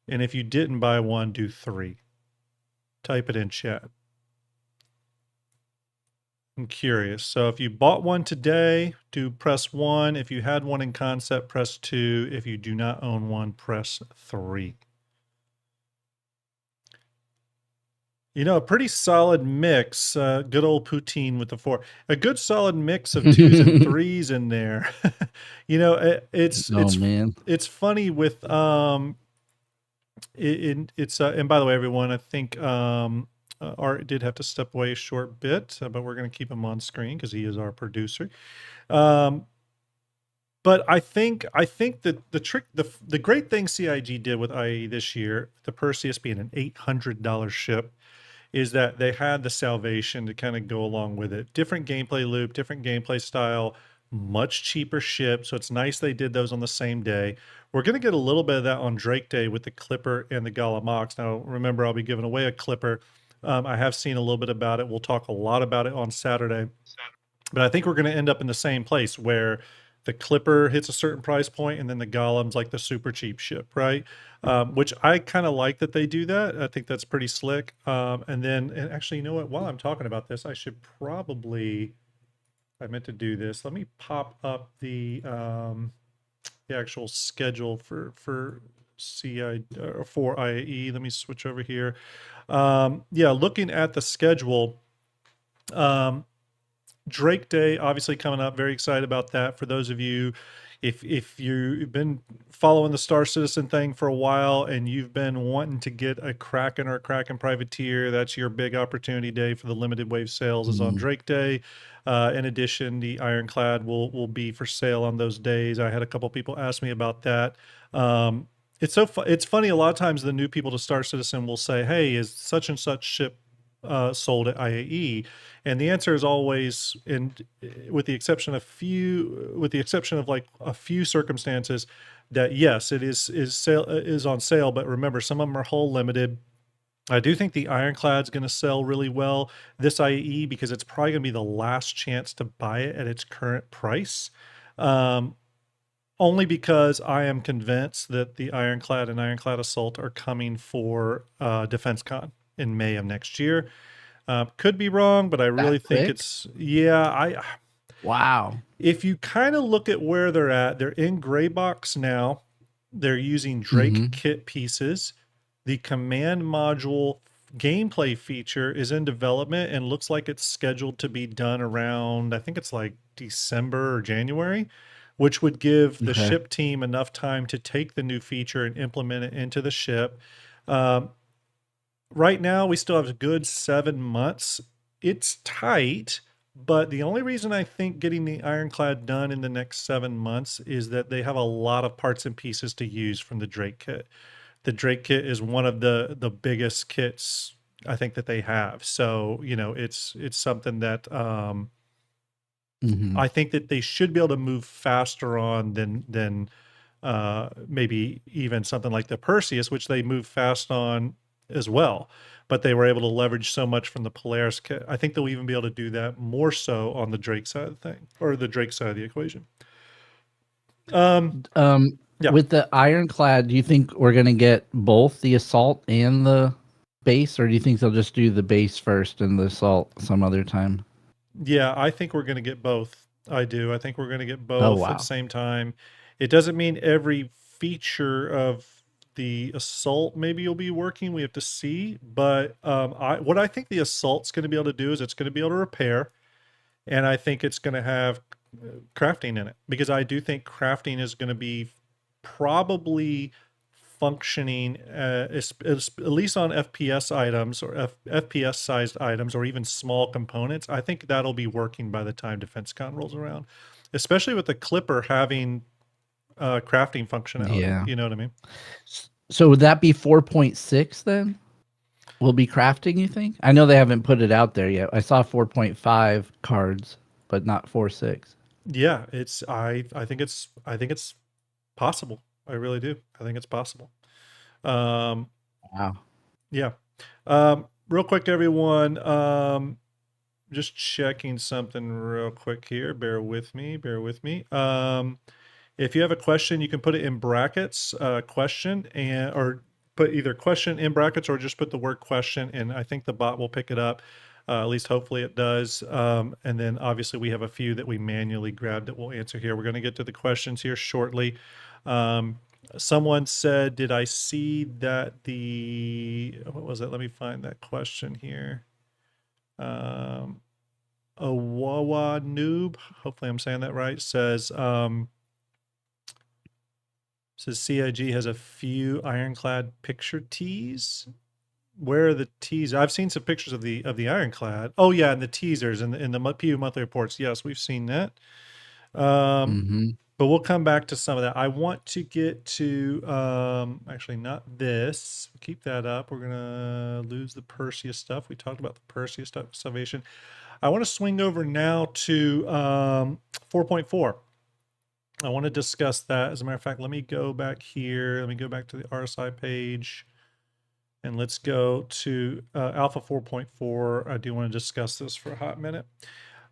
And if you didn't buy one, do 3. Type it in chat. I'm curious. So if you bought one today, press 1. If you had one in concept, press 2. If you do not own one, press 3. You know, a pretty solid mix. Good old poutine with the 4. A good solid mix of 2s and 3s in there. You know, it's funny with and by the way, everyone, I think Art did have to step away a short bit, but we're going to keep him on screen because he is our producer. But I think that the great thing CIG did with IE this year, the Perseus being an $800 ship, is that they had the salvation to kind of go along with it. Different gameplay loop, different gameplay style, much cheaper ship. So it's nice they did those on the same day. We're going to get a little bit of that on Drake Day with the Clipper and the Gala Mox. Now, remember, I'll be giving away a Clipper. I have seen a little bit about it. We'll talk a lot about it on Saturday. But I think we're going to end up in the same place where the Clipper hits a certain price point and then the Golem's like the super cheap ship, right? Which I kind of like that they do that. I think that's pretty slick. And actually, you know what? While I'm talking about this, I should probably... I meant to do this. Let me pop up the actual schedule for CI or for IAE. Let me switch over here. Yeah, looking at the schedule, Drake Day obviously coming up. Very excited about that. For those of you, if you've been following the Star Citizen thing for a while and you've been wanting to get a Kraken or a Kraken Privateer, that's your big opportunity day for the limited wave sales is on Drake Day. In addition, the Ironclad will be for sale on those days. I had a couple people ask me about that. It's funny. A lot of times the new people to Star Citizen will say, "Hey, is such and such ship sold at IAE?" And the answer is always, with the exception of like a few circumstances, that yes, it is on sale. But remember, some of them are hull limited. I do think the Ironclad's going to sell really well this IAE because it's probably going to be the last chance to buy it at its current price. Only because I am convinced that the Ironclad and Ironclad Assault are coming for DefenseCon in May of next year. Could be wrong, but I really think it's, yeah. Wow. If you kind of look at where they're at, they're in gray box now. They're using Drake kit pieces. The command module gameplay feature is in development and looks like it's scheduled to be done around, I think it's like December or January, which would give the ship team enough time to take the new feature and implement it into the ship. Right now, we still have a good 7 months. It's tight, But the only reason I think getting the Ironclad done in the next 7 months is that they have a lot of parts and pieces to use from the Drake kit. The Drake kit is one of the biggest kits I think that they have. So, you know, it's something that I think that they should be able to move faster on than maybe even something like the Perseus, which they move fast on as well. But they were able to leverage so much from the Polaris kit. I think they'll even be able to do that more so on the Drake side of the thing, or the Drake side of the equation. With the Ironclad, do you think we're going to get both the assault and the base, or do you think they'll just do the base first and the assault some other time? Yeah, I think we're going to get both. I do. I think we're going to get both Oh, wow. at the same time. It doesn't mean every feature of the assault maybe will be working. We have to see. But what I think the assault's going to be able to do is it's going to be able to repair. And I think it's going to have crafting in it, because I do think crafting is going to be probably functioning at least on FPS items or FPS sized items, or even small components. I think that'll be working by the time DefenseCon rolls around, especially with the Clipper having crafting functionality. Yeah. You know what I mean? So would that be 4.6 then? Will be crafting, you think? I know they haven't put it out there yet. I saw 4.5 cards, but not 4.6. Yeah, I think it's possible. I really do. I think it's possible. Wow. Yeah. Real quick, everyone. Just checking something real quick here. Bear with me. If you have a question, you can put it in brackets, question, or put either question in brackets or just put the word question, and I think the bot will pick it up. At least hopefully it does. And then obviously we have a few that we manually grabbed that we'll answer here. We're going to get to the questions here shortly. Someone said, did I see that what was it? Let me find that question here. A Wawa Noob, hopefully I'm saying that right, says CIG has a few Ironclad picture tees. Where are the teasers? I've seen some pictures of the Ironclad. Oh yeah, and the teasers in the PU monthly reports. Yes, we've seen that. But we'll come back to some of that. I want to get to actually not this. Keep that up. We're gonna lose the Perseus stuff. We talked about the Perseus stuff, Salvation. I want to swing over now to 4.4. I want to discuss that. As a matter of fact, let me go back here. Let me go back to the RSI page. And let's go to Alpha 4.4. I do want to discuss this for a hot minute.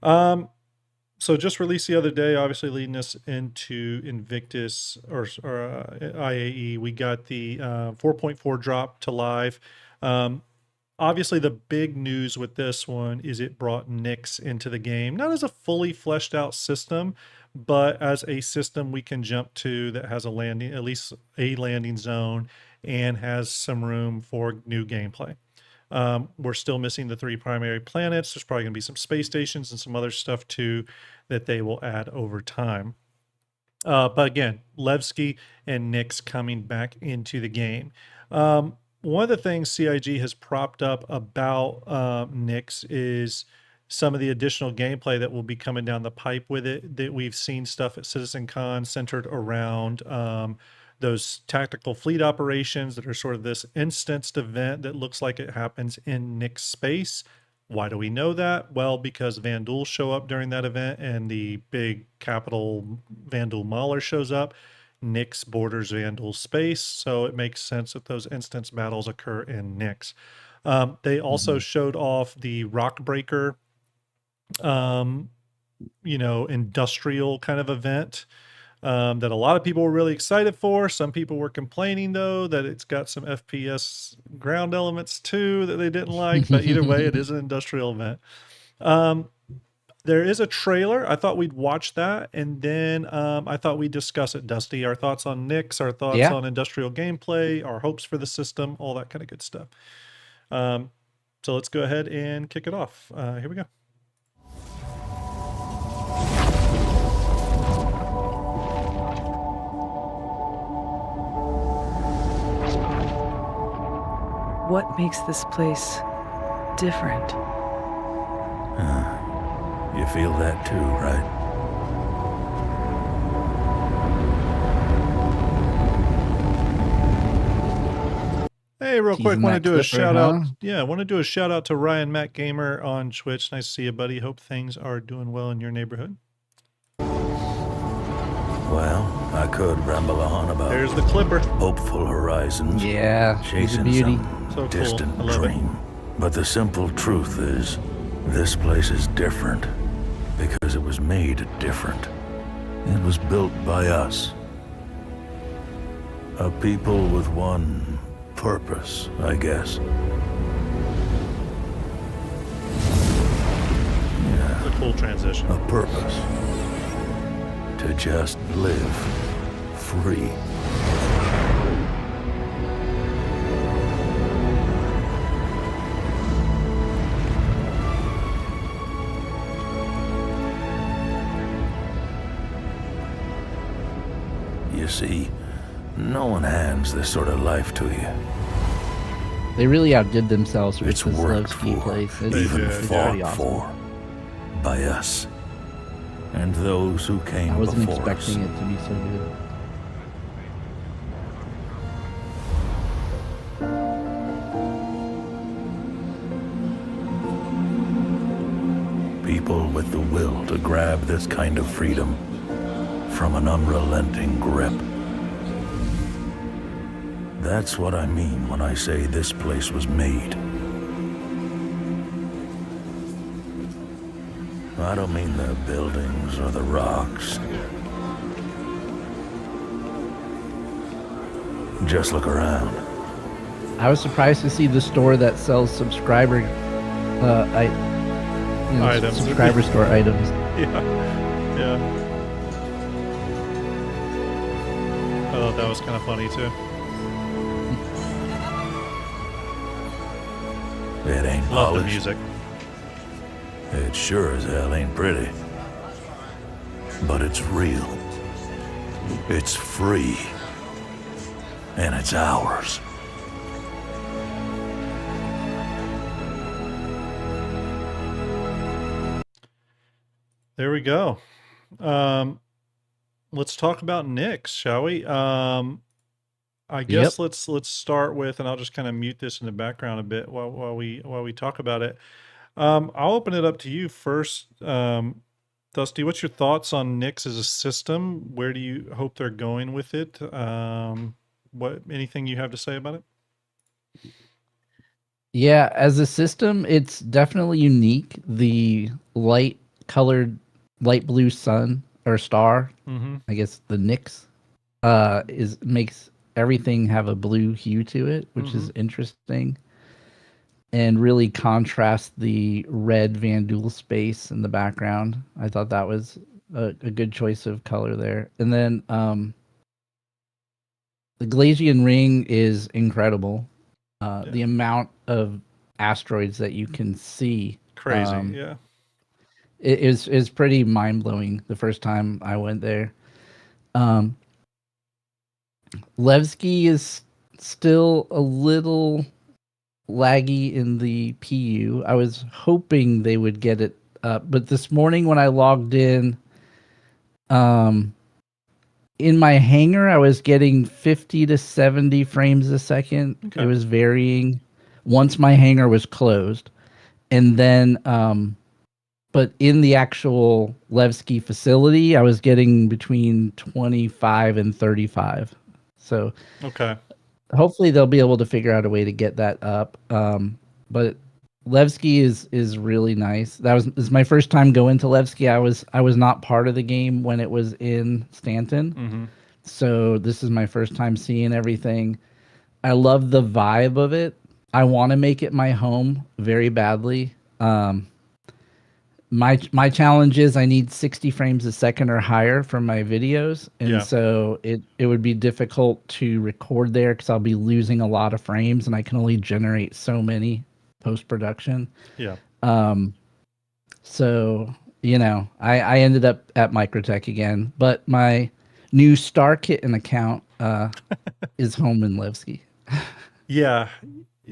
So just released the other day, obviously leading us into Invictus or IAE. We got the 4.4 drop to live. Obviously, the big news with this one is it brought Nyx into the game, not as a fully fleshed out system, but as a system we can jump to that has a landing, at least a landing zone, and has some room for new gameplay. We're still missing the 3 primary planets. There's probably going to be some space stations and some other stuff too that they will add over time. But again, Levski and Nyx coming back into the game. One of the things CIG has propped up about Nyx is some of the additional gameplay that will be coming down the pipe with it. That we've seen stuff at CitizenCon centered around those tactical fleet operations that are sort of this instanced event that looks like it happens in Nyx space. Why do we know that? Well, because Vandal show up during that event and the big capital Vandal Mauler shows up. Nyx borders Vandal space, so it makes sense that those instance battles occur in Nyx. They also showed off the Rockbreaker, industrial kind of event that a lot of people were really excited for. Some people were complaining, though, that it's got some FPS ground elements, too, that they didn't like. But either way, it is an industrial event. There is a trailer. I thought we'd watch that, and then I thought we'd discuss it, Dusty. Our thoughts on Nyx, our thoughts on industrial gameplay, our hopes for the system, all that kind of good stuff. So let's go ahead and kick it off. Here we go. What makes this place different? feel that too, right? Hey, real quick, Teasing want to that do a clipper, shout out. huh? Yeah, want to do a shout out to Ryan Matt Gamer on Twitch. Nice to see you, buddy. Hope things are doing well in your neighborhood. Well, I could ramble on about There's the clipper. hopeful horizons. Yeah, he's a Chasing beauty. some So cool. distant I love it. dream. But the simple truth is, this place is different because it was made different. It was built by us. A people with one purpose, I guess. It's a cool transition. A purpose. To just live free. You see, no one hands this sort of life to you. They really outdid themselves with It's this worked Levski for, place. even It's fought pretty awesome. for, by us, and those who came I wasn't before us. expecting it to be so good. People with the will to grab this kind of freedom from an unrelenting grip. That's what I mean when I say this place was made. I don't mean the buildings or the rocks. Just look around. I was surprised to see the store that sells subscriber Items. subscriber store items. Yeah. Yeah. I thought that was kind of funny too. It ain't Love the polished. music. It sure as hell ain't pretty. But it's real. It's free. And it's ours. There we go. Let's talk about Nyx, shall we? I guess let's start with, and I'll just kind of mute this in the background a bit while we talk about it. I'll open it up to you first. Dusty, what's your thoughts on Nyx as a system? Where do you hope they're going with it? Anything you have to say about it? Yeah, as a system, it's definitely unique. The light blue sun or star, I guess the Nyx, makes everything have a blue hue to it, which is interesting, and really contrasts the red Vandul space in the background. I thought that was a good choice of color there. And then the Glacian ring is incredible. The amount of asteroids that you can see, Crazy, yeah. it is pretty mind blowing. The first time I went there, Levski is still a little laggy in the PU. I was hoping they would get it up, but this morning when I logged in my hangar, I was getting 50 to 70 frames a second. Okay. It was varying once my hangar was closed. And then, but in the actual Levski facility, I was getting between 25 and 35. So Okay. hopefully they'll be able to figure out a way to get that up. But Levski is really nice. This is my first time going to Levski. I was not part of the game when it was in Stanton. So this is my first time seeing everything. I love the vibe of it. I want to make it my home very badly. My challenge is I need 60 frames a second or higher for my videos, and so it would be difficult to record there because I'll be losing a lot of frames, and I can only generate so many post-production. Yeah. So I ended up at Microtech again, but my new Star Kitten account is home in Levski. Yeah.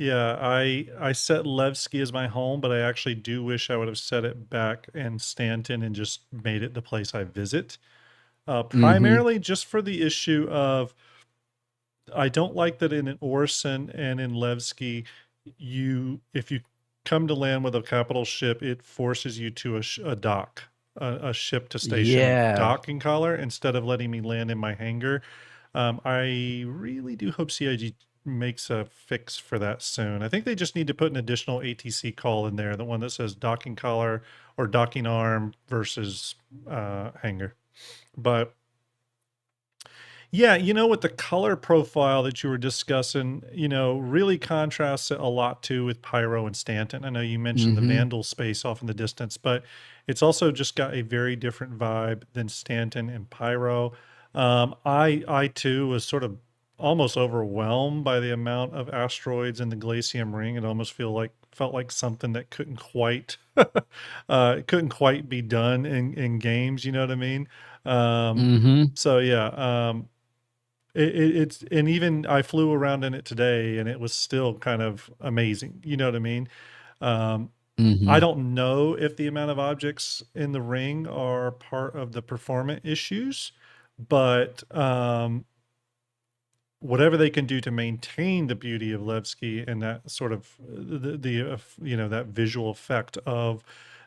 Yeah, I set Levski as my home, but I actually do wish I would have set it back in Stanton and just made it the place I visit. Primarily just for the issue of I don't like that in Orison and in Levski, if you come to land with a capital ship, it forces you to a dock, a ship to station Yeah. docking collar instead of letting me land in my hangar. I really do hope CIG makes a fix for that soon. I think they just need to put an additional ATC call in there, the one that says docking collar or docking arm versus hangar. But yeah, with the color profile that you were discussing, really contrasts it a lot too with Pyro and Stanton. I know you mentioned the Vandal space off in the distance, but it's also just got a very different vibe than Stanton and Pyro. I too was sort of almost overwhelmed by the amount of asteroids in the Glacium ring. It almost felt like something that couldn't quite be done in games. You know what I mean? So yeah. It's and even I flew around in it today and it was still kind of amazing. You know what I mean? I don't know if the amount of objects in the ring are part of the performance issues, but whatever they can do to maintain the beauty of Levski and that sort of that visual effect of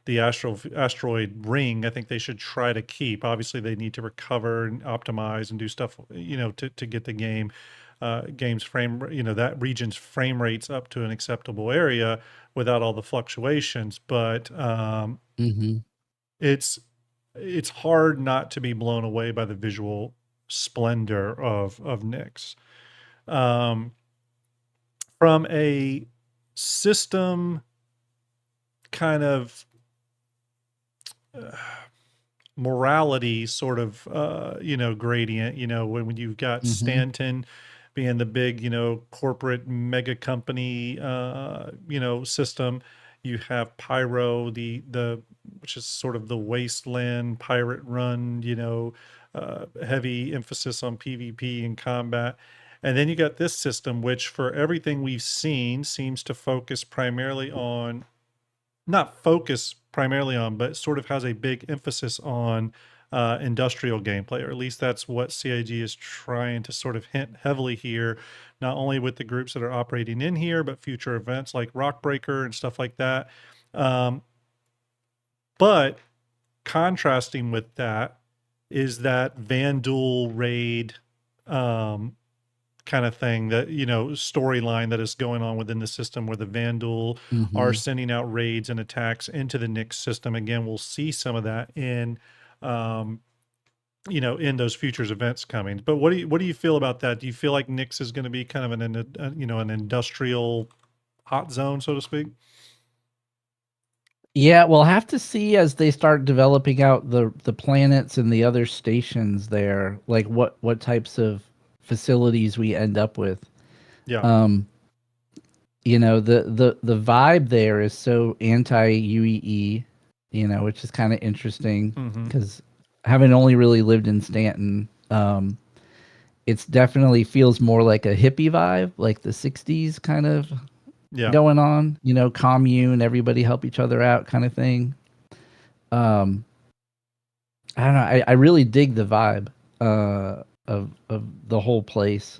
the asteroid ring, I think they should try to keep. Obviously, they need to recover and optimize and do stuff, to get the game's frame, that region's frame rates up to an acceptable area without all the fluctuations. But it's hard not to be blown away by the visual splendor of Nyx. From a system kind of morality sort of gradient, when you've got Stanton being the big corporate mega company system, you have Pyro, the which is sort of the wasteland pirate run, heavy emphasis on PvP and combat. And then you got this system, which for everything we've seen seems to focus primarily on, not focus primarily on, but sort of has a big emphasis on industrial gameplay, or at least that's what CIG is trying to sort of hint heavily here, not only with the groups that are operating in here, but future events like Rockbreaker and stuff like that. But contrasting with that is that Vandal raid kind of thing, that storyline that is going on within the system, where the Vandal are sending out raids and attacks into the Nyx system. Again, we'll see some of that in in those futures events coming. But what do you feel about that? Do you feel like Nyx is going to be kind of an industrial hot zone, so to speak? Yeah, we'll have to see as they start developing out the planets and the other stations there, like what types of facilities we end up with. Yeah. The vibe there is so anti-UEE, which is kind of interesting because having only really lived in Stanton, it's definitely feels more like a hippie vibe, like the 60s kind of going on, commune, everybody help each other out kind of thing. I don't know. I really dig the vibe of the whole place.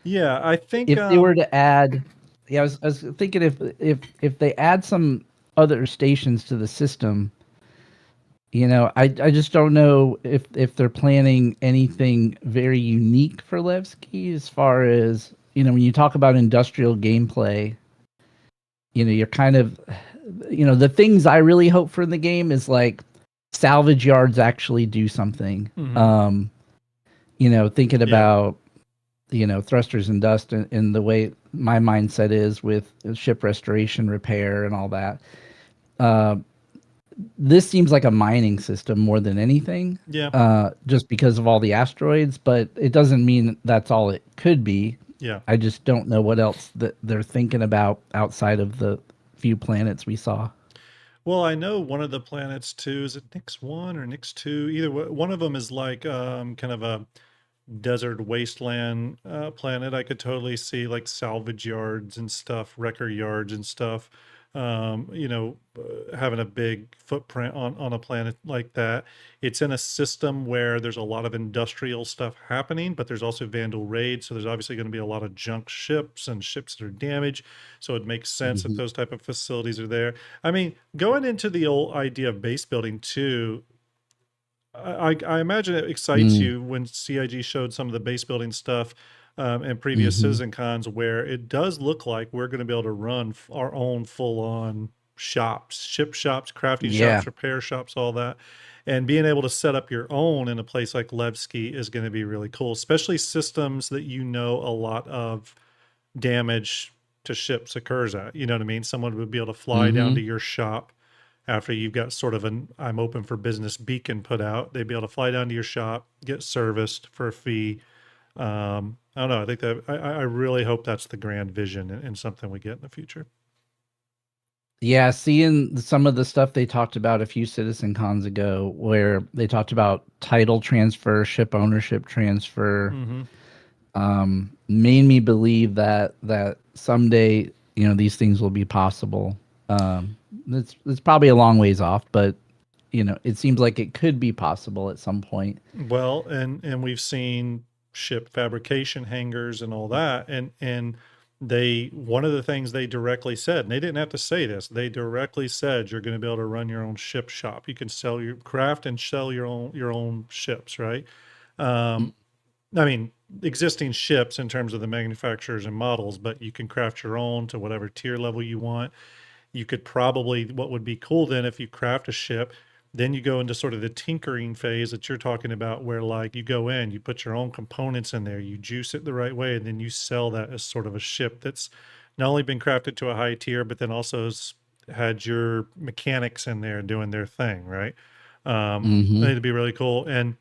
Yeah, I think if they were to add, I was thinking if they add some other stations to the system, I just don't know if they're planning anything very unique for Levski as far as, when you talk about industrial gameplay, you're kind of, the things I really hope for in the game is like salvage yards actually do something. Thinking about, thrusters and dust in the way my mindset is with ship restoration, repair, and all that. This seems like a mining system more than anything. Yeah. Just because of all the asteroids, but it doesn't mean that's all it could be. Yeah. I just don't know what else that they're thinking about outside of the few planets we saw. Well, I know one of the planets too, is it Nyx 1 or Nyx 2? Either one of them is like kind of a desert wasteland planet, I could totally see like salvage yards and stuff, wrecker yards and stuff. Having a big footprint on a planet like that. It's in a system where there's a lot of industrial stuff happening, but there's also Vandal raids, so there's obviously going to be a lot of junk ships and ships that are damaged. So it makes sense that those type of facilities are there. I mean, going into the old idea of base building too, I imagine it excites you when CIG showed some of the base building stuff and previous Citizen Cons, where it does look like we're going to be able to run our own full-on shops, ship shops, crafting shops, repair shops, all that. And being able to set up your own in a place like Levski is going to be really cool, especially systems that a lot of damage to ships occurs at. You know what I mean? Someone would be able to fly down to your shop after you've got sort of an I'm open for business beacon put out. They'd be able to fly down to your shop, get serviced for a fee. I don't know. I think that I really hope that's the grand vision and something we get in the future. Yeah, seeing some of the stuff they talked about a few Citizen Cons ago, where they talked about title transfer, ship ownership transfer, made me believe that someday, these things will be possible. It's probably a long ways off, but it seems like it could be possible at some point. Well, and we've seen ship fabrication hangars and all that, and one of the things they directly said, and they didn't have to say this, they directly said you're going to be able to run your own ship shop. You can sell your craft and sell your own ships, right? I mean, existing ships in terms of the manufacturers and models, but you can craft your own to whatever tier level you want. You could probably, what would be cool then, if you craft a ship, then you go into sort of the tinkering phase that you're talking about, where like you go in, you put your own components in there, you juice it the right way, and then you sell that as sort of a ship that's not only been crafted to a high tier, but then also has had your mechanics in there doing their thing, right? I think it'd be really cool. And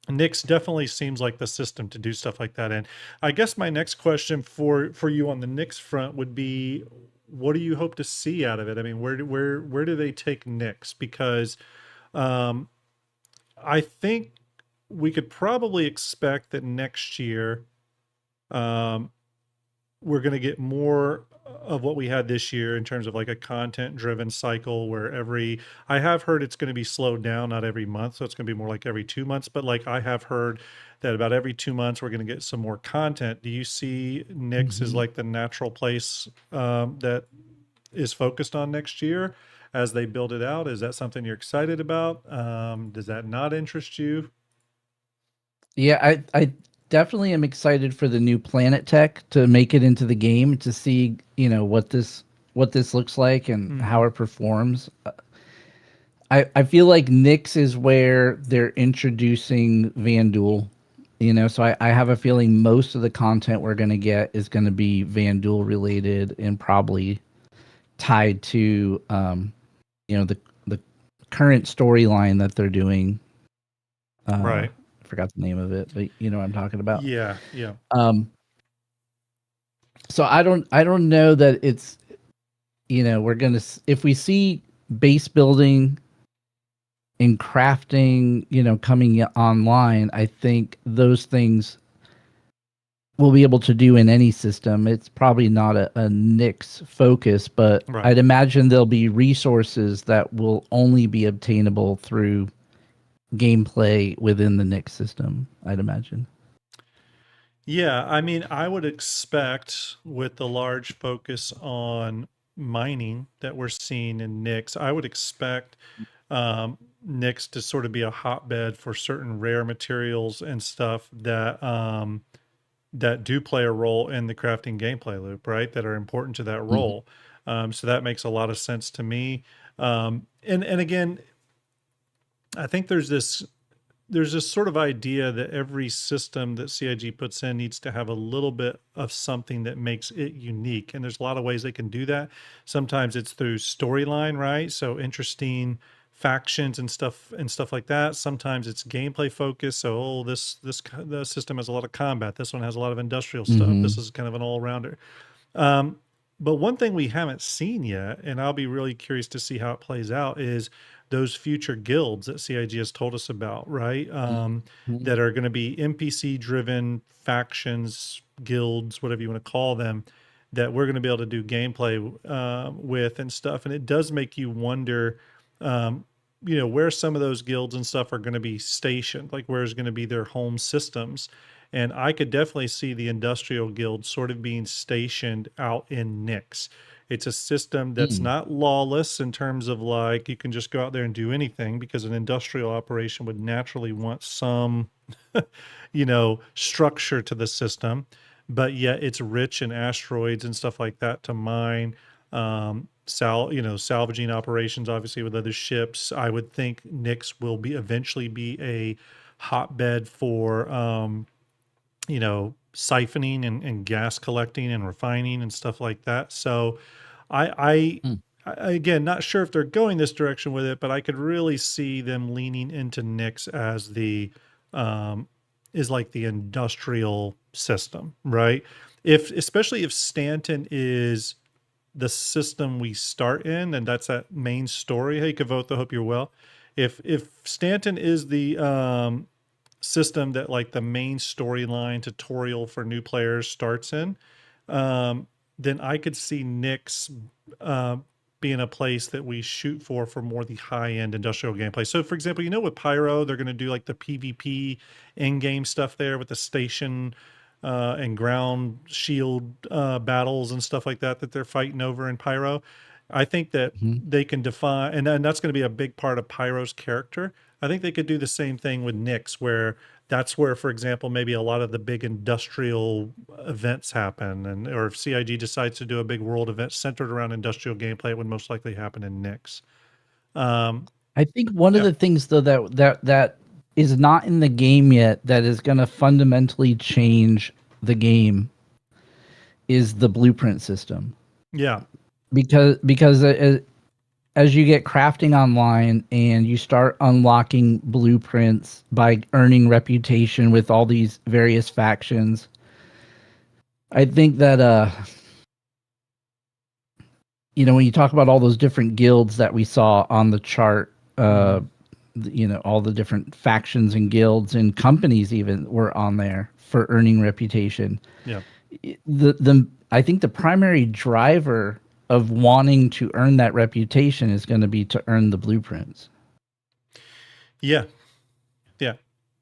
Nyx definitely seems like the system to do stuff like that. And I guess my next question for you on the Nyx front would be, what do you hope to see out of it? I mean, where do they take Nyx? Because I think we could probably expect that next year we're going to get more of what we had this year in terms of like a content driven cycle, where I have heard it's going to be slowed down, not every month. So it's going to be more like every 2 months, but like I have heard that about every 2 months, we're going to get some more content. Do you see Nyx as like the natural place that is focused on next year as they build it out? Is that something you're excited about? Does that not interest you? Yeah, I definitely am excited for the new planet tech to make it into the game, to see what this looks like and how it performs. I feel like Nyx is where they're introducing Vandal, so I have a feeling most of the content we're going to get is going to be Vandal related and probably tied to the current storyline that they're doing. Right. I forgot the name of it, but you know what I'm talking about. Yeah. So I don't know that it's we're gonna, if we see base building and crafting coming online, I think those things we'll be able to do in any system. It's probably not a Nyx focus, but Right. I'd imagine there'll be resources that will only be obtainable through gameplay within the Nyx system, I'd imagine. Yeah, I mean, I would expect with the large focus on mining that we're seeing in Nyx, I would expect Nyx to sort of be a hotbed for certain rare materials and stuff that that do play a role in the crafting gameplay loop, right? That are important to that role. So that makes a lot of sense to me. And again, I think there's this sort of idea that every system that CIG puts in needs to have a little bit of something that makes it unique. And there's a lot of ways they can do that. Sometimes it's through storyline, right? So interesting factions and stuff like that. Sometimes it's gameplay focused. So, the system has a lot of combat. This one has a lot of industrial stuff. This is kind of an all-rounder. But one thing we haven't seen yet, and I'll be really curious to see how it plays out, is those future guilds that CIG has told us about, right? That are going to be NPC driven factions, guilds, whatever you want to call them, that we're going to be able to do gameplay with and stuff. And it does make you wonder, where some of those guilds and stuff are going to be stationed, like where's going to be their home systems. And I could definitely see the industrial guild sort of being stationed out in Nyx. It's a system that's not lawless in terms of like you can just go out there and do anything, because an industrial operation would naturally want some, structure to the system. But yet it's rich in asteroids and stuff like that to mine. Salvaging operations, obviously, with other ships. I would think Nyx will eventually be a hotbed for siphoning and gas collecting and refining and stuff like that. So I again, not sure if they're going this direction with it, but I could really see them leaning into Nyx as is like the industrial system, right? Especially if Stanton is the system we start in, and that's that main story. Hey, Kavotha, hope you're well. If Stanton is the system that like the main storyline tutorial for new players starts in, then I could see Nyx being a place that we shoot for more the high-end industrial gameplay. So for example, with Pyro, they're going to do like the PvP in-game stuff there with the station and ground shield battles and stuff like that they're fighting over in Pyro. I think that they can define, and that's going to be a big part of Pyro's character. I think they could do the same thing with Nyx, where that's where, for example, maybe a lot of the big industrial events happen, or if CIG decides to do a big world event centered around industrial gameplay, it would most likely happen in Nyx. I think one of the things though that is not in the game yet that is going to fundamentally change the game is the blueprint system. Yeah. Because as you get crafting online and you start unlocking blueprints by earning reputation with all these various factions, I think that when you talk about all those different guilds that we saw on the chart, all the different factions and guilds and companies even were on there for earning reputation. Yeah. I think the primary driver of wanting to earn that reputation is going to be to earn the blueprints. Yeah. Yeah.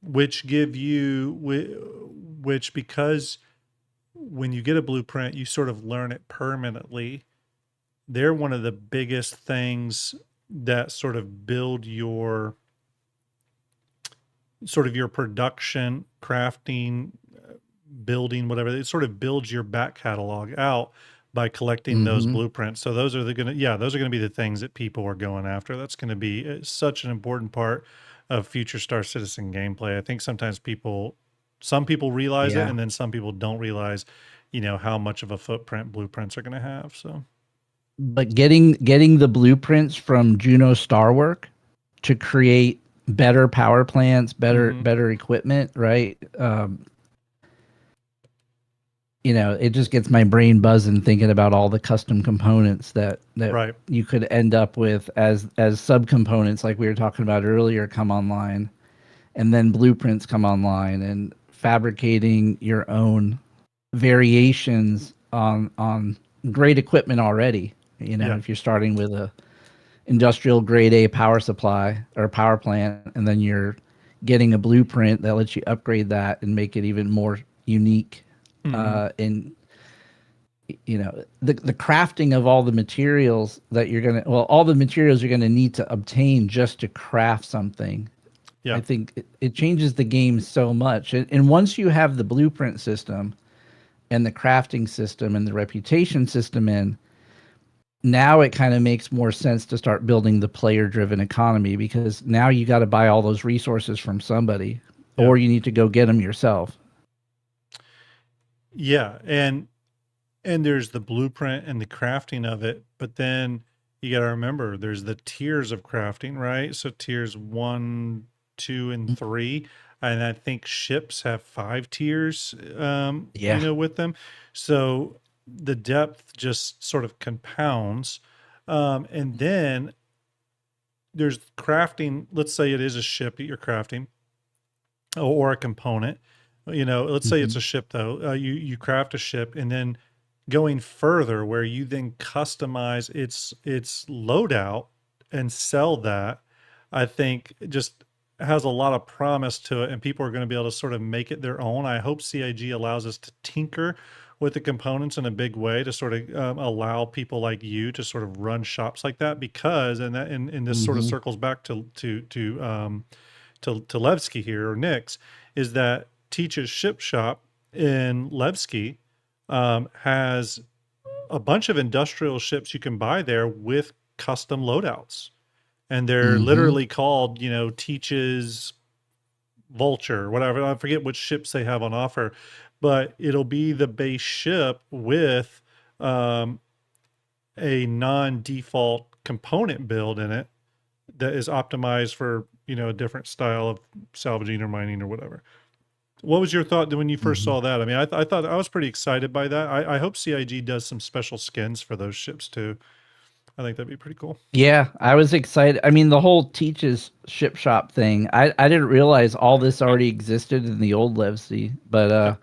Which because when you get a blueprint, you sort of learn it permanently. They're one of the biggest things that sort of build your production, crafting, building, whatever. It sort of builds your back catalog out by collecting those blueprints. So those are going to be the things that people are going after. That's going to be such an important part of future Star Citizen gameplay. I think sometimes some people realize it, and then some people don't realize, how much of a footprint blueprints are going to have. So, but getting the blueprints from Juno Starwork to create better power plants, better equipment, right? It just gets my brain buzzing thinking about all the custom components that you could end up with as subcomponents, like we were talking about earlier, come online, and then blueprints come online, and fabricating your own variations on great equipment already. If you're starting with a industrial grade A power supply or power plant, and then you're getting a blueprint that lets you upgrade that and make it even more unique. And the crafting of all the materials that all the materials you're gonna need to obtain just to craft something. I think it changes the game so much. And once you have the blueprint system and the crafting system and the reputation system now it kind of makes more sense to start building the player-driven economy, because now you got to buy all those resources from somebody, or you need to go get them yourself. Yeah, and there's the blueprint and the crafting of it, but then you got to remember there's the tiers of crafting, right? So tiers 1, 2, and 3, and I think ships have 5 tiers, with them. So the depth just sort of compounds, and then there's crafting. Let's say it is a ship that you're crafting, or a component. Let's say it's a ship though. You craft a ship, and then going further, where you then customize its loadout and sell that, I think just has a lot of promise to it, and people are going to be able to sort of make it their own. I hope CIG allows us to tinker with the components in a big way to sort of allow people like you to sort of run shops like that, because and this sort of circles back to Levski here, or Nick's, is that Teach's Ship Shop in Levski has a bunch of industrial ships you can buy there with custom loadouts. And they're literally called, Teach's Vulture, whatever. I forget which ships they have on offer, but it'll be the base ship with a non-default component build in it that is optimized for, a different style of salvaging or mining or whatever. What was your thought when you first saw that? I mean, I thought I was pretty excited by that. I hope CIG does some special skins for those ships too. I think that'd be pretty cool. Yeah, I was excited. I mean, the whole Teach's Ship Shop thing, I didn't realize all this already existed in the old Levski, but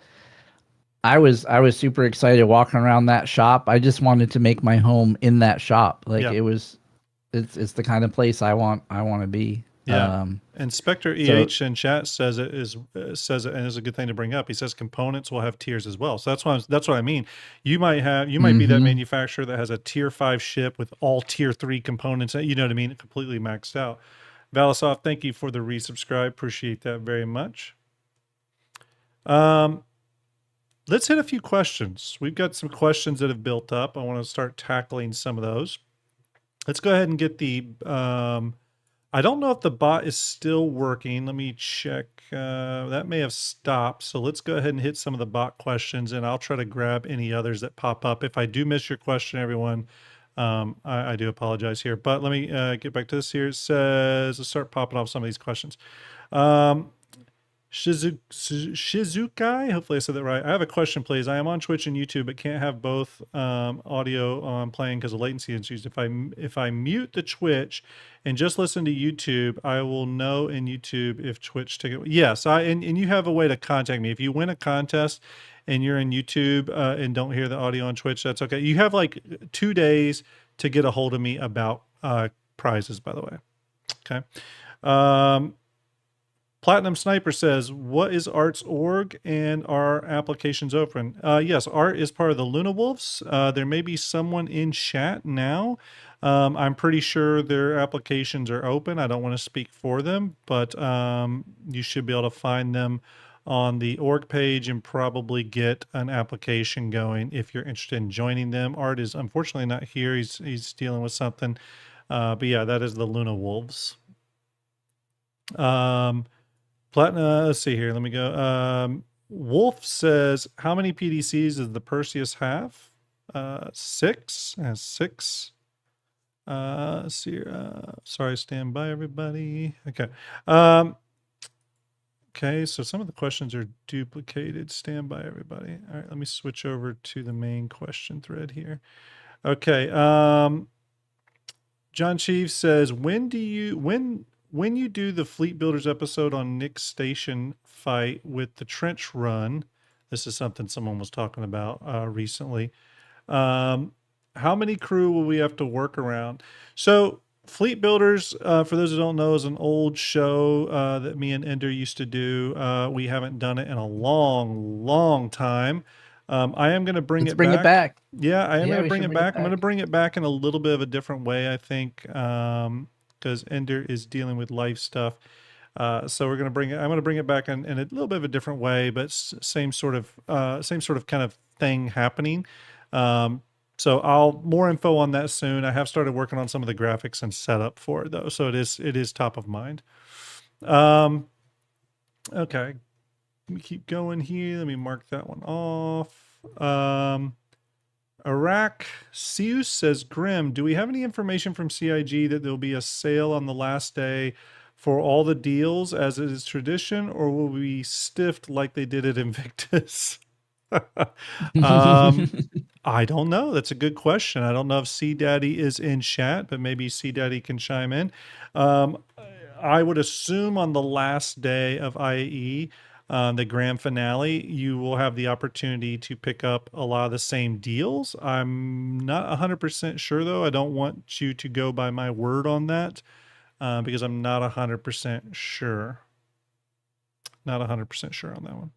I was super excited walking around that shop. I just wanted to make my home in that shop. Like it's the kind of place I want to be. Yeah. And Spectre EH in chat says it, and it's a good thing to bring up. He says components will have tiers as well. So that's what I mean. You might be that manufacturer that has a tier 5 ship with all tier 3 components. You know what I mean? Completely maxed out. Valisoft, thank you for the resubscribe. Appreciate that very much. Let's hit a few questions. We've got some questions that have built up. I want to start tackling some of those. Let's go ahead and get the I don't know if the bot is still working. Let me check. That may have stopped. So let's go ahead and hit some of the bot questions, and I'll try to grab any others that pop up. If I do miss your question, everyone, I do apologize here. But let me get back to this here. It says, let's start popping off some of these questions. Shizukai, hopefully I said that right. I have a question, please. I am on Twitch and YouTube, but can't have both audio playing because of latency issues. If I mute the Twitch and just listen to YouTube, I will know in YouTube if Twitch ticket. Yes, and you have a way to contact me. If you win a contest and you're in YouTube and don't hear the audio on Twitch, that's okay. You have like 2 days to get a hold of me about prizes, by the way. Okay. Platinum Sniper says, what is Art's org and are applications open? Yes, Art is part of the Luna Wolves. There may be someone in chat now. I'm pretty sure their applications are open. I don't want to speak for them, but you should be able to find them on the org page and probably get an application going if you're interested in joining them. Art is unfortunately not here. He's dealing with something. But yeah, that is the Luna Wolves. Platinum, let's see here. Let me go. Wolf says, how many PDCs does the Perseus have? 6. It has 6. Let's see here. Sorry, stand by, everybody. Okay. Okay, so some of the questions are duplicated. Stand by, everybody. All right, let me switch over to the main question thread here. Okay. John Chief says, when you do the Fleet Builders episode on Nick's station fight with the trench run, this is something someone was talking about recently. How many crew will we have to work around? So Fleet Builders, for those who don't know, is an old show that me and Ender used to do. We haven't done it in a long time. I am going to bring it back. Yeah, I am going to bring it back. I'm going to bring it back in a little bit of a different way, I think. Because Ender is dealing with life stuff. So we're going to bring it, I'm going to bring it back in a little bit of a different way, but same sort of kind of thing happening. So more info on that soon. I have started working on some of the graphics and setup for it though. So it is top of mind. Okay. Let me keep going here. Let me mark that one off. Iraq Seus says, Grim, do we have any information from CIG that there'll be a sale on the last day for all the deals as it is tradition, or will we be stiffed like they did at Invictus? I don't know. That's a good question. I don't know if C Daddy is in chat, but maybe C Daddy can chime in. I would assume on the last day of IAE, the grand finale, you will have the opportunity to pick up a lot of the same deals. I'm not 100% sure, though. I don't want you to go by my word on that because I'm not 100% sure. Not 100% sure on that one.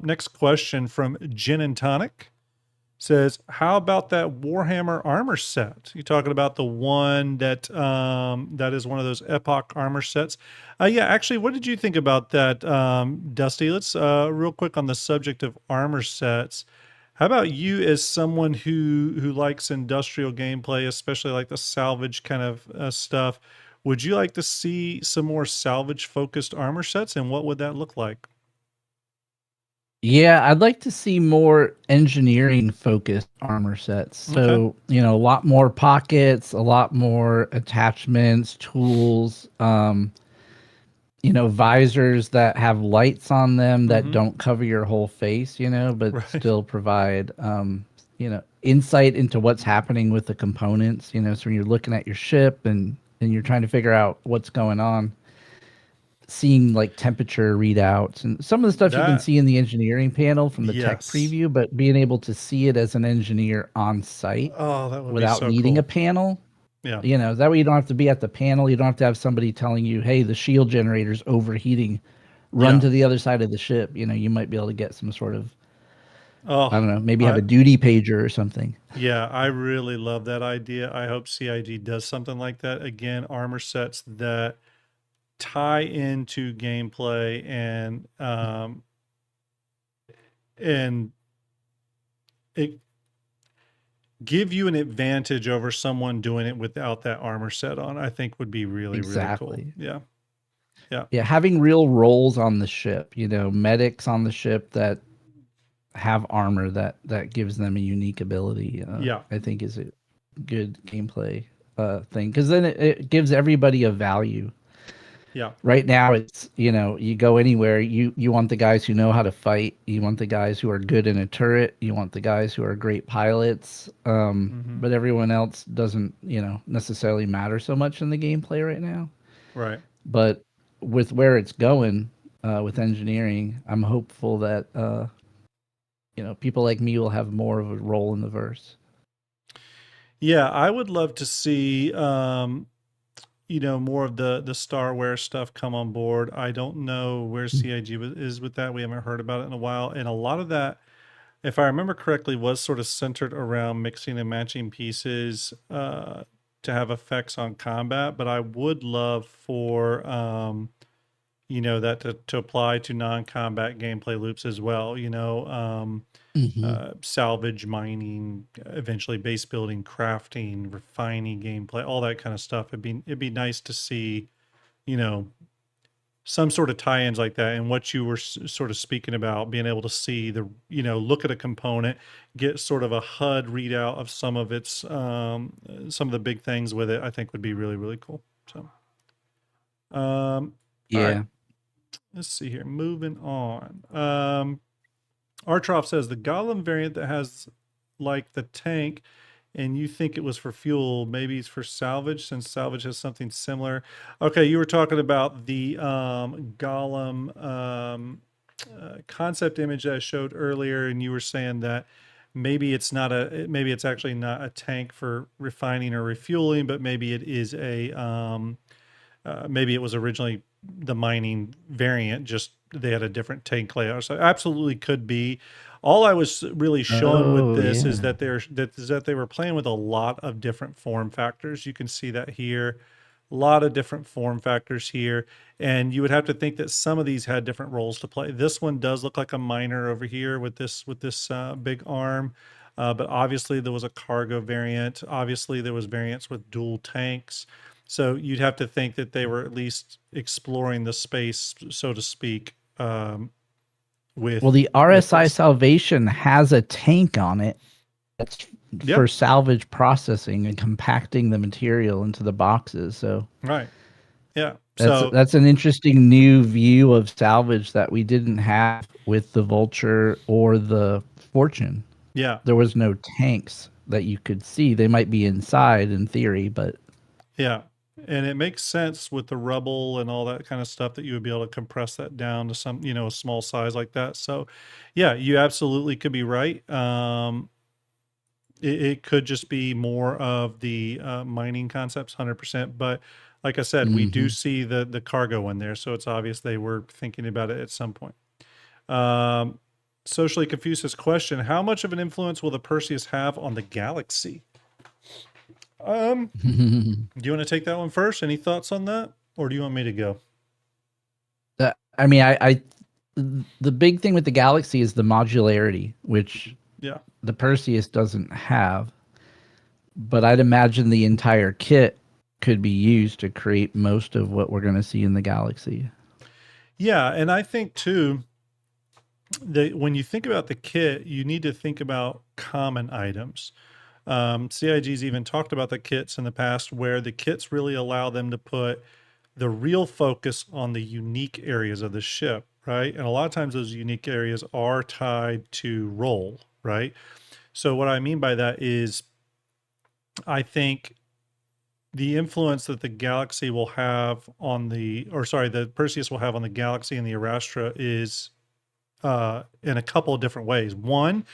Next question from Gin and Tonic says, how about that Warhammer armor set? You're talking about the one that that is one of those Epoch armor sets. Yeah, actually, what did you think about that, Dusty? Let's real quick on the subject of armor sets. How about you, as someone who likes industrial gameplay, especially like the salvage kind of stuff? Would you like to see some more salvage focused armor sets, and what would that look like? Yeah, I'd like to see more engineering focused armor sets. So, Okay. you know, a lot more pockets, a lot more attachments, tools, you know, visors that have lights on them that don't cover your whole face, you know, but still provide, you know, insight into what's happening with the components, you know, so when you're looking at your ship and you're trying to figure out what's going on, seeing like temperature readouts and some of the stuff you can see in the engineering panel from the tech preview, but being able to see it as an engineer on site that would without be so needing cool. a panel. Yeah. You know, that way you don't have to be at the panel. You don't have to have somebody telling you, hey, the shield generator's overheating. Run to the other side of the ship. You know, you might be able to get some sort of, I don't know, maybe have a duty pager or something. Yeah, I really love that idea. I hope CIG does something like that. Again, armor sets that tie into gameplay and it give you an advantage over someone doing it without that armor set on. I think would be really really cool. Yeah. Yeah, having real roles on the ship, you know, medics on the ship that have armor that gives them a unique ability. I think is a good gameplay thing, because then it gives everybody a value. Yeah. Right now, it's, you know, you go anywhere, you want the guys who know how to fight. You want the guys who are good in a turret. You want the guys who are great pilots. But everyone else doesn't, you know, necessarily matter so much in the gameplay right now. Right. But with where it's going with engineering, I'm hopeful that, you know, people like me will have more of a role in the verse. Yeah, I would love to see you know, more of the Starware stuff come on board. I don't know where CIG is with that. We haven't heard about it in a while. And a lot of that, if I remember correctly, was sort of centered around mixing and matching pieces to have effects on combat. But I would love for, you know, that to apply to non-combat gameplay loops as well. You know, salvage, mining, eventually base building, crafting, refining gameplay, all that kind of stuff. It'd be nice to see, you know, some sort of tie-ins like that. And what you were sort of speaking about, being able to see the, you know, look at a component, get sort of a HUD readout of some of its, some of the big things with it, I think would be really, really cool. So, all right. Let's see here. Moving on. Artroff says the Golem variant that has like the tank, and you think it was for fuel, maybe it's for salvage, since salvage has something similar. Okay, you were talking about the Golem concept image that I showed earlier, and you were saying that maybe it's actually not a tank for refining or refueling, but maybe it is a maybe it was originally the mining variant, just they had a different tank layout. So absolutely could be. All I was really showing with this is that they were playing with a lot of different form factors. You can see that here, a lot of different form factors here, and you would have to think that some of these had different roles to play. This one does look like a miner over here with this big arm, but obviously there was a cargo variant. Obviously there was variants with dual tanks. So you'd have to think that they were at least exploring the space, so to speak. With the RSI Salvation has a tank on it that's for salvage processing and compacting the material into the boxes. So right. Yeah. So That's an interesting new view of salvage that we didn't have with the Vulture or the Fortune. yeah. There was no tanks that you could see. They might be inside in theory, but Yeah. And it makes sense with the rubble and all that kind of stuff that you would be able to compress that down to some, a small size like that. So, yeah, you absolutely could be right. It could just be more of the mining concepts, 100%. But like I said, we do see the cargo in there, so it's obvious they were thinking about it at some point. Socially Confused's question: how much of an influence will the Perseus have on the galaxy? Do you want to take that one first? Any thoughts on that, or do you want me to go? I mean, the big thing with the galaxy is the modularity, which Yeah. the Perseus doesn't have. But I'd imagine the entire kit could be used to create most of what we're going to see in the galaxy. Yeah, and I think too that when you think about the kit, you need to think about common items. CIG's even talked about the kits in the past where the kits really allow them to put the real focus on the unique areas of the ship, right? And a lot of times those unique areas are tied to role, right? So what I mean by that is I think the influence that the galaxy will have on the Perseus will have on the galaxy and the Arastra is in a couple of different ways. One,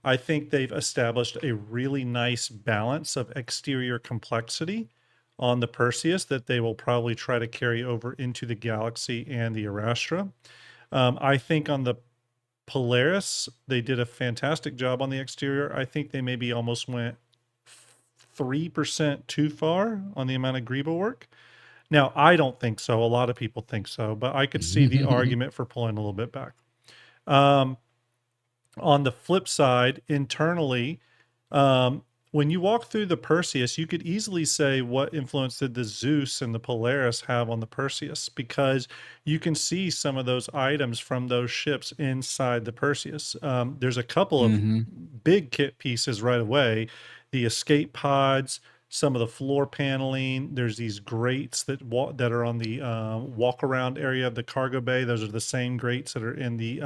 I think they've established a really nice balance of exterior complexity on the Perseus that they will probably try to carry over into the galaxy and the Arastra. I think on the Polaris, they did a fantastic job on the exterior. I think they maybe almost went 3% too far on the amount of Greba work. Now, I don't think so. A lot of people think so, but I could see the argument for pulling a little bit back. On the flip side, internally, when you walk through the Perseus, you could easily say what influence did the Zeus and the Polaris have on the Perseus, because you can see some of those items from those ships inside the Perseus. There's a couple of big kit pieces right away. The escape pods, some of the floor paneling. There's these grates that are on the walk around area of the cargo bay. Those are the same grates that are in the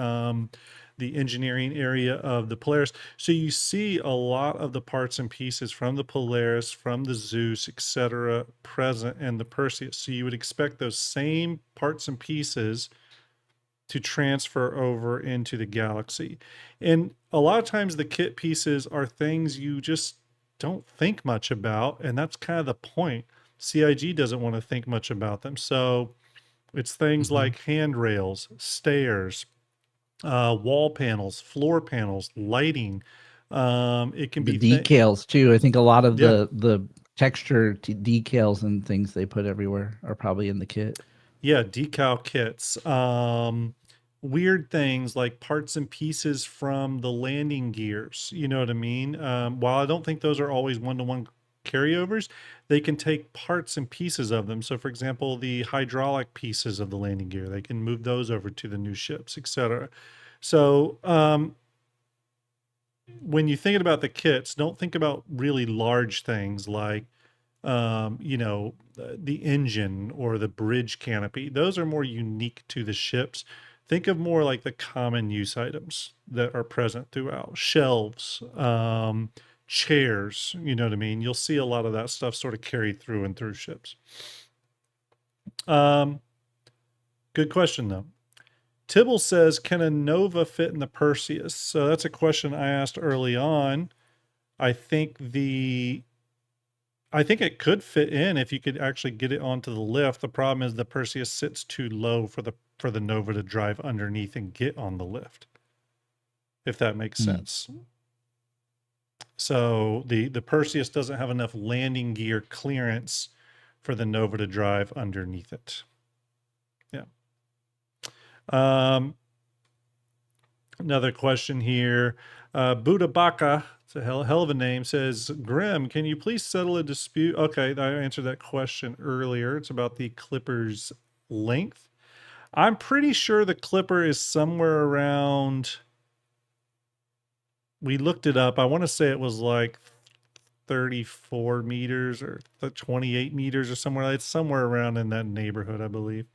engineering area of the Polaris. So you see a lot of the parts and pieces from the Polaris, from the Zeus, etc., present in the Perseus. So you would expect those same parts and pieces to transfer over into the galaxy. And a lot of times the kit pieces are things you just don't think much about, and that's kind of the point. CIG doesn't want to think much about them. So it's things like handrails, stairs, wall panels, floor panels, lighting. It can The be decals too. I think a lot of the texture decals and things they put everywhere are probably in the kit. Yeah, decal kits. Weird things like parts and pieces from the landing gears. You know what I mean? While I don't think those are always one-to-one carryovers, they can take parts and pieces of them. So for example, the hydraulic pieces of the landing gear, they can move those over to the new ships, etc. So when you're thinking about the kits, don't think about really large things like the engine or the bridge canopy. Those are more unique to the ships. Think of more like the common use items that are present throughout. Shelves, chairs, you know what I mean? You'll see a lot of that stuff sort of carried through and through ships. Good question, though. Tibble says, can a Nova fit in the Perseus? So that's a question I asked early on. I think it could fit in if you could actually get it onto the lift. The problem is the Perseus sits too low for the Nova to drive underneath and get on the lift, if that makes sense. So the Perseus doesn't have enough landing gear clearance for the Nova to drive underneath it. Yeah. Another question here. Buddha Baka, it's a hell of a name, says, Grim, can you please settle a dispute? Okay, I answered that question earlier. It's about the Clipper's length. I'm pretty sure the Clipper is somewhere around, we looked it up, I want to say it was like 34 meters or 28 meters or somewhere. It's somewhere around in that neighborhood, I believe.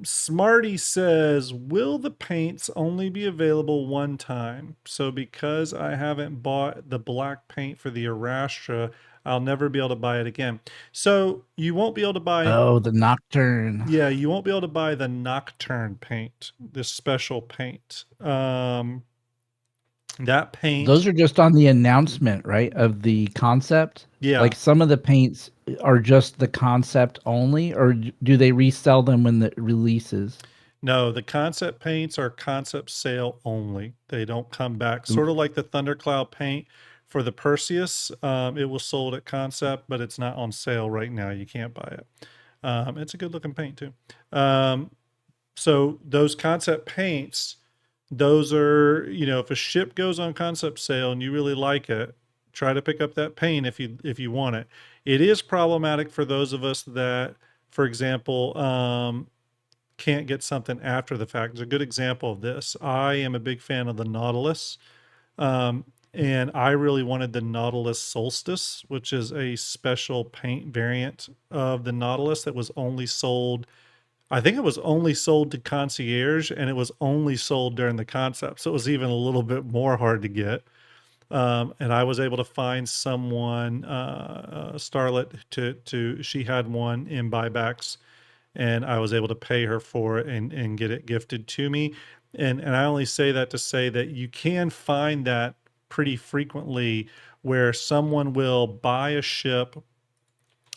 Smarty says, will the paints only be available one time? So because I haven't bought the black paint for the Arastra, I'll never be able to buy it again. So you won't be able to buy... Oh, the Nocturne. Yeah, you won't be able to buy the Nocturne paint, this special paint. That paint... Those are just on the announcement, right, of the concept? Yeah. Like some of the paints are just the concept only, or do they resell them when the releases? No, the concept paints are concept sale only. They don't come back. Sort of like the Thundercloud paint for the Perseus. It was sold at concept, but it's not on sale right now. You can't buy it. It's a good looking paint too. So those concept paints, those are, you know, if a ship goes on concept sale and you really like it, try to pick up that paint if you want it. It is problematic for those of us that, for example, can't get something after the fact. It's a good example of this. I am a big fan of the Nautilus, and I really wanted the Nautilus Solstice, which is a special paint variant of the Nautilus that was only sold, I think it was only sold to concierge, and it was only sold during the concept. So it was even a little bit more hard to get. And I was able to find someone, Starlet, she had one in buybacks, and I was able to pay her for it and get it gifted to me. And I only say that to say that you can find that pretty frequently where someone will buy a ship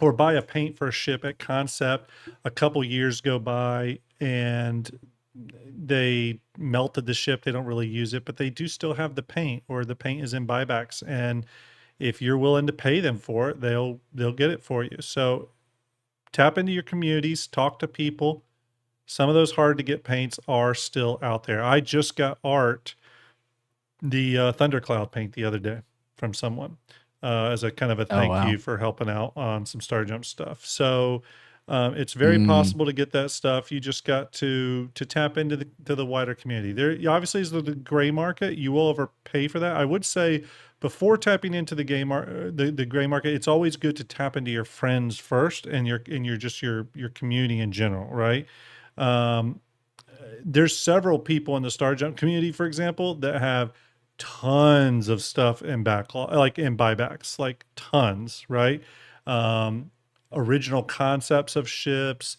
or buy a paint for a ship at concept, a couple years go by and they melted the ship. They don't really use it, but they do still have the paint, or the paint is in buybacks. And if you're willing to pay them for it, they'll get it for you. So tap into your communities, talk to people. Some of those hard to get paints are still out there. I just got the Thundercloud paint the other day from someone as a kind of a thank you for helping out on some STARJUMP stuff. So it's very possible to get that stuff. You just got to tap into the wider community. There obviously is the gray market. You will overpay for that. I would say before tapping into the gray market, it's always good to tap into your friends first and your community in general, right? There's several people in the STARJUMP community, for example, that have tons of stuff in backlog, like in buybacks, like tons, right? Original concepts of ships,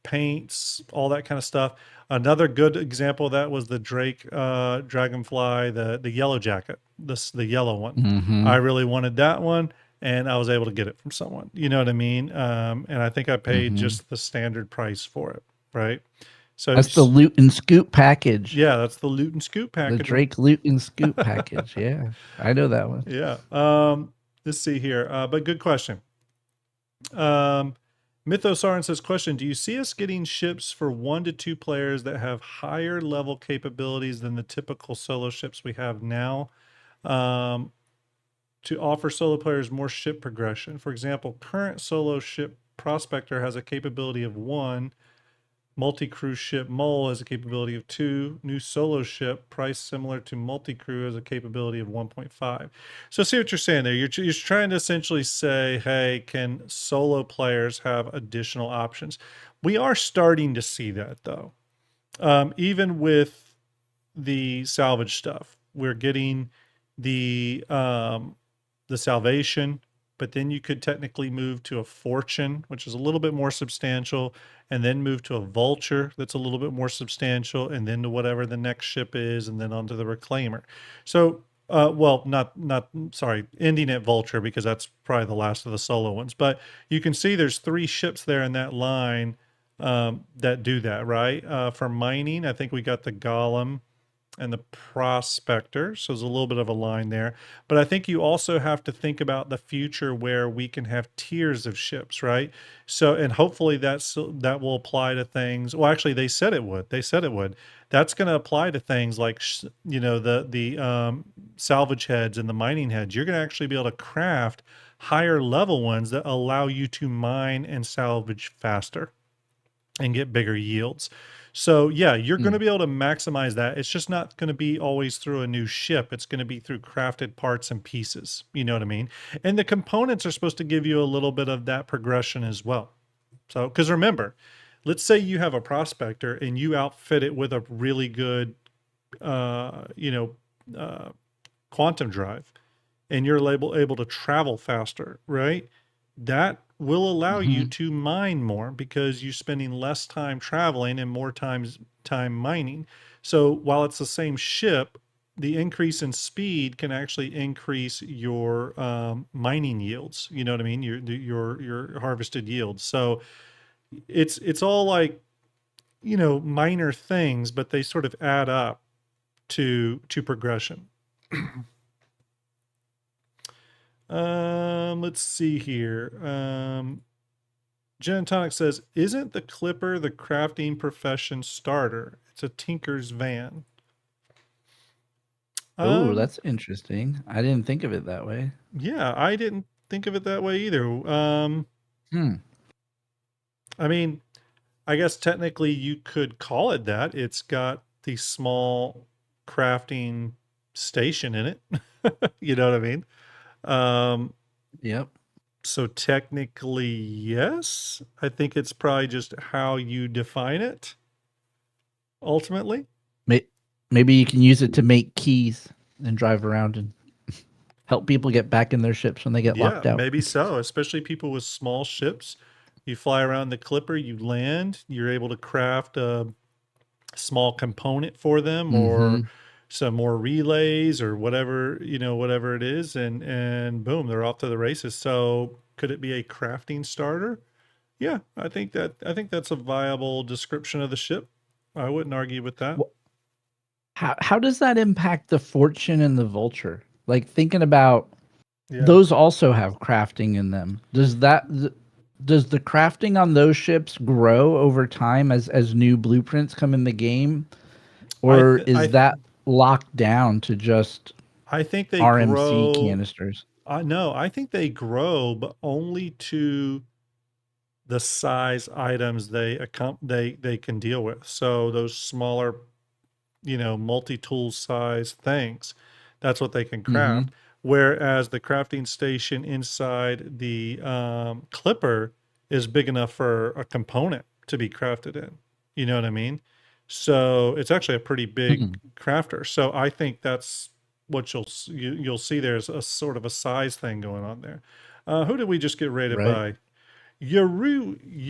paints, all that kind of stuff. Another good example of that was the Drake Dragonfly, the yellow jacket, the yellow one. I really wanted that one, and I was able to get it from someone. You know what I mean? And I think I paid just the standard price for it, right? So that's the loot and scoop package. Yeah, that's the loot and scoop package. The Drake loot and scoop package. Yeah, I know that one. Yeah. Let's see here. But good question. Mythosaurus says, question, do you see us getting ships for 1 to 2 players that have higher level capabilities than the typical solo ships we have now, to offer solo players more ship progression? For example, current solo ship Prospector has a capability of 1, multi-crew ship Mole has a capability of 2, new solo ship priced similar to multi-crew has a capability of 1.5. So see what you're saying there. You're trying to essentially say, hey, can solo players have additional options? We are starting to see that though. Even with the salvage stuff, we're getting the salvation, but then you could technically move to a fortune, which is a little bit more substantial, and then move to a vulture that's a little bit more substantial, and then to whatever the next ship is, and then onto the reclaimer. So, ending at vulture, because that's probably the last of the solo ones. But you can see there's 3 ships there in that line that do that, right? For mining, I think we got the Golem and the Prospector, so there's a little bit of a line there. But I think you also have to think about the future where we can have tiers of ships, right? So, and hopefully that will apply to things. Well, actually, they said it would. That's going to apply to things like, you know, the salvage heads and the mining heads. You're going to actually be able to craft higher level ones that allow you to mine and salvage faster. and get bigger yields. So yeah, you're going to be able to maximize that. It's just not going to be always through a new ship. It's going to be through crafted parts and pieces. You know what I mean? And the components are supposed to give you a little bit of that progression as well. So, because remember, let's say you have a prospector and you outfit it with a really good, quantum drive, and you're able to travel faster, right? That will allow you to mine more because you're spending less time traveling and more time mining. So while it's the same ship, the increase in speed can actually increase your mining yields. You know what I mean? Your harvested yields. So it's all like, minor things, but they sort of add up to progression. Let's see here. Gin and Tonic says, isn't the Clipper the crafting profession starter? It's a tinker's van. Oh, that's interesting. I didn't think of it that way. Yeah, I didn't think of it that way either. I mean, I guess technically you could call it that. It's got the small crafting station in it. You know what I mean? Yep. So technically, yes. I think it's probably just how you define it, ultimately. Maybe you can use it to make keys and drive around and help people get back in their ships when they get locked out. Maybe so, especially people with small ships. You fly around the Clipper, you land, you're able to craft a small component for them or some more relays or whatever, whatever it is, and boom, they're off to the races. So could it be a crafting starter? Yeah, I think that's a viable description of the ship. I wouldn't argue with that. How does that impact the Fortune and the Vulture? Like thinking about those also have crafting in them. Does the crafting on those ships grow over time as new blueprints come in the game, or is that locked down to just I think they RMC grow, canisters? No, I think they grow, but only to the size items they can deal with. So those smaller, multi-tool size things, that's what they can craft. Whereas the crafting station inside the Clipper is big enough for a component to be crafted in. You know what I mean? So it's actually a pretty big crafter. So I think that's what you'll see. There's a sort of a size thing going on there. Who did we just get rated by? Yurito.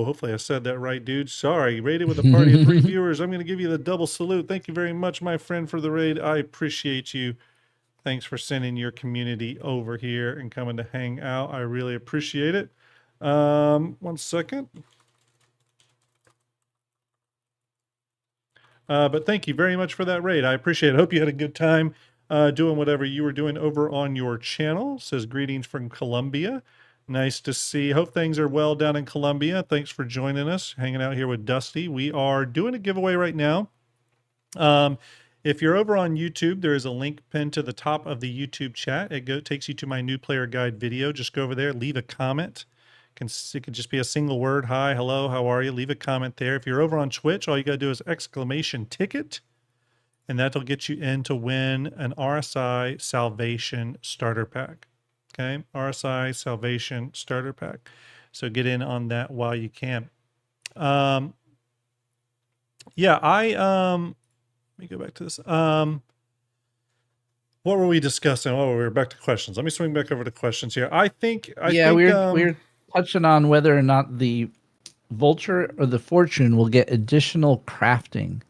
Hopefully I said that right, dude. Sorry. Rated with a party of 3 viewers. I'm going to give you the double salute. Thank you very much, my friend, for the raid. I appreciate you. Thanks for sending your community over here and coming to hang out. I really appreciate it. 1 second. But thank you very much for that raid. I appreciate it. Hope you had a good time doing whatever you were doing over on your channel. It says greetings from Colombia. Nice to see. Hope things are well down in Colombia. Thanks for joining us, hanging out here with Dusty. We are doing a giveaway right now. If you're over on YouTube, there is a link pinned to the top of the YouTube chat. It takes you to my new player guide video. Just go over there, leave a comment. It could just be a single word. Hi, hello, how are you? Leave a comment there. If you're over on Twitch, all you got to do is !ticket, and that'll get you in to win an RSI Salvation Starter Pack. Okay, RSI Salvation Starter Pack. So get in on that while you can. Let me go back to this. What were we discussing? Oh, we're back to questions. Let me swing back over to questions here. I think we're touching on whether or not the Vulture or the Fortune will get additional crafting.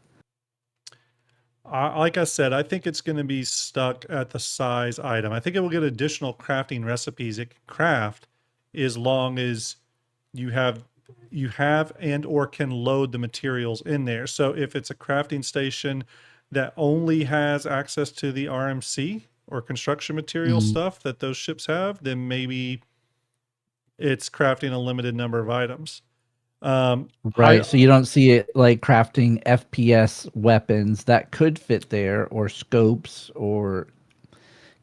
Like I said, I think it's going to be stuck at the size item. I think it will get additional crafting recipes it can craft as long as you have and or can load the materials in there. So if it's a crafting station that only has access to the RMC or construction material stuff that those ships have, then maybe it's crafting a limited number of items. Right. So you don't see it like crafting FPS weapons that could fit there, or scopes, or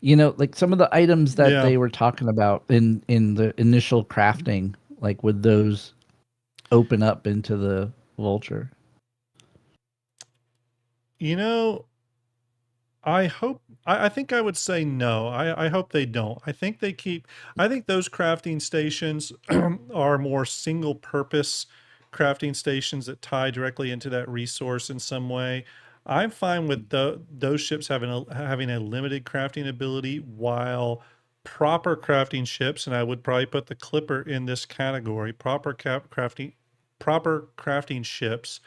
like some of the items that they were talking about in the initial crafting, like with those open up into the Vulture? You know, I think I would say no. I hope they don't. I think those crafting stations are more single purpose crafting stations that tie directly into that resource in some way. I'm fine with those ships having a limited crafting ability, while proper crafting ships, and I would probably put the Clipper in this category, proper crafting ships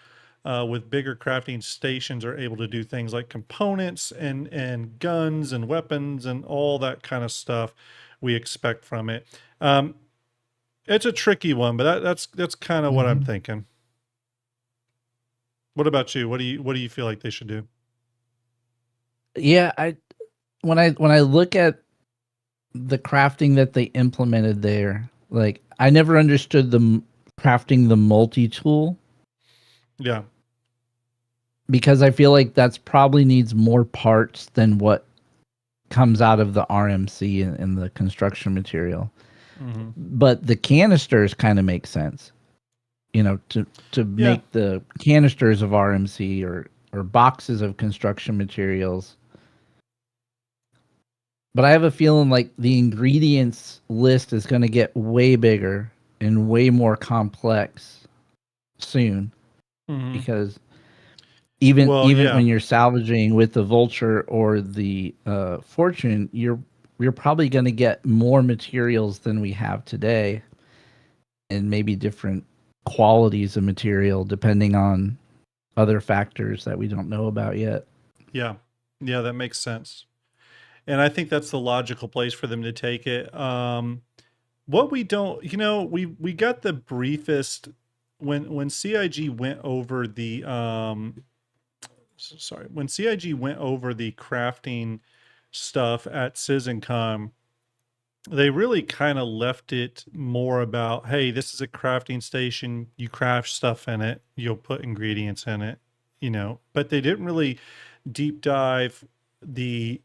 with bigger crafting stations are able to do things like components and guns and weapons and all that kind of stuff we expect from it. It's a tricky one, but that's kind of what I'm thinking. What about you? What do you feel like they should do? Yeah, when I look at the crafting that they implemented there, like I never understood the crafting the multi-tool. Yeah. Because I feel like that's probably needs more parts than what comes out of the RMC and the construction material. Mm-hmm. But the canisters kind of make sense, to make the canisters of RMC or boxes of construction materials. But I have a feeling like the ingredients list is going to get way bigger and way more complex soon, because even when you're salvaging with the Vulture or the Fortune, you're probably going to get more materials than we have today, and maybe different qualities of material depending on other factors that we don't know about yet. Yeah, that makes sense, and I think that's the logical place for them to take it. What we don't, we got the briefest when CIG went over the when CIG went over the crafting stuff at CitizenCon, they really kind of left it more about, hey, this is a crafting station. You craft stuff in it. You'll put ingredients in it, but they didn't really deep dive they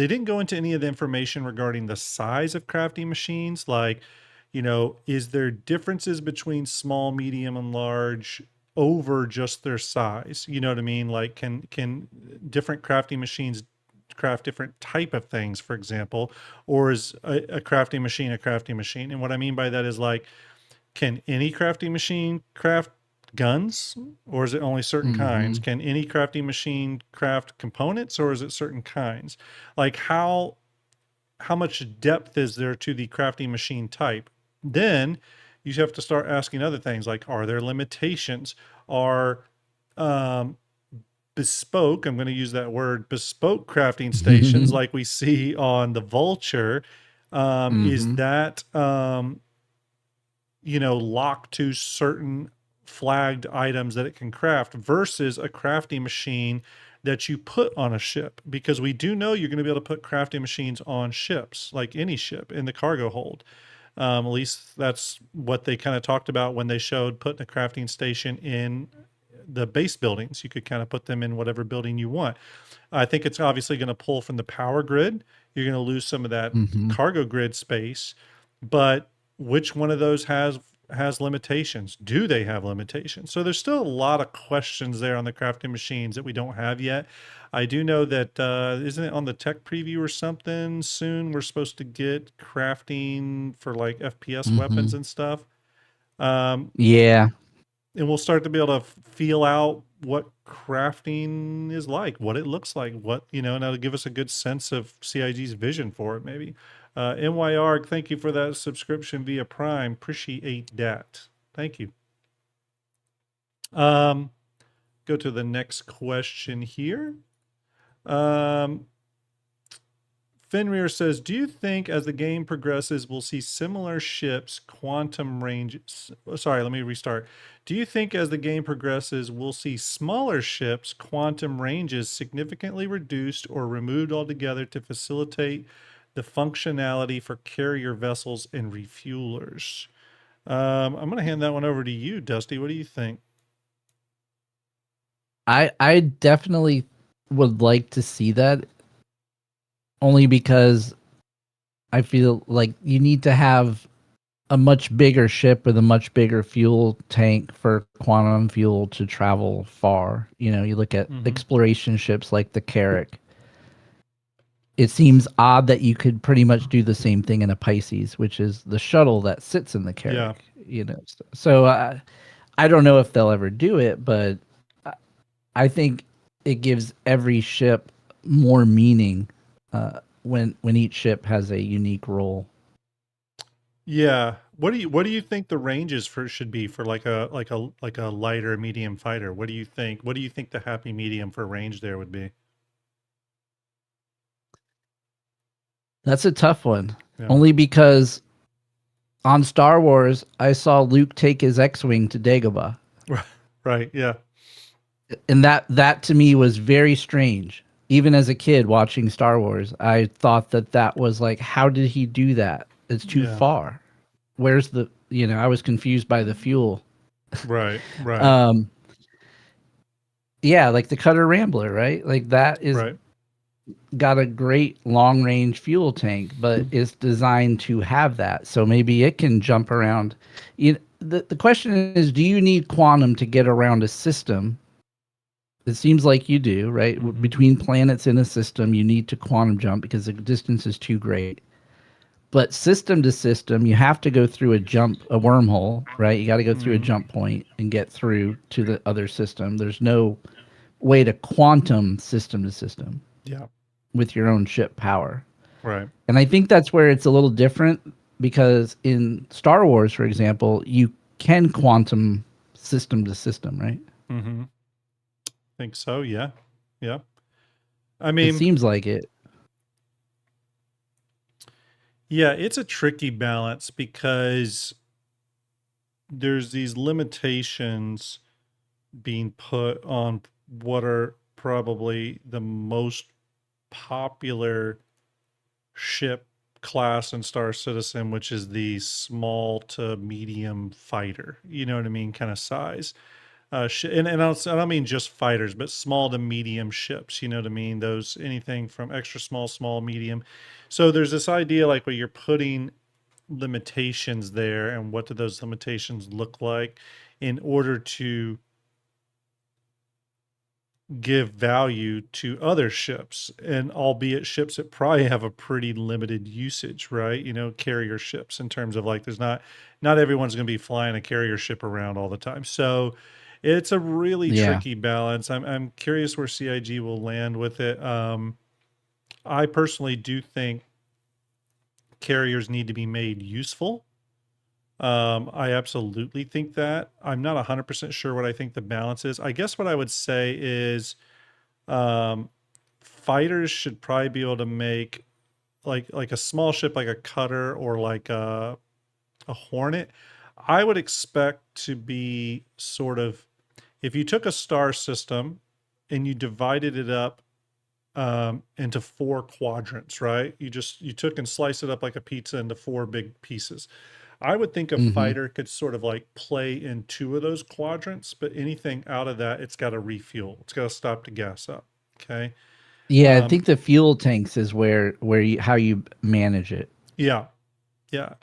didn't go into any of the information regarding the size of crafting machines. Like, is there differences between small, medium, and large over just their size? You know what I mean? Like, can different crafting machines craft different type of things, for example, or is a crafting machine a crafting machine? And what I mean by that is, like, can any crafting machine craft guns, or is it only certain kinds? Can any crafting machine craft components, or is it certain kinds? Like, how much depth is there to the crafting machine type? Then you have to start asking other things, like, are there limitations? Are bespoke, I'm going to use that word, bespoke crafting stations like we see on the Vulture, is that locked to certain flagged items that it can craft, versus a crafting machine that you put on a ship? Because we do know you're going to be able to put crafting machines on ships, like any ship in the cargo hold. At least that's what they kind of talked about when they showed putting a crafting station in the base buildings. You could kind of put them in whatever building you want. I think it's obviously going to pull from the power grid. You're going to lose some of that cargo grid space, but which one of those has limitations? Do they have limitations? So there's still a lot of questions there on the crafting machines that we don't have yet. I do know that, isn't it on the tech preview or something soon, we're supposed to get crafting for like FPS weapons and stuff. Yeah. And we'll start to be able to feel out what crafting is like, what it looks like, and that'll give us a good sense of CIG's vision for it, maybe. NYARG, thank you for that subscription via Prime. Appreciate that. Thank you. Go to the next question here. Fenrir says, do you think as the game progresses, we'll see similar ships quantum ranges? Sorry, let me restart. Do you think as the game progresses, we'll see smaller ships quantum ranges significantly reduced or removed altogether to facilitate the functionality for carrier vessels and refuelers? I'm going to hand that one over to you, Dusty. What do you think? I definitely would like to see that, only because I feel like you need to have a much bigger ship with a much bigger fuel tank for quantum fuel to travel far. You know, you look at exploration ships like the Carrack. It seems odd that you could pretty much do the same thing in a Pisces, which is the shuttle that sits in the Carrack. You know, so I don't know if they'll ever do it, but I think it gives every ship more meaning when each ship has a unique role. Yeah. What do you think the ranges should be for like a lighter medium fighter? What do you think? What do you think the happy medium for range there would be? That's a tough one. Yeah. Only because on Star Wars, I saw Luke take his X-wing to Dagobah. Right, yeah. And that to me was very strange. Even as a kid watching Star Wars, I thought that was like, how did he do that? It's too far. Where's the, you know, I was confused by the fuel. Right, right. Yeah, like the Cutter Rambler, right? Like that is got a great long range fuel tank, but it's designed to have that. So maybe it can jump around. The question is, do you need quantum to get around a system? It seems like you do, right? Between planets in a system, you need to quantum jump because the distance is too great. But system to system, you have to go through a wormhole, right? You got to go through a jump point and get through to the other system. There's no way to quantum system to system. Yeah. With your own ship power. Right. And I think that's where it's a little different because in Star Wars, for example, you can quantum system to system, right? Mm-hmm. Think so, yeah. Yeah. I mean, it seems like it. Yeah, it's a tricky balance because there's these limitations being put on what are probably the most popular ship class in Star Citizen, which is the small to medium fighter. You know what I mean? Kind of size. And I don't mean just fighters, but small to medium ships. You know what I mean? Those anything from extra small, small, medium. So there's this idea like where you're putting limitations there, and what do those limitations look like in order to give value to other ships, and albeit ships that probably have a pretty limited usage, right? You know, carrier ships in terms of like there's not everyone's going to be flying a carrier ship around all the time. So it's a really tricky balance. I'm curious where CIG will land with it. I personally do think carriers need to be made useful. I absolutely think that. I'm not 100% sure what I think the balance is. I guess what I would say is fighters should probably be able to make like a small ship, like a cutter or like a Hornet. I would expect to be sort of, if you took a star system and you divided it up into 4 quadrants, right? You took and sliced it up like a pizza into 4 big pieces. I would think a fighter could sort of like play in 2 of those quadrants, but anything out of that, it's got to refuel. It's got to stop to gas up. Okay. Yeah, I think the fuel tanks is where how you manage it. Yeah. Yeah.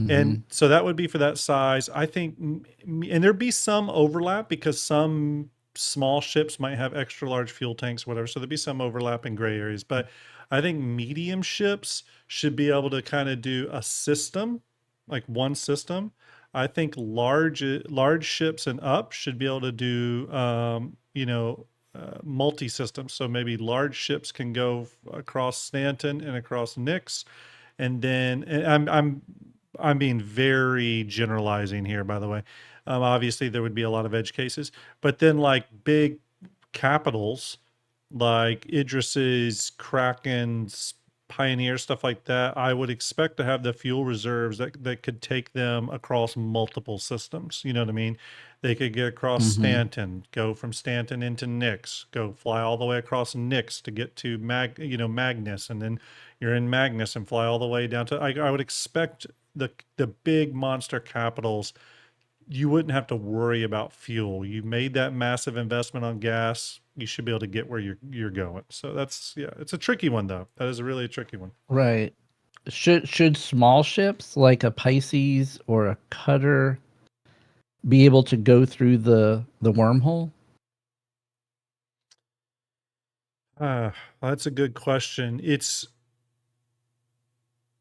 And so that would be for that size. I think, and there'd be some overlap because some small ships might have extra large fuel tanks, whatever. So there'd be some overlap in gray areas. But I think medium ships should be able to kind of do a system, like one system. I think large ships and up should be able to do, multi-systems. So maybe large ships can go across Stanton and across Nix. And then, and I'm being very generalizing here, by the way. Obviously, there would be a lot of edge cases, but then like big capitals, like Idris's, Kraken's, Pioneer, stuff like that, I would expect to have the fuel reserves that could take them across multiple systems. You know what I mean? They could get across Stanton, go from Stanton into Nix, go fly all the way across Nix to get to Magnus, and then you're in Magnus and fly all the way down to. I would expect the big monster capitals, you wouldn't have to worry about fuel. You made that massive investment on gas, you should be able to get where you're going. So that's, it's a tricky one though. That is really a tricky one. Right. should small ships like a Pisces or a cutter be able to go through the wormhole? That's a good question.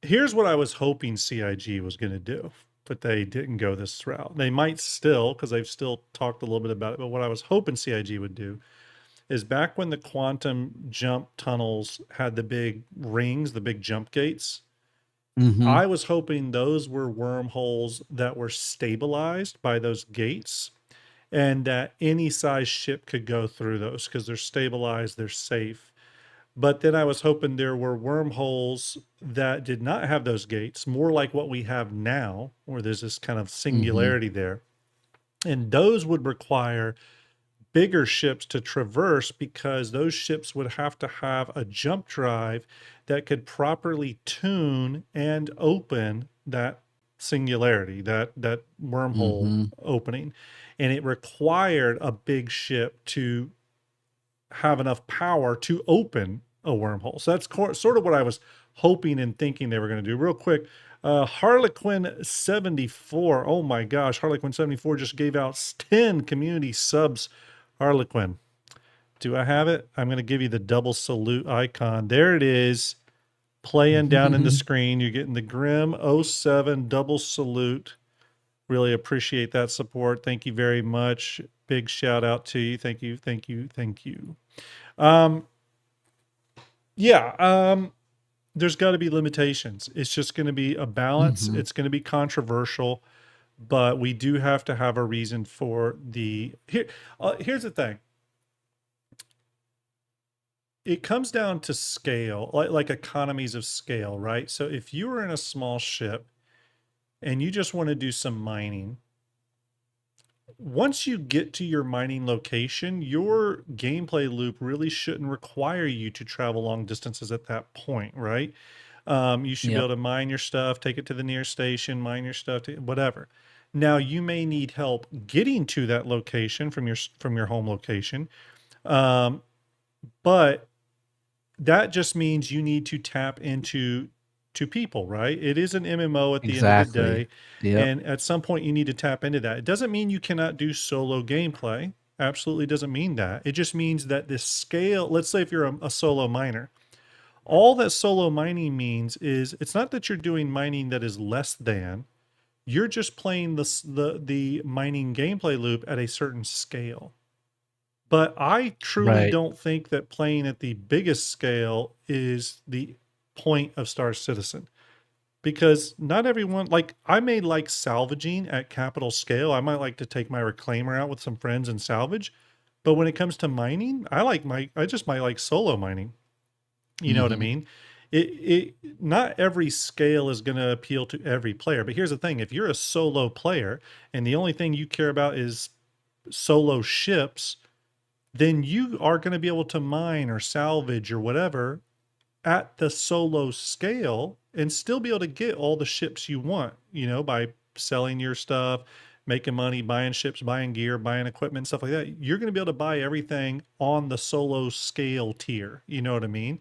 Here's what I was hoping CIG was going to do, but they didn't go this route. They might still, because they've still talked a little bit about it, but what I was hoping CIG would do is back when the quantum jump tunnels had the big rings, the big jump gates, I was hoping those were wormholes that were stabilized by those gates and that any size ship could go through those because they're stabilized, they're safe. But then I was hoping there were wormholes that did not have those gates, more like what we have now, where there's this kind of singularity there. And those would require bigger ships to traverse because those ships would have to have a jump drive that could properly tune and open that singularity, that wormhole opening. And it required a big ship to have enough power to open a wormhole. So that's sort of what I was hoping and thinking they were going to do. Real quick, Harlequin 74. Oh my gosh, Harlequin 74 just gave out 10 community subs. Harlequin, do I have it? I'm going to give you the double salute icon. There it is, playing down in the screen. You're getting the Grim 07 double salute. Really appreciate that support. Thank you very much. Big shout out to you. Thank you. Thank you. Thank you. There's got to be limitations. It's just going to be a balance. It's going to be controversial, but we do have to have a reason for here's the thing. It comes down to scale, like economies of scale, right? So if you were in a small ship and you just want to do some mining, once you get to your mining location, your gameplay loop really shouldn't require you to travel long distances at that point, right? You should be able to mine your stuff, take it to the nearest station, mine your stuff, whatever. Now you may need help getting to that location from your home location, but that just means you need to tap into people, right? It is an MMO at the end of the day. And at some point you need to tap into that. It doesn't mean you cannot do solo gameplay. Absolutely doesn't mean that. It just means that the scale, let's say if you're a solo miner, all that solo mining means is it's not that you're doing mining that is less than, you're just playing the mining gameplay loop at a certain scale. But I truly don't think that playing at the biggest scale is the point of Star Citizen, because not everyone, like I may like salvaging at capital scale. I might like to take my reclaimer out with some friends and salvage, but when it comes to mining, I just might like solo mining. You know what I mean? Not every scale is going to appeal to every player, but here's the thing. If you're a solo player and the only thing you care about is solo ships, then you are going to be able to mine or salvage or whatever at the solo scale and still be able to get all the ships you want, by selling your stuff, making money, buying ships, buying gear, buying equipment, stuff like that. You're going to be able to buy everything on the solo scale tier. You know what I mean?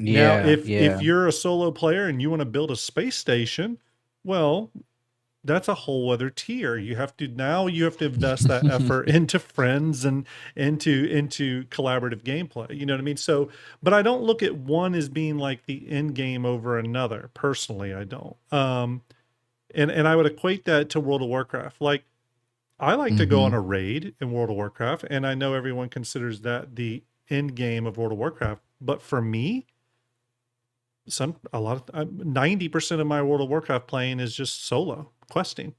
Now, if you're a solo player and you want to build a space station, well, that's a whole other tier. You have to invest that effort into friends and into collaborative gameplay. You know what I mean? So, but I don't look at one as being like the end game over another. Personally, I don't. And I would equate that to World of Warcraft. Like, I like to go on a raid in World of Warcraft, and I know everyone considers that the end game of World of Warcraft. But for me, 90% of my World of Warcraft playing is just solo questing.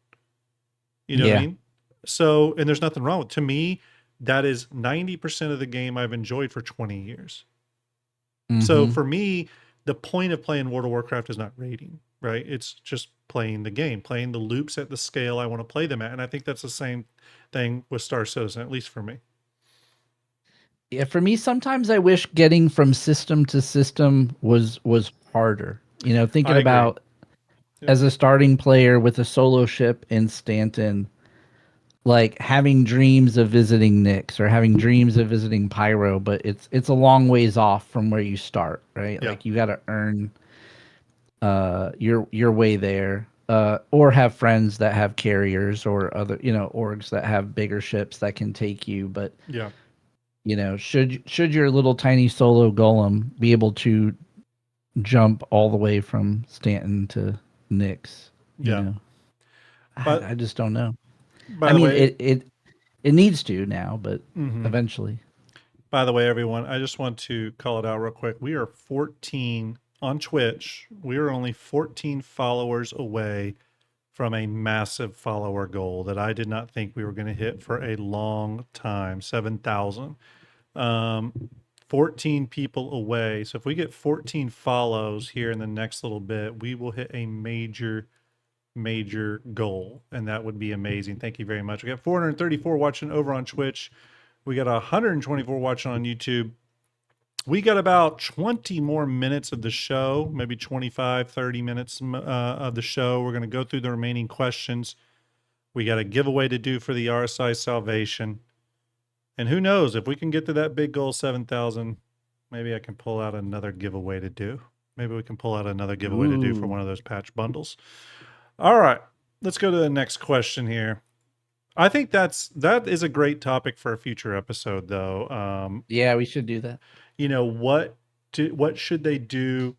You know what I mean? So, and there's nothing wrong with, to me, that is 90% of the game I've enjoyed for 20 years. So for me, the point of playing World of Warcraft is not raiding, right? It's just playing the game, playing the loops at the scale I want to play them at. And I think that's the same thing with Star Citizen, at least for me. Yeah, for me, sometimes I wish getting from system to system was harder. Thinking about as a starting player with a solo ship in Stanton, like having dreams of visiting Nyx or having dreams of visiting Pyro, but it's a long ways off from where you start, right? Like you got to earn your way there, or have friends that have carriers or other orgs that have bigger ships that can take you. But Yeah. should your little tiny solo golem be able to jump all the way from Stanton to Nyx? Yeah. But I just don't know. by I the mean, way, it needs to now, but Mhm. eventually. By the way, everyone, I just want to call it out real quick. We are 14 on Twitch. We are only 14 followers away from a massive follower goal that I did not think we were going to hit for a long time, 7,000. 14 people away. So if we get 14 follows here in the next little bit, we will hit a major goal, and that would be amazing. Thank you very much. We got 434 watching over on Twitch. We got 124 watching on YouTube. We got about 20 more minutes of the show, maybe 25, 30 minutes of the show. We're going to go through the remaining questions. We got a giveaway to do for the RSI Salvation. And who knows, if we can get to that big goal, 7,000, maybe I can pull out another giveaway to do. Maybe we can pull out another giveaway to do for one of those patch bundles. All right, let's go to the next question here. I think that is a great topic for a future episode, though. Yeah, we should do that. What should they do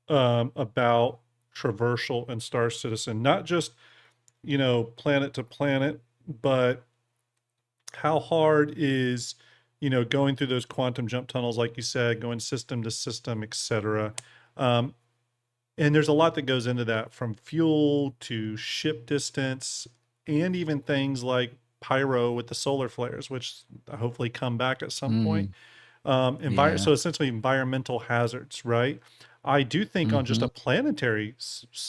about traversal and Star Citizen? Not just planet to planet, but how hard is going through those quantum jump tunnels, like you said, going system to system, etc. And there's a lot that goes into that, from fuel to ship distance, and even things like pyro with the solar flares, which hopefully come back at some point. So essentially environmental hazards, right? I do think on just a planetary,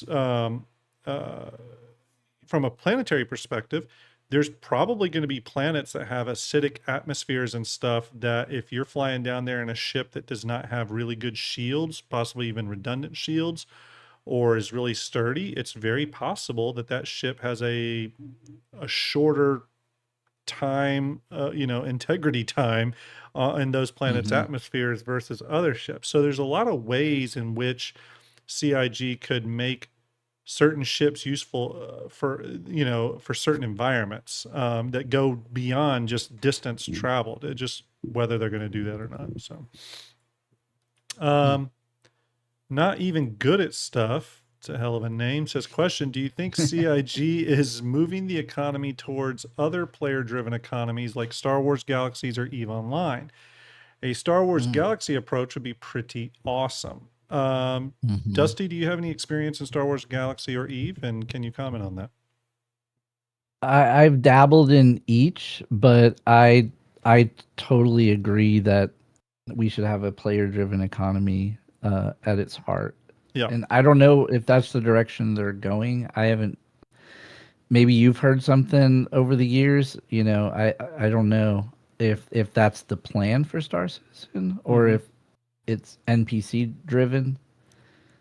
from a planetary perspective, there's probably going to be planets that have acidic atmospheres and stuff that if you're flying down there in a ship that does not have really good shields, possibly even redundant shields, or is really sturdy, it's very possible that that ship has a shorter time, integrity time in those planets' atmospheres versus other ships. So there's a lot of ways in which CIG could make certain ships useful for certain environments that go beyond just distance traveled. It just whether they're going to do that or not. So, not even good at stuff. It's a hell of a name. Says, question: do you think CIG is moving the economy towards other player-driven economies like Star Wars Galaxies or EVE Online? A Star Wars Galaxy approach would be pretty awesome. Dusty, do you have any experience in Star Wars Galaxy or EVE, and can you comment on that? I've dabbled in each, but I totally agree that we should have a player-driven economy at its heart. Yeah. And I don't know if that's the direction they're going. I haven't. Maybe you've heard something over the years. I don't know if that's the plan for Star Citizen or if it's NPC driven.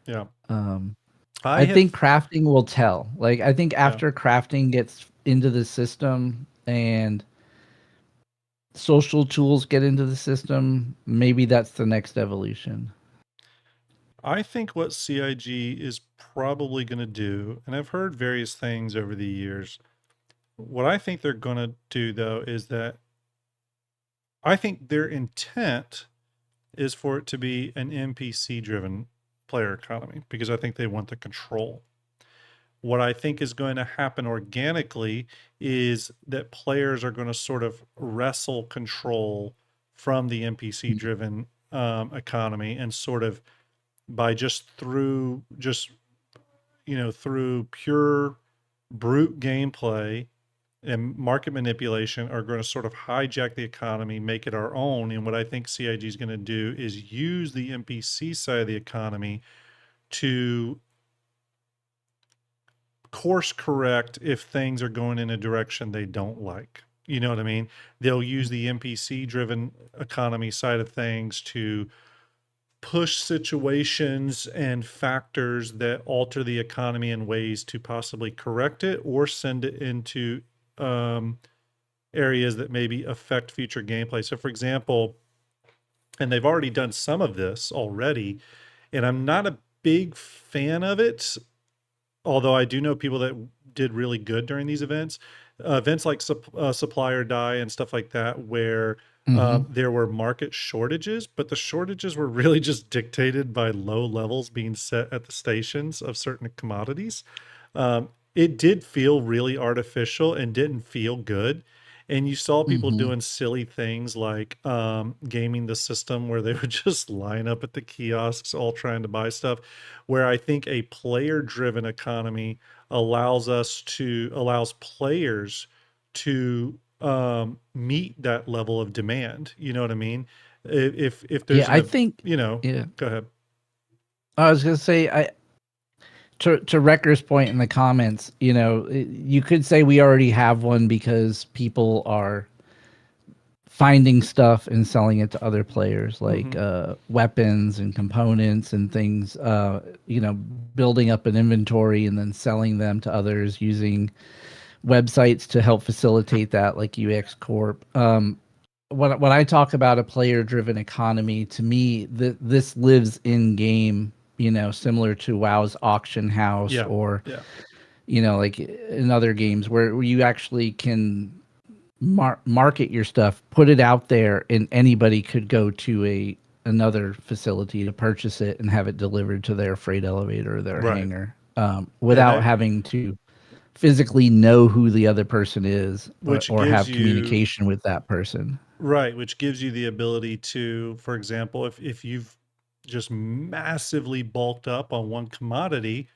Yeah. I think crafting will tell. Like, I think after crafting gets into the system and social tools get into the system, maybe that's the next evolution. I think what CIG is probably going to do, and I've heard various things over the years, what I think they're going to do, though, is that I think their intent is for it to be an NPC-driven player economy, because I think they want the control. What I think is going to happen organically is that players are going to sort of wrestle control from the NPC-driven economy, and sort of by through pure brute gameplay and market manipulation are going to sort of hijack the economy, make it our own. And what I think CIG is going to do is use the NPC side of the economy to course correct if things are going in a direction they don't like. You know what I mean? They'll use the NPC driven economy side of things to push situations and factors that alter the economy in ways to possibly correct it or send it into areas that maybe affect future gameplay. So for example, and they've already done some of this already, and I'm not a big fan of it, although I do know people that did really good during these events. Events like Supply or Die and stuff like that, where there were market shortages, but the shortages were really just dictated by low levels being set at the stations of certain commodities. It did feel really artificial and didn't feel good. And you saw people doing silly things like gaming the system where they would just line up at the kiosks all trying to buy stuff, where I think a player-driven economy allows players to meet that level of demand. You know what I mean? If there's I think go ahead. I was gonna say to Wrecker's point in the comments, you could say we already have one because people are finding stuff and selling it to other players, like weapons and components and things, building up an inventory and then selling them to others using websites to help facilitate that, like UX Corp. When I talk about a player-driven economy, to me, this lives in game. Similar to WoW's auction house or, like in other games where you actually can market your stuff, put it out there, and anybody could go to another facility to purchase it and have it delivered to their freight elevator or their hangar without having to physically know who the other person is or have communication with that person. Right, which gives you the ability to, for example, if you've just massively bulked up on one commodity,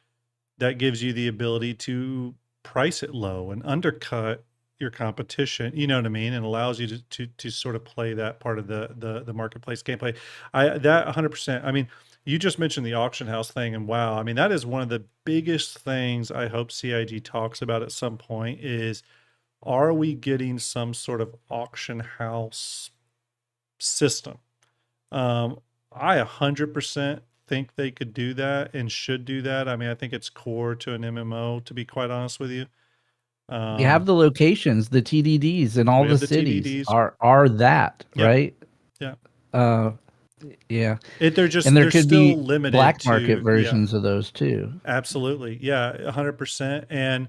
that gives you the ability to price it low and undercut your competition. You know what I mean? And allows you to sort of play that part of the marketplace gameplay. That 100%. I mean, you just mentioned the auction house thing, and wow, I mean, that is one of the biggest things I hope CIG talks about at some point is, are we getting some sort of auction house system? I 100% think they could do that and should do that. I mean, I think it's core to an MMO, to be quite honest with you. You have the locations, the TDDs in all the cities are that, right? Yeah. Yeah. They're could still be limited black market to, versions of those too. Absolutely. Yeah, 100%. And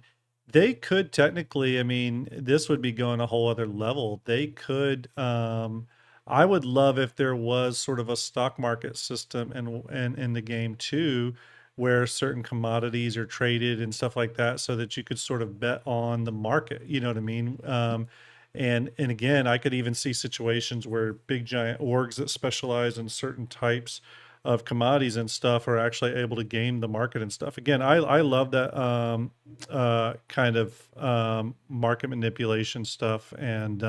they could technically, I mean, this would be going a whole other level. They could, I would love if there was sort of a stock market system and in the game too, where certain commodities are traded and stuff like that, so that you could sort of bet on the market. You know what I mean? And again, I could even see situations where big giant orgs that specialize in certain types of commodities and stuff are actually able to game the market and stuff. Again, I love that kind of market manipulation stuff, and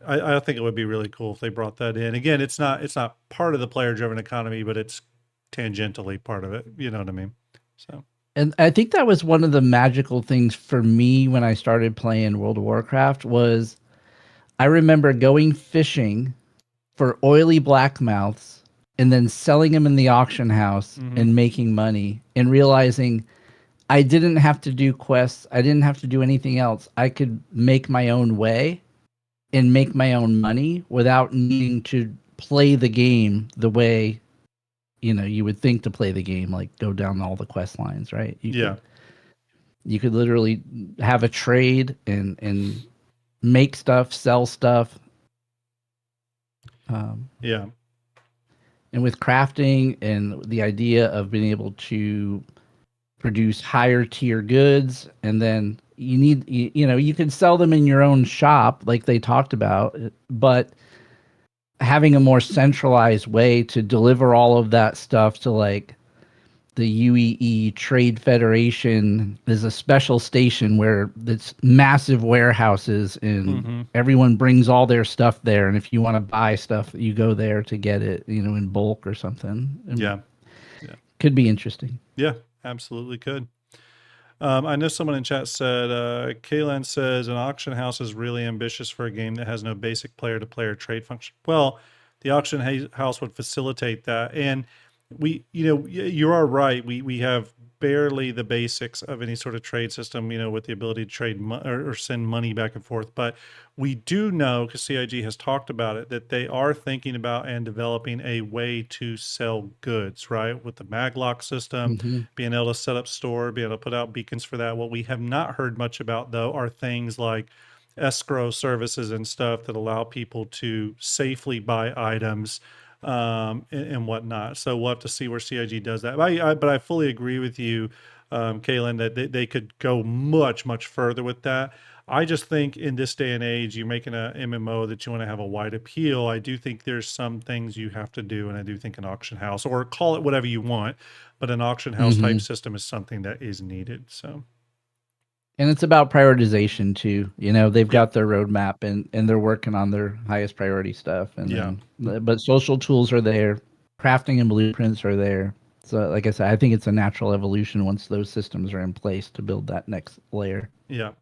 I think it would be really cool if they brought that in. Again, it's not part of the player-driven economy, but it's tangentially part of it. You know what I mean? So. And I think that was one of the magical things for me when I started playing World of Warcraft was I remember going fishing for oily blackmouths and then selling them in the auction house and making money and realizing I didn't have to do quests. I didn't have to do anything else. I could make my own way and make my own money without needing to play the game the way you would think to play the game, like go down all the quest lines, right? You could literally have a trade and make stuff, sell stuff. Yeah. And with crafting and the idea of being able to produce higher tier goods, and then you can sell them in your own shop like they talked about, but having a more centralized way to deliver all of that stuff to like the UEE Trade Federation is a special station where it's massive warehouses and everyone brings all their stuff there. And if you want to buy stuff, you go there to get it, in bulk or something. Yeah. Could be interesting. Yeah, absolutely could. I know someone in chat said, Kaylan says an auction house is really ambitious for a game that has no basic player-to-player trade function. Well, the auction house would facilitate that. And you are right. We have barely the basics of any sort of trade system, with the ability to trade or send money back and forth. But we do know, because CIG has talked about it, that they are thinking about and developing a way to sell goods, right? With the maglock system, being able to set up store, being able to put out beacons for that. What we have not heard much about, though, are things like escrow services and stuff that allow people to safely buy items and whatnot. So we'll have to see where CIG does that. But I fully agree with you, Kaylin, that they could go much, much further with that. I just think in this day and age, you're making a MMO that you want to have a wide appeal. I do think there's some things you have to do, and I do think an auction house, or call it whatever you want, but an auction house type system is something that is needed. So. And it's about prioritization too. They've got their roadmap and they're working on their highest priority stuff. And but social tools are there, crafting and blueprints are there. So like I said, I think it's a natural evolution once those systems are in place to build that next layer. Yeah.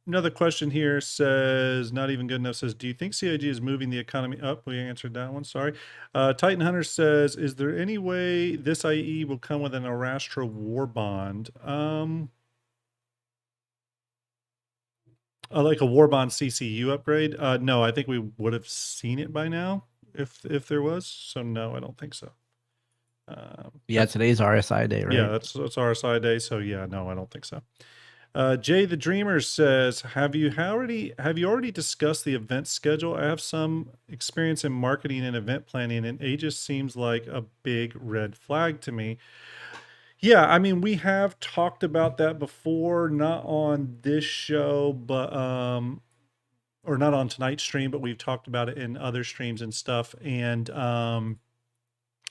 Another question here says, not even good enough, says, do you think CIG is moving the economy up? We answered that one, sorry. Titan Hunter says, is there any way this IE will come with an Arastra war bond? Like a war bond CCU upgrade? No, I think we would have seen it by now if there was. So no, I don't think so. Today's RSI day, right? Yeah, that's RSI day. So yeah, no, I don't think so. Jay the Dreamer says, have you already discussed the event schedule? I have some experience in marketing and event planning, and Aegis seems like a big red flag to me. Yeah, I mean, we have talked about that before, not on this show, but or not on tonight's stream, but we've talked about it in other streams and stuff. And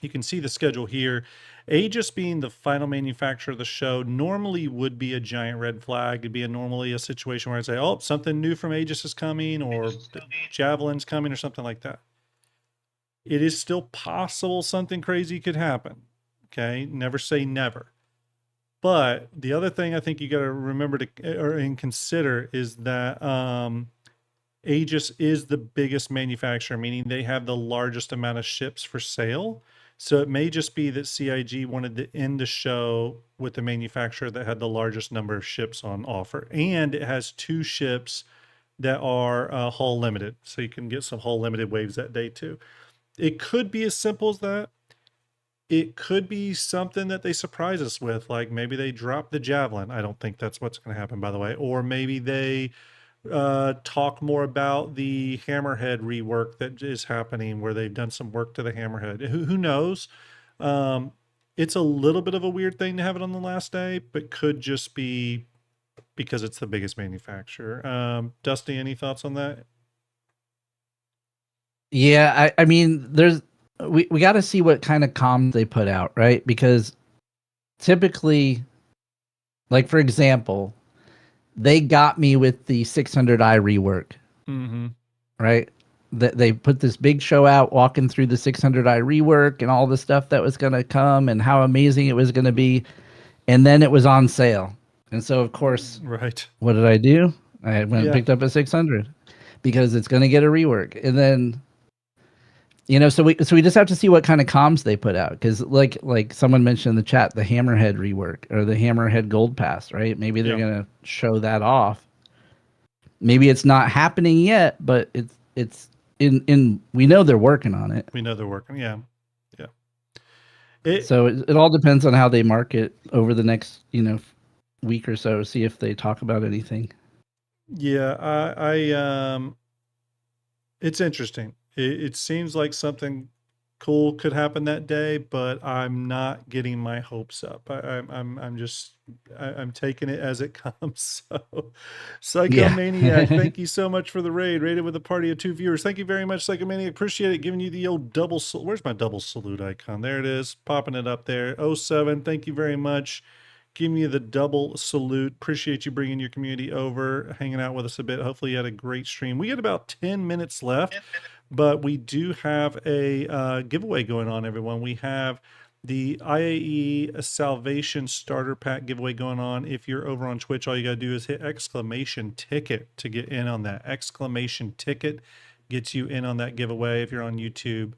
you can see the schedule here. Aegis being the final manufacturer of the show normally would be a giant red flag. It'd be normally a situation where I'd say, oh, something new from Aegis is coming, or Javelin's coming, or something like that. It is still possible something crazy could happen. Okay, never say never. But the other thing I think you got to remember and consider is that Aegis is the biggest manufacturer, meaning they have the largest amount of ships for sale. So it may just be that CIG wanted to end the show with the manufacturer that had the largest number of ships on offer. And it has 2 ships that are hull limited. So you can get some hull limited waves that day too. It could be as simple as that. It could be something that they surprise us with, like maybe they drop the Javelin. I don't think that's what's going to happen, by the way. Or maybe they talk more about the Hammerhead rework that is happening, where they've done some work to the Hammerhead. Who knows? It's a little bit of a weird thing to have it on the last day, but could just be because it's the biggest manufacturer. Dusty, any thoughts on that? Yeah, I mean, we got to see what kind of comms they put out, right? Because typically, like for example, they got me with the 600i rework, right? They put this big show out, walking through the 600i rework and all the stuff that was going to come and how amazing it was going to be, and then it was on sale. And so, of course, right? What did I do? I went and picked up a 600 because it's going to get a rework, and then. So we just have to see what kind of comms they put out, because like someone mentioned in the chat, the Hammerhead rework or the Hammerhead Gold Pass, right? Maybe they're gonna show that off. Maybe it's not happening yet, but it's in. We know they're working on it. We know they're working. Yeah. So it all depends on how they market over the next week or so. See if they talk about anything. Yeah, I it's interesting. It seems like something cool could happen that day, but I'm not getting my hopes up. I'm taking it as it comes. So, Psychomaniac, thank you so much for the raid. Raided with a party of 2 viewers. Thank you very much, Psychomaniac. Appreciate it. Giving you the old double. Where's my double salute icon? There it is. Popping it up there. 07. Thank you very much. Giving you the double salute. Appreciate you bringing your community over, hanging out with us a bit. Hopefully you had a great stream. We got about 10 minutes left. But we do have a giveaway going on, everyone. We have the IAE Salvation Starter Pack giveaway going on. If you're over on Twitch, all you got to do is hit exclamation ticket to get in on that. Exclamation ticket gets you in on that giveaway. If you're on YouTube,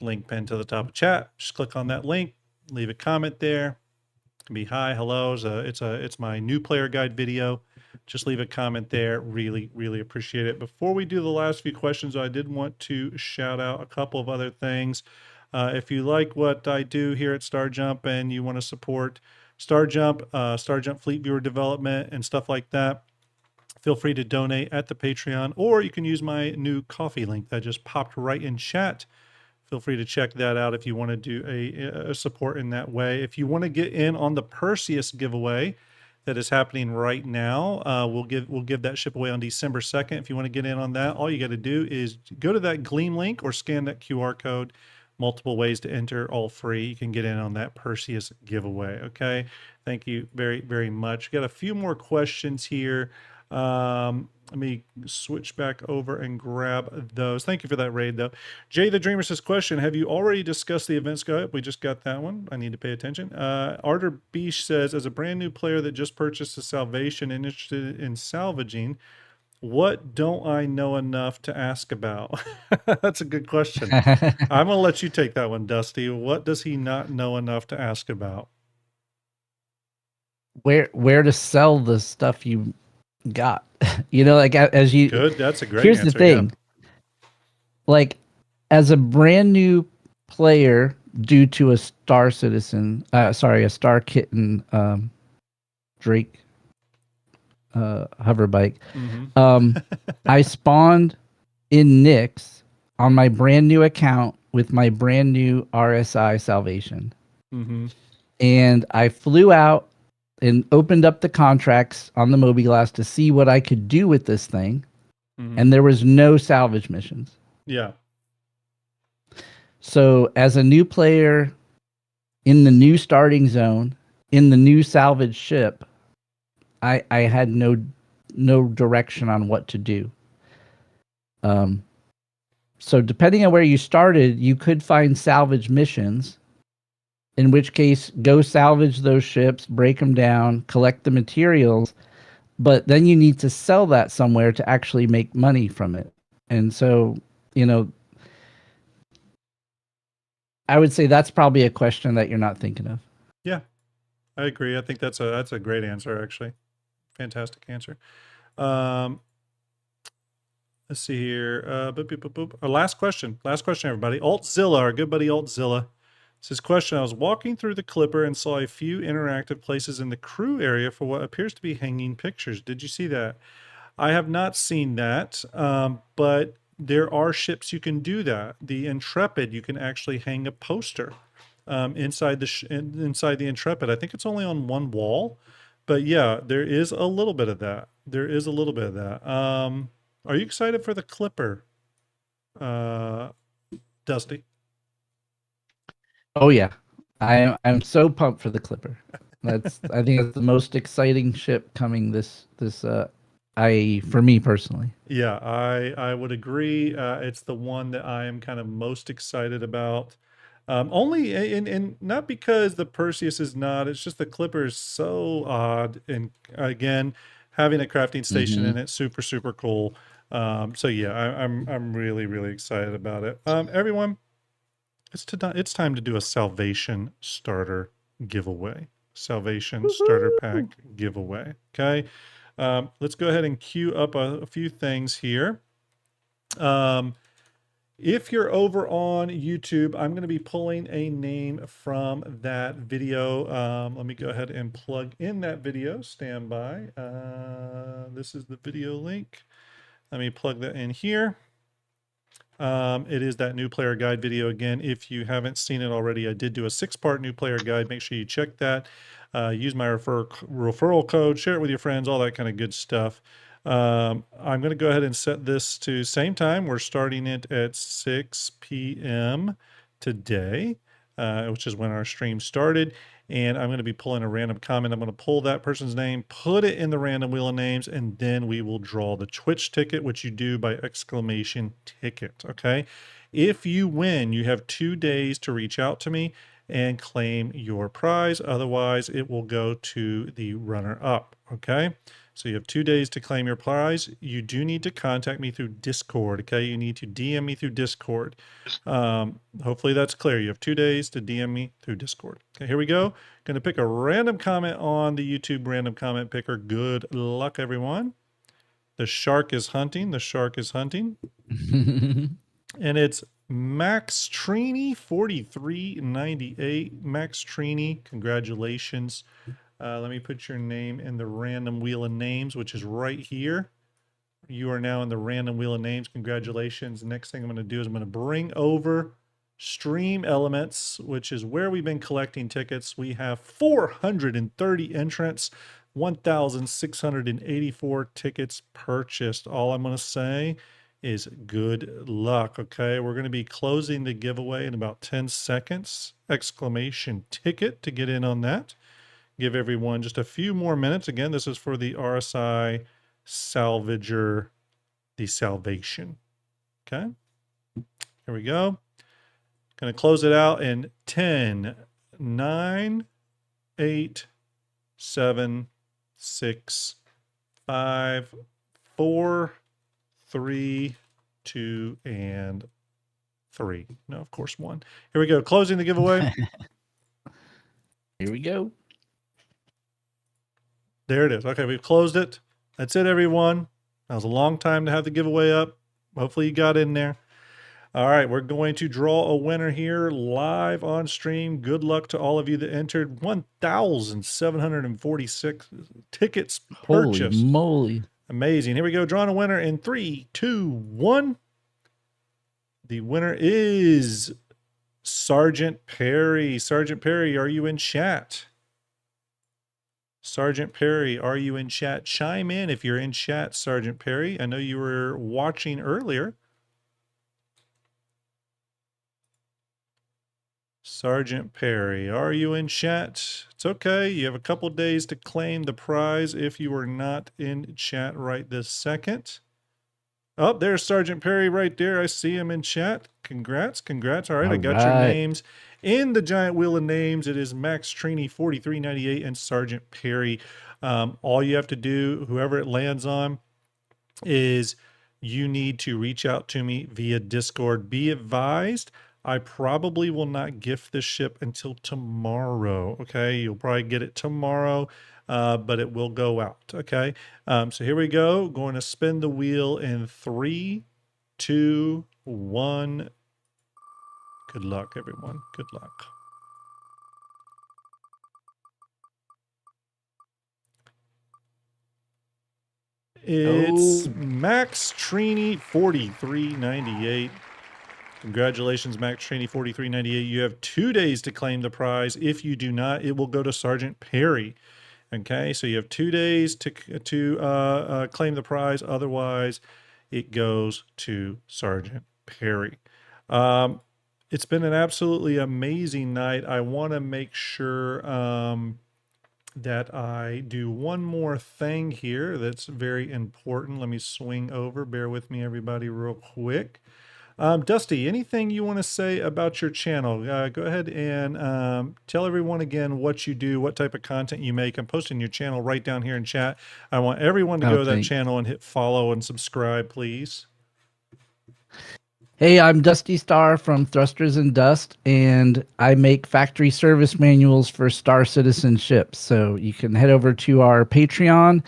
link pinned to the top of chat. Just click on that link. leave a comment there. It can be hi, hello. It's my new player guide video. Just leave a comment there. Really, really appreciate it. Before we do the last few questions, I did want to shout out a couple of other things. If you like what I do here at STARJUMP and you want to support STARJUMP, STARJUMP Fleet Viewer development and stuff like that, feel free to donate at the Patreon, or you can use my new coffee link that just popped right in chat. Feel free to check that out if you want to do a support in that way. If you want to get in on the Perseus giveaway that is happening right now, we'll give that ship away on December 2nd. If you want to get in on that, all you got to do is go to that Gleam link or scan that QR code. Multiple ways to enter, all free. You can get in on that Perseus giveaway. Okay, thank you very, very much. Got a few more questions here. Let me switch back over and grab those. Thank you for that raid, though. Jay the Dreamer says, question, have you already discussed the event scope? We just got that one. I need to pay attention. Arter Beach says, as a brand new player that just purchased a Salvation and interested in salvaging, what don't I know enough to ask about? That's a good question. I'm going to let you take that one, Dusty. What does he not know enough to ask about? Where to sell the stuff you got? Like as you good. That's a great here's answer, the thing. Yeah. Like as a brand new player, due to a Star Kitten Drake hover bike, I spawned in Nyx on my brand new account with my brand new RSI Salvation, and I flew out and opened up the contracts on the Mobiglass to see what I could do with this thing, and there was no salvage missions. Yeah. So as a new player in the new starting zone, in the new salvage ship, I had no direction on what to do. So depending on where you started, you could find salvage missions, in which case go salvage those ships, break them down, collect the materials, but then you need to sell that somewhere to actually make money from it. And so, I would say that's probably a question that you're not thinking of. Yeah, I agree. I think that's a great answer, actually. Fantastic answer. Let's see here. Boop, boop, boop, boop. Our last question, everybody. Altzilla, our good buddy Altzilla, says, question, I was walking through the Clipper and saw a few interactive places in the crew area for what appears to be hanging pictures. Did you see that? I have not seen that, but there are ships you can do that. The Intrepid, you can actually hang a poster inside the Intrepid. I think it's only on one wall. But yeah, there is a little bit of that. Are you excited for the Clipper, Dusty? Oh yeah, I'm so pumped for the Clipper. I think it's the most exciting ship coming for me personally. Yeah, I would agree. It's the one that I am kind of most excited about. Only and not because the Perseus is not, it's just the Clipper is so odd, and again, having a crafting station in it, super, super cool. So yeah, I'm really, really excited about it. Everyone, it's time to do a Salvation starter giveaway. Salvation starter pack giveaway. Okay. Let's go ahead and queue up a few things here. If you're over on YouTube, I'm going to be pulling a name from that video. Let me go ahead and plug in that video. Stand by. This is the video link. Let me plug that in here. It is that new player guide video. Again, if you haven't seen it already, I did do a 6-part new player guide. Make sure you check that. Use my referral code, share it with your friends, all that kind of good stuff. I'm going to go ahead and set this to same time. We're starting it at 6 p.m. today, which is when our stream started. And I'm going to be pulling a random comment. I'm going to pull that person's name, put it in the random wheel of names, and then we will draw the Twitch ticket, which you do by exclamation ticket. Okay. If you win, you have 2 days to reach out to me and claim your prize. Otherwise, it will go to the runner-up. Okay. So you have 2 days to claim your prize. You do need to contact me through Discord, okay? You need to DM me through Discord. Hopefully that's clear. You have 2 days to DM me through Discord. Okay, here we go. Going to pick a random comment on the YouTube random comment picker. Good luck, everyone. The shark is hunting. The shark is hunting. And it's Max Trini 4398. Max Trini, congratulations. Let me put your name in the random wheel of names, which is right here. You are now in the random wheel of names. Congratulations. The next thing I'm going to do is I'm going to bring over Stream Elements, which is where we've been collecting tickets. We have 430 entrants, 1,684 tickets purchased. All I'm going to say is good luck. Okay, we're going to be closing the giveaway in about 10 seconds. Exclamation ticket to get in on that. Give everyone just a few more minutes. Again, this is for the RSI Salvager, the Salvation. Okay, here we go. Going to close it out in 10, 9, 8, 7, 6, 5, 4, 3, 2, and 3. No, of course, 1. Here we go. Closing the giveaway. Here we go. There it is. Okay, we've closed it. That's it, everyone. That was a long time to have the giveaway up. Hopefully you got in there. All right, we're going to draw a winner here live on stream. Good luck to all of you that entered. 1,746 tickets purchased. Holy moly. Amazing. Here we go. Drawing a winner in 3, 2, 1. The winner is Sergeant Perry. Sergeant Perry, are you in chat? Sergeant Perry, are you in chat? Chime in if you're in chat, Sergeant Perry. I know you were watching earlier. Sergeant Perry, are you in chat? It's okay. You have a couple days to claim the prize if you are not in chat right this second. Oh, there's Sergeant Perry right there. I see him in chat. Congrats, congrats. All right, I got your names in the giant wheel of names. It is Max Trini 4398 and Sergeant Perry. All you have to do, whoever it lands on, is you need to reach out to me via Discord. Be advised, I probably will not gift this ship until tomorrow. Okay, you'll probably get it tomorrow, but it will go out. Okay, so here we go. Going to spin the wheel in 3, 2, 1. Good luck, everyone. Good luck. It's Max Trini 4398. Congratulations, Max Trini 4398. You have 2 days to claim the prize. If you do not, it will go to Sergeant Perry. Okay, so you have 2 days to claim the prize. Otherwise, it goes to Sergeant Perry. It's been an absolutely amazing night. I want to make sure that I do one more thing here that's very important. Let me swing over. Bear with me, everybody, real quick. Dusty, anything you want to say about your channel? Go ahead and tell everyone again what you do, what type of content you make. I'm posting your channel right down here in chat. I want everyone to go to that channel and hit follow and subscribe, please. Hey, I'm Dusty Star from Thrusters and Dust, and I make factory service manuals for Star Citizen ships. So you can head over to our Patreon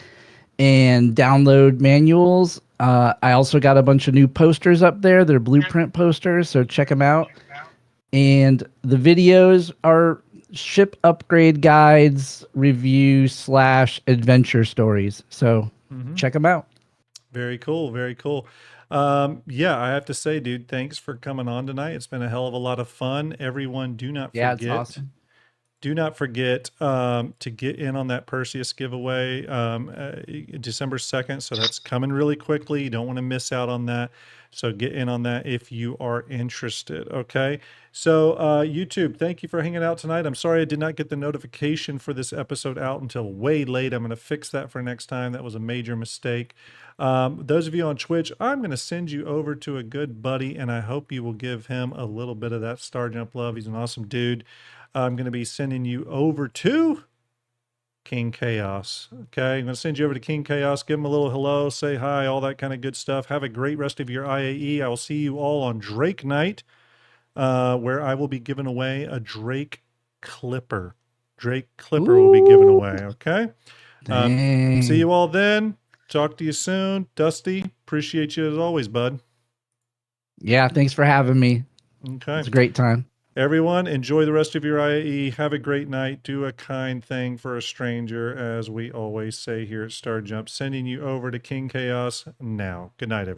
and download manuals. I also got a bunch of new posters up there. They're blueprint posters, so check them out. And the videos are ship upgrade guides, review / adventure stories. So check them out. Very cool. Very cool. Yeah, I have to say, dude, thanks for coming on tonight. It's been a hell of a lot of fun. Everyone, do not forget. It's awesome. Do not forget to get in on that Perseus giveaway December 2nd. So that's coming really quickly. You don't want to miss out on that. So get in on that if you are interested. Okay. So YouTube, thank you for hanging out tonight. I'm sorry I did not get the notification for this episode out until way late. I'm going to fix that for next time. That was a major mistake. Those of you on Twitch, I'm going to send you over to a good buddy, and I hope you will give him a little bit of that StarJump love. He's an awesome dude. I'm going to be sending you over to King Chaos. Okay, I'm going to send you over to King Chaos. Give him a little hello, say hi, all that kind of good stuff. Have a great rest of your IAE. I will see you all on Drake Night, where I will be giving away a Drake Clipper. Drake Clipper will be given away, okay? See you all then. Talk to you soon. Dusty, appreciate you as always, bud. Yeah, thanks for having me. Okay. It's a great time. Everyone, enjoy the rest of your IAE. Have a great night. Do a kind thing for a stranger, as we always say here at StarJump. Sending you over to King Chaos now. Good night, everyone.